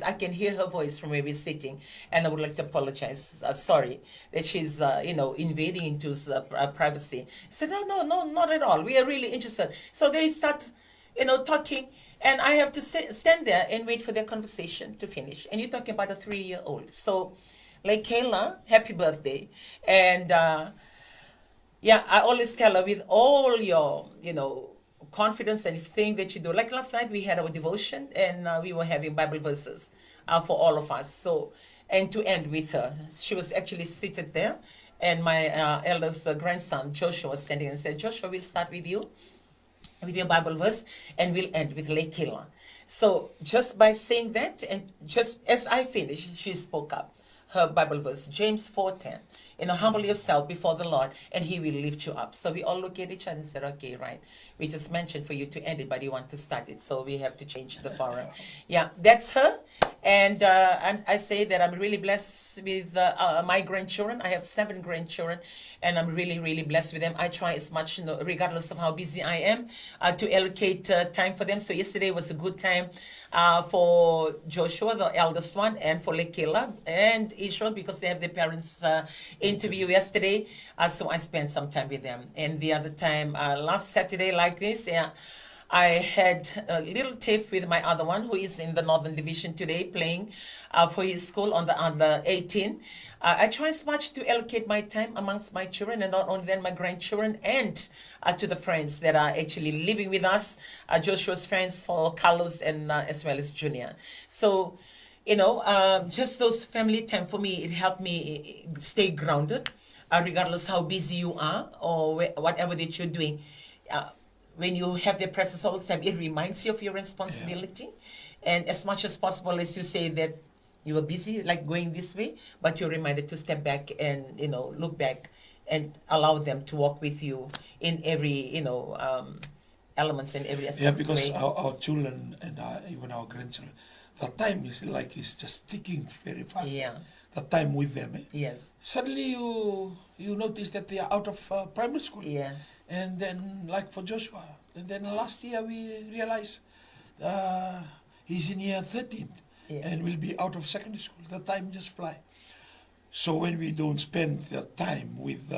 I can hear her voice from where we're sitting, and I would like to apologize. Sorry that she's, invading into privacy. I said, no, not at all. We are really interested. So they start, talking. And I have to stand there and wait for their conversation to finish. And you're talking about a 3-year-old. So, like Kayla, happy birthday. And I always tell her, with all your, confidence and thing that you do. Like last night, we had our devotion, and we were having Bible verses for all of us. So, and to end with her, she was actually seated there. And my eldest grandson, Joshua, was standing and said, Joshua, we'll start with you, with your Bible verse, and we'll end with Lekela. So just by saying that, and just as I finished, she spoke up her Bible verse, James 4:10. Humble yourself before the Lord, and He will lift you up. So we all look at each other and said, okay, right. We just mentioned for you to end it, but you want to start it, so we have to change the forum. Yeah, that's her. And I say that I'm really blessed with my grandchildren. I have 7 grandchildren, and I'm really, really blessed with them. I try as much, regardless of how busy I am, to allocate time for them. So yesterday was a good time for Joshua, the eldest one, and for Lekela. And Israel because they have their parents' interview yesterday. So I spent some time with them. And the other time, last Saturday like this, I had a little tiff with my other one who is in the Northern Division today playing for his school on the under 18. I try as much to allocate my time amongst my children and not only then my grandchildren and to the friends that are actually living with us, Joshua's friends for Carlos and as well as Junior. So, you know, just those family time for me, it helped me stay grounded, regardless how busy you are or whatever that you're doing. When you have their presence all the time, it reminds you of your responsibility. And as much as possible, as you say that you were busy, like going this way, but you're reminded to step back and, you know, look back and allow them to walk with you in every, you know, elements and every aspect. Yeah, because our children and even our grandchildren, the time is just ticking very fast. Yeah. The time with them. Yes. Suddenly you notice that they are out of primary school. Yeah. And then, like for Joshua, and then last year we realized he's in year 13 and will be out of secondary school. The time just fly. So when we don't spend the time with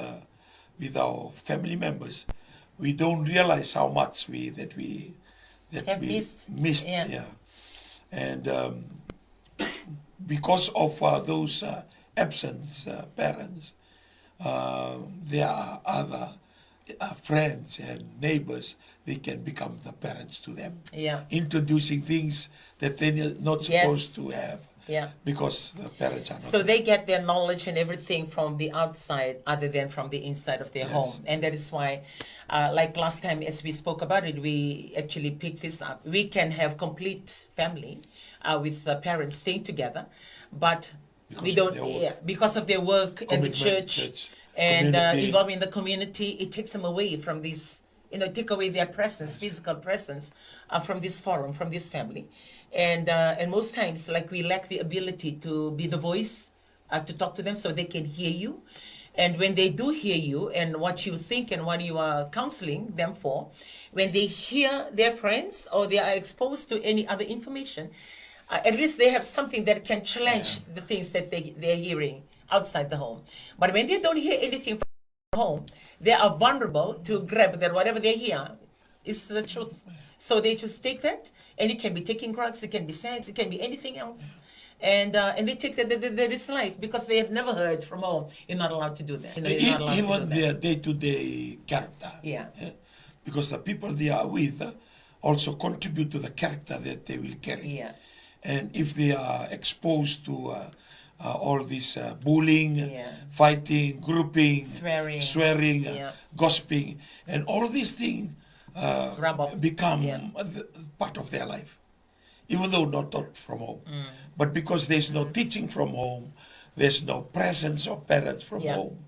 our family members, we don't realize how much we missed. Yeah. And because of those absent parents, there are other friends and neighbors, they can become the parents to them. Yeah. Introducing things that they're not supposed to have. Yeah. Because the parents are not. So they get their knowledge and everything from the outside other than from the inside of their home. And that is why, like last time as we spoke about it, we actually picked this up. We can have complete family with the parents staying together, but we don't, because of their work and the church. And involved in the community, it takes them away from this, you know, take away their presence, physical presence from this forum, from this family. And most times, like, we lack the ability to be the voice, to talk to them so they can hear you. And when they do hear you and what you think and what you are counseling them for, when they hear their friends or they are exposed to any other information, at least they have something that can challenge the things that they're hearing outside the home. But when they don't hear anything from home, they are vulnerable to grab that whatever they hear is the truth. So they just take that, and it can be taking drugs, it can be sex, it can be anything else. And they take that there is life because they have never heard from home. You're not allowed to do that. You know, you're not allowed Even to do that. their day-to-day character. Yeah. Because the people they are with also contribute to the character that they will carry. Yeah. And if they are exposed to all this bullying, fighting, grouping, swearing, gossiping, and all these things become part of their life, even though not taught from home. But because there's no teaching from home, there's no presence of parents from home,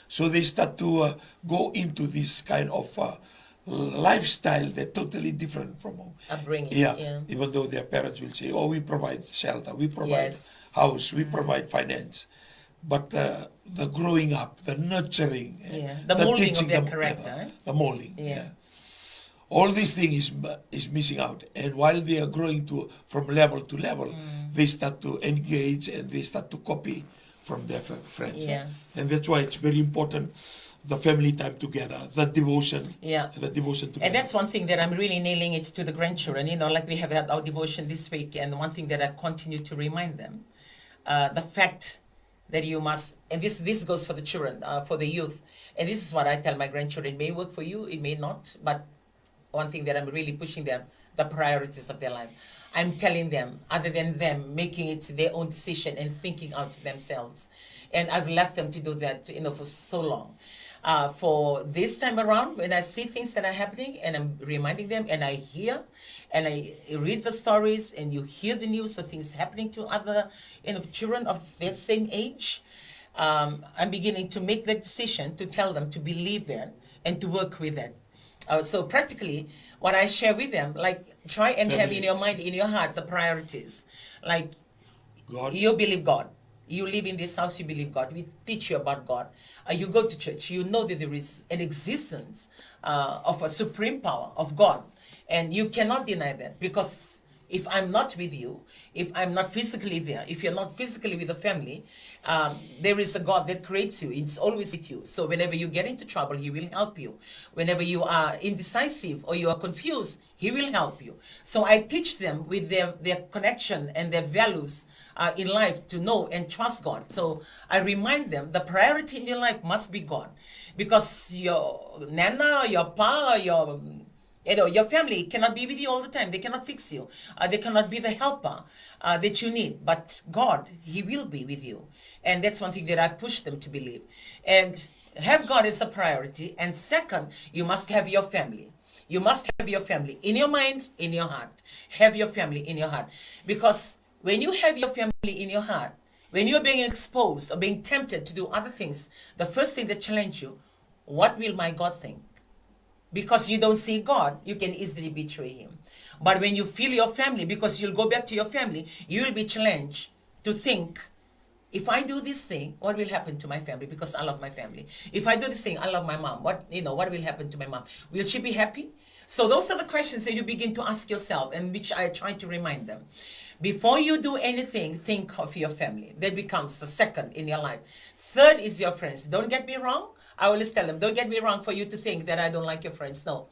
so they start to go into this kind of lifestyle that's totally different from home. Upbringing. Even though their parents will say, "Oh, we provide shelter, we provide house, we provide finance," but the growing up, the nurturing, the molding teaching of their them, character, the molding, all these things is missing out. And while they are growing from level to level, they start to engage and they start to copy from their friends. And that's why it's very important, the family time together, the devotion, the devotion together. And that's one thing that I'm really nailing it to the grandchildren. You know, like we have had our devotion this week, and one thing that I continue to remind them, the fact that you must, and this goes for the children, for the youth, and this is what I tell my grandchildren, it may work for you, it may not, but one thing that I'm really pushing them, the priorities of their life. I'm telling them, other than them making it their own decision and thinking out themselves. And I've left them to do that, you know, for so long. For this time around, when I see things that are happening and I'm reminding them and I hear and I read the stories and you hear the news of things happening to other, you know, children of their same age, I'm beginning to make the decision to tell them to believe that and to work with it. So practically, what I share with them, like, try and have in your mind, in your heart, the priorities. Like, God. You believe God. You live in this house, you believe God. We teach you about God. You go to church, you know that there is an existence of a supreme power of God. And you cannot deny that because If I'm not with you, if I'm not physically there, if you're not physically with the family, there is a God that creates you. It's always with you. So whenever you get into trouble, He will help you. Whenever you are indecisive or you are confused, He will help you. So I teach them with their connection and their values in life to know and trust God. So I remind them the priority in your life must be God. Because your nana, your pa, your family cannot be with you all the time. They cannot fix you. They cannot be the helper that you need. But God, He will be with you. And that's one thing that I push them to believe. And have God as a priority. And second, you must have your family. You must have your family in your mind, in your heart. Have your family in your heart. Because when you have your family in your heart, when you're being exposed or being tempted to do other things, the first thing that challenges you, what will my God think? Because you don't see God, you can easily betray Him. But when you feel your family, because you'll go back to your family, you will be challenged to think, if I do this thing, what will happen to my family? Because I love my family. If I do this thing, I love my mom. What will happen to my mom? Will she be happy? So those are the questions that you begin to ask yourself, and which I try to remind them. Before you do anything, think of your family. That becomes the second in your life. Third is your friends. Don't get me wrong. I always tell them, don't get me wrong for you to think that I don't like your friends. No,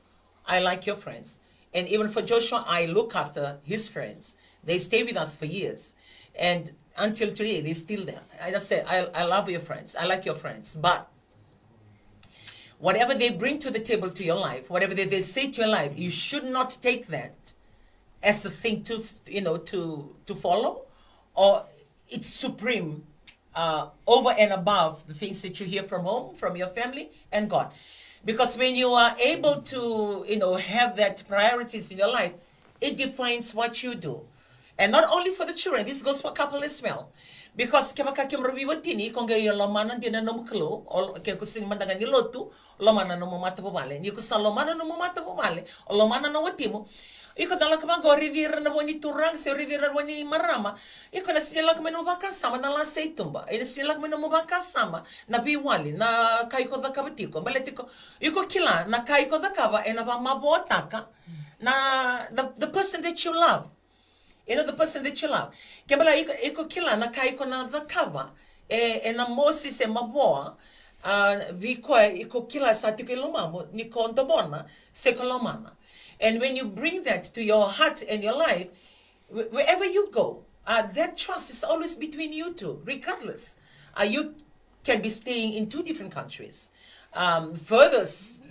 I like your friends. And even for Joshua, I look after his friends. They stay with us for years. And until today, they're still there. I just say, I love your friends. I like your friends. But whatever they bring to the table to your life, whatever they say to your life, you should not take that as a thing to follow, or it's supreme over and above the things that you hear from home, from your family and God. Because when you are able to, have that priorities in your life, it defines what you do. And not only for the children, this goes for couple as well. Because kemaka kemrabiwatini kung gayo lomana din na namuklo o kaya kusing mandangan ni lotu lomana no mumata bumale ni kusa lomana no mumata bumale o lomana no watimo iko dala kama go rivira na boni turang se rivira boni marama iko na sila kama no baka sama na la seitumba ina sila kama no baka sama na biwali na kaiko da kabatiko baletiko iko kila na kaiko da kaba ena ba mabotaka na the person that you love. The person that you love. Kebala iko kila na kaiko na vakava na Moses e maboa viko iko kila satiko ilomamo ni kondomona sekolomana. And when you bring that to your heart and your life, wherever you go, that trust is always between you two, regardless. You can be staying in two different countries, furthest,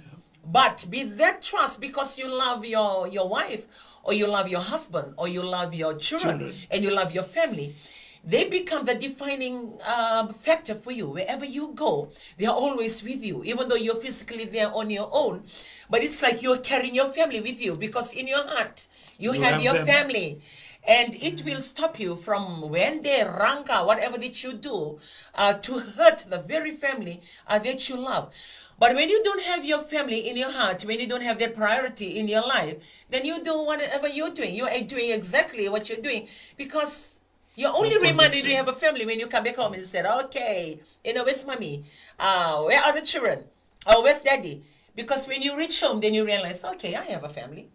but with that trust, because you love your wife, or you love your husband, or you love your children, and you love your family, they become the defining factor for you. Wherever you go, they are always with you, even though you're physically there on your own. But it's like you're carrying your family with you, because in your heart, you have your family. And it will stop you from when they ranka, whatever that you do, to hurt the very family that you love. But when you don't have your family in your heart, when you don't have that priority in your life, then you do whatever you're doing. You are doing exactly what you're doing, because you're only reminded you have a family when you come back home and say, okay, where's mommy? Where are the children? Oh, where's daddy? Because when you reach home, then you realize, okay, I have a family.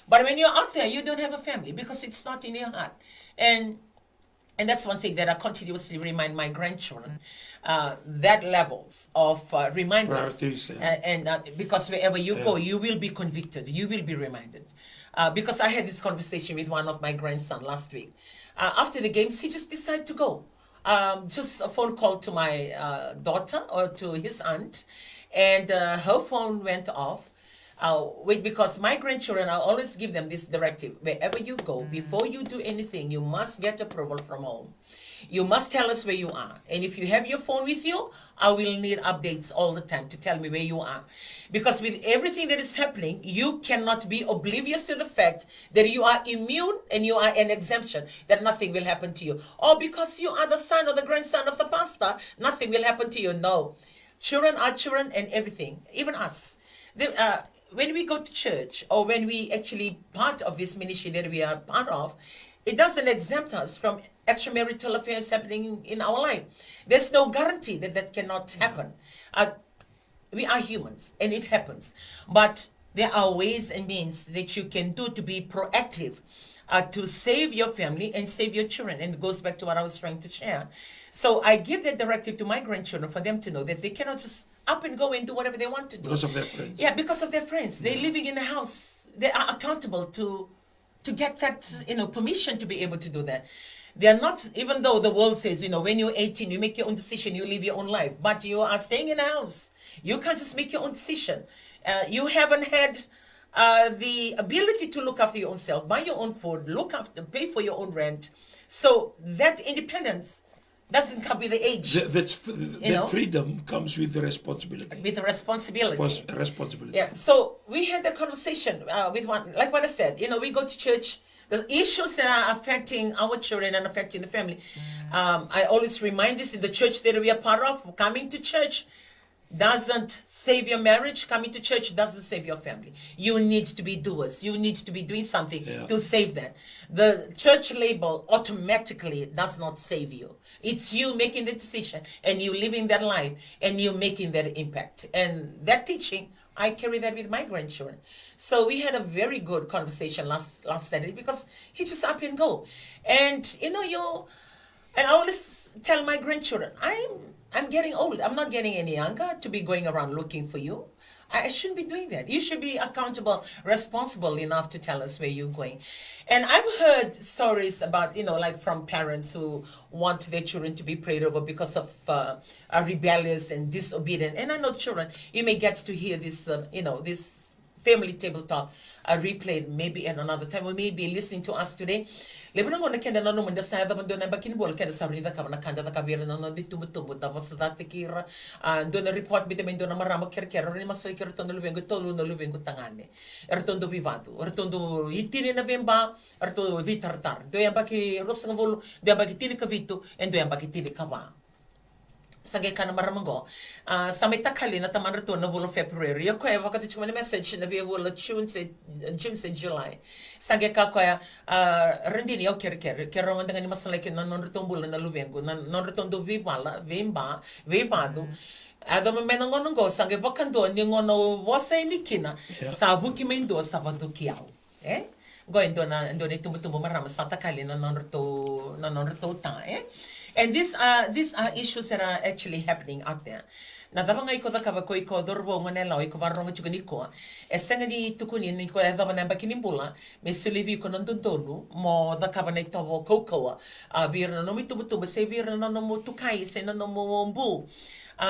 But when you're out there, you don't have a family because it's not in your heart. And that's one thing that I continuously remind my grandchildren, that levels of reminders. And because wherever you go, you will be convicted. You will be reminded. Because I had this conversation with one of my grandson last week. After the games, he just decided to go. Just a phone call to my daughter or to his aunt. And her phone went off. Because my grandchildren, I always give them this directive. Wherever you go, before you do anything, you must get approval from home. You must tell us where you are. And if you have your phone with you, I will need updates all the time to tell me where you are. Because with everything that is happening, you cannot be oblivious to the fact that you are immune and you are an exemption, that nothing will happen to you. Or because you are the son or the grandson of the pastor, nothing will happen to you. No. Children are children and everything, even us. When we go to church, or when we actually part of this ministry that we are part of, it doesn't exempt us from extramarital affairs happening in our life. There's no guarantee that that cannot happen. We are humans, and it happens. But there are ways and means that you can do to be proactive to save your family and save your children. And it goes back to what I was trying to share. So I give that directive to my grandchildren for them to know that they cannot just up and go and do whatever they want to do. Because of their friends. Yeah, because of their friends. They're living in a house. They are accountable to get that, permission to be able to do that. They are not, even though the world says, when you're 18, you make your own decision, you live your own life. But you are staying in a house. You can't just make your own decision. You haven't had the ability to look after your own self, buy your own food, look after, pay for your own rent. So that independence doesn't come with the age. That freedom comes with the responsibility. With the responsibility. Responsibility. Yeah. So we had a conversation with one, like what I said, we go to church. The issues that are affecting our children and affecting the family. I always remind this in the church that we are part of. Coming to church doesn't save your marriage. Coming to church doesn't save your family. You need to be doers. You need to be doing something to save that. The church label automatically does not save you. It's you making the decision and you living that life and you making that impact. And that teaching, I carry that with my grandchildren. So we had a very good conversation last Saturday because he just up and go. And and I always tell my grandchildren, I'm getting old. I'm not getting any younger to be going around looking for you. I shouldn't be doing that. You should be accountable, responsible enough to tell us where you're going. And I've heard stories about, like from parents who want their children to be prayed over because of rebellious and disobedient. And I know children, you may get to hear this, this family table talk replayed maybe at another time, or maybe listening to us today. Lebanon ngona kenda nanu munda sa da mandona bakin bol kenda sabrida ka na kanda da kabira nanu di tumbo da vasada tekira dona report bita mendona marama kerkero ni masai kertondo luvengo tolu no luvengo tangane ertondo vivado ertondo itini na vemba erto vitartar do yamba ki rosang volo do yamba ki tini ka vitu and do yamba ki tini ka ba sage kana maramango sa may takali na taman rito na bulo February yo kaya wakati chuma ni message na via bulo June se July sage ka kaya rendini yo kero nga nga ni masalay kin non rito bulo na luvengo non rito do vivala vivado Adam menangonongo sage bakando ni ngono wasa inikina sa buki mendo sa badukiao going ndo ni tumbo marama sa takali na non rito ta And these are issues that are actually happening out there. Na daba nga iko da kaba ko iko dorbo ngonela o iko varrongo chugani ko. Esenga ni tukuni ni ko daba namba kinimbula me sulivi ko nondonu mo da kaba na itobo kokoa. Bir no mitubutuba se bir no mo tukai se no mo mbu.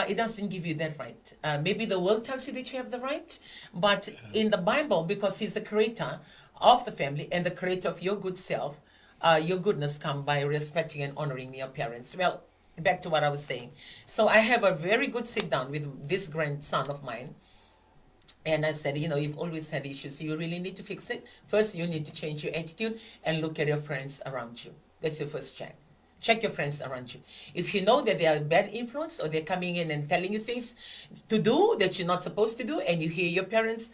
It doesn't give you that right. Maybe the world tells you that you have the right, but in the Bible, because He's the creator of the family and the creator of your good self, your goodness come by respecting and honoring your parents. Well, back to what I was saying. So I have a very good sit down with this grandson of mine. And I said, you've always had issues. You really need to fix it. First, you need to change your attitude and look at your friends around you. That's your first check. Check your friends around you. If you know that they are bad influence or they're coming in and telling you things to do that you're not supposed to do, and you hear your parents,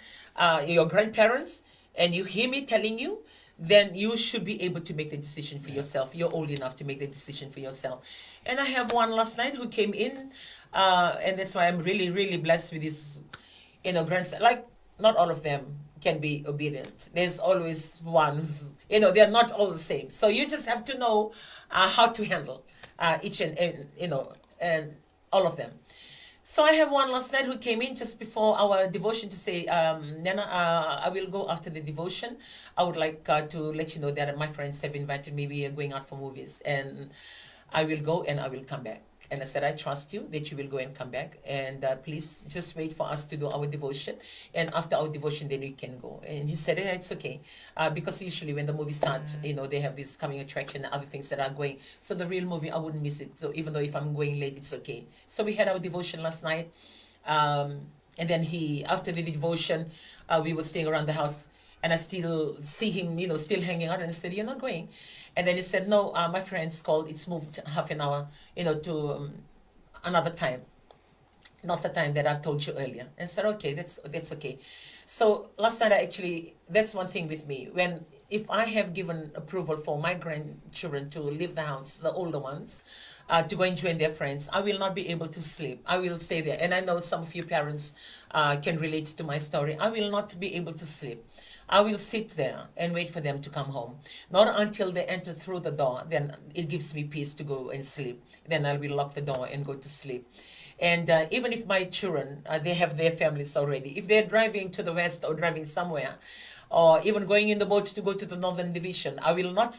your grandparents, and you hear me telling you, then you should be able to make the decision for yourself. You're old enough to make the decision for yourself. And I have one last night who came in, and that's why I'm really, really blessed with this, grandson. Like, not all of them can be obedient. There's always one who's, they're not all the same. So you just have to know how to handle each and all of them. So I have one last night who came in just before our devotion to say, Nana, I will go after the devotion. I would like to let you know that my friends have invited me. We are going out for movies. And I will go and I will come back. And I said, I trust you that you will go and come back. And please just wait for us to do our devotion. And after our devotion, then we can go. And he said, yeah, it's okay. Because usually when the movie starts, they have this coming attraction and other things that are going. So the real movie, I wouldn't miss it. So even though if I'm going late, it's okay. So we had our devotion last night. And then after the devotion, we were staying around the house. And I still see him, still hanging out. And I said, you're not going. And then he said, no, my friends called. It's moved half an hour, to another time. Not the time that I told you earlier. And I said, okay, that's okay. So last night, that's one thing with me. If I have given approval for my grandchildren to leave the house, the older ones, to go and join their friends, I will not be able to sleep. I will stay there. And I know some of you parents can relate to my story. I will not be able to sleep. I will sit there and wait for them to come home. Not until they enter through the door, then it gives me peace to go and sleep. Then I will lock the door and go to sleep. And even if my children, they have their families already, if they're driving to the west or driving somewhere, or even going in the boat to go to the Northern Division, I will not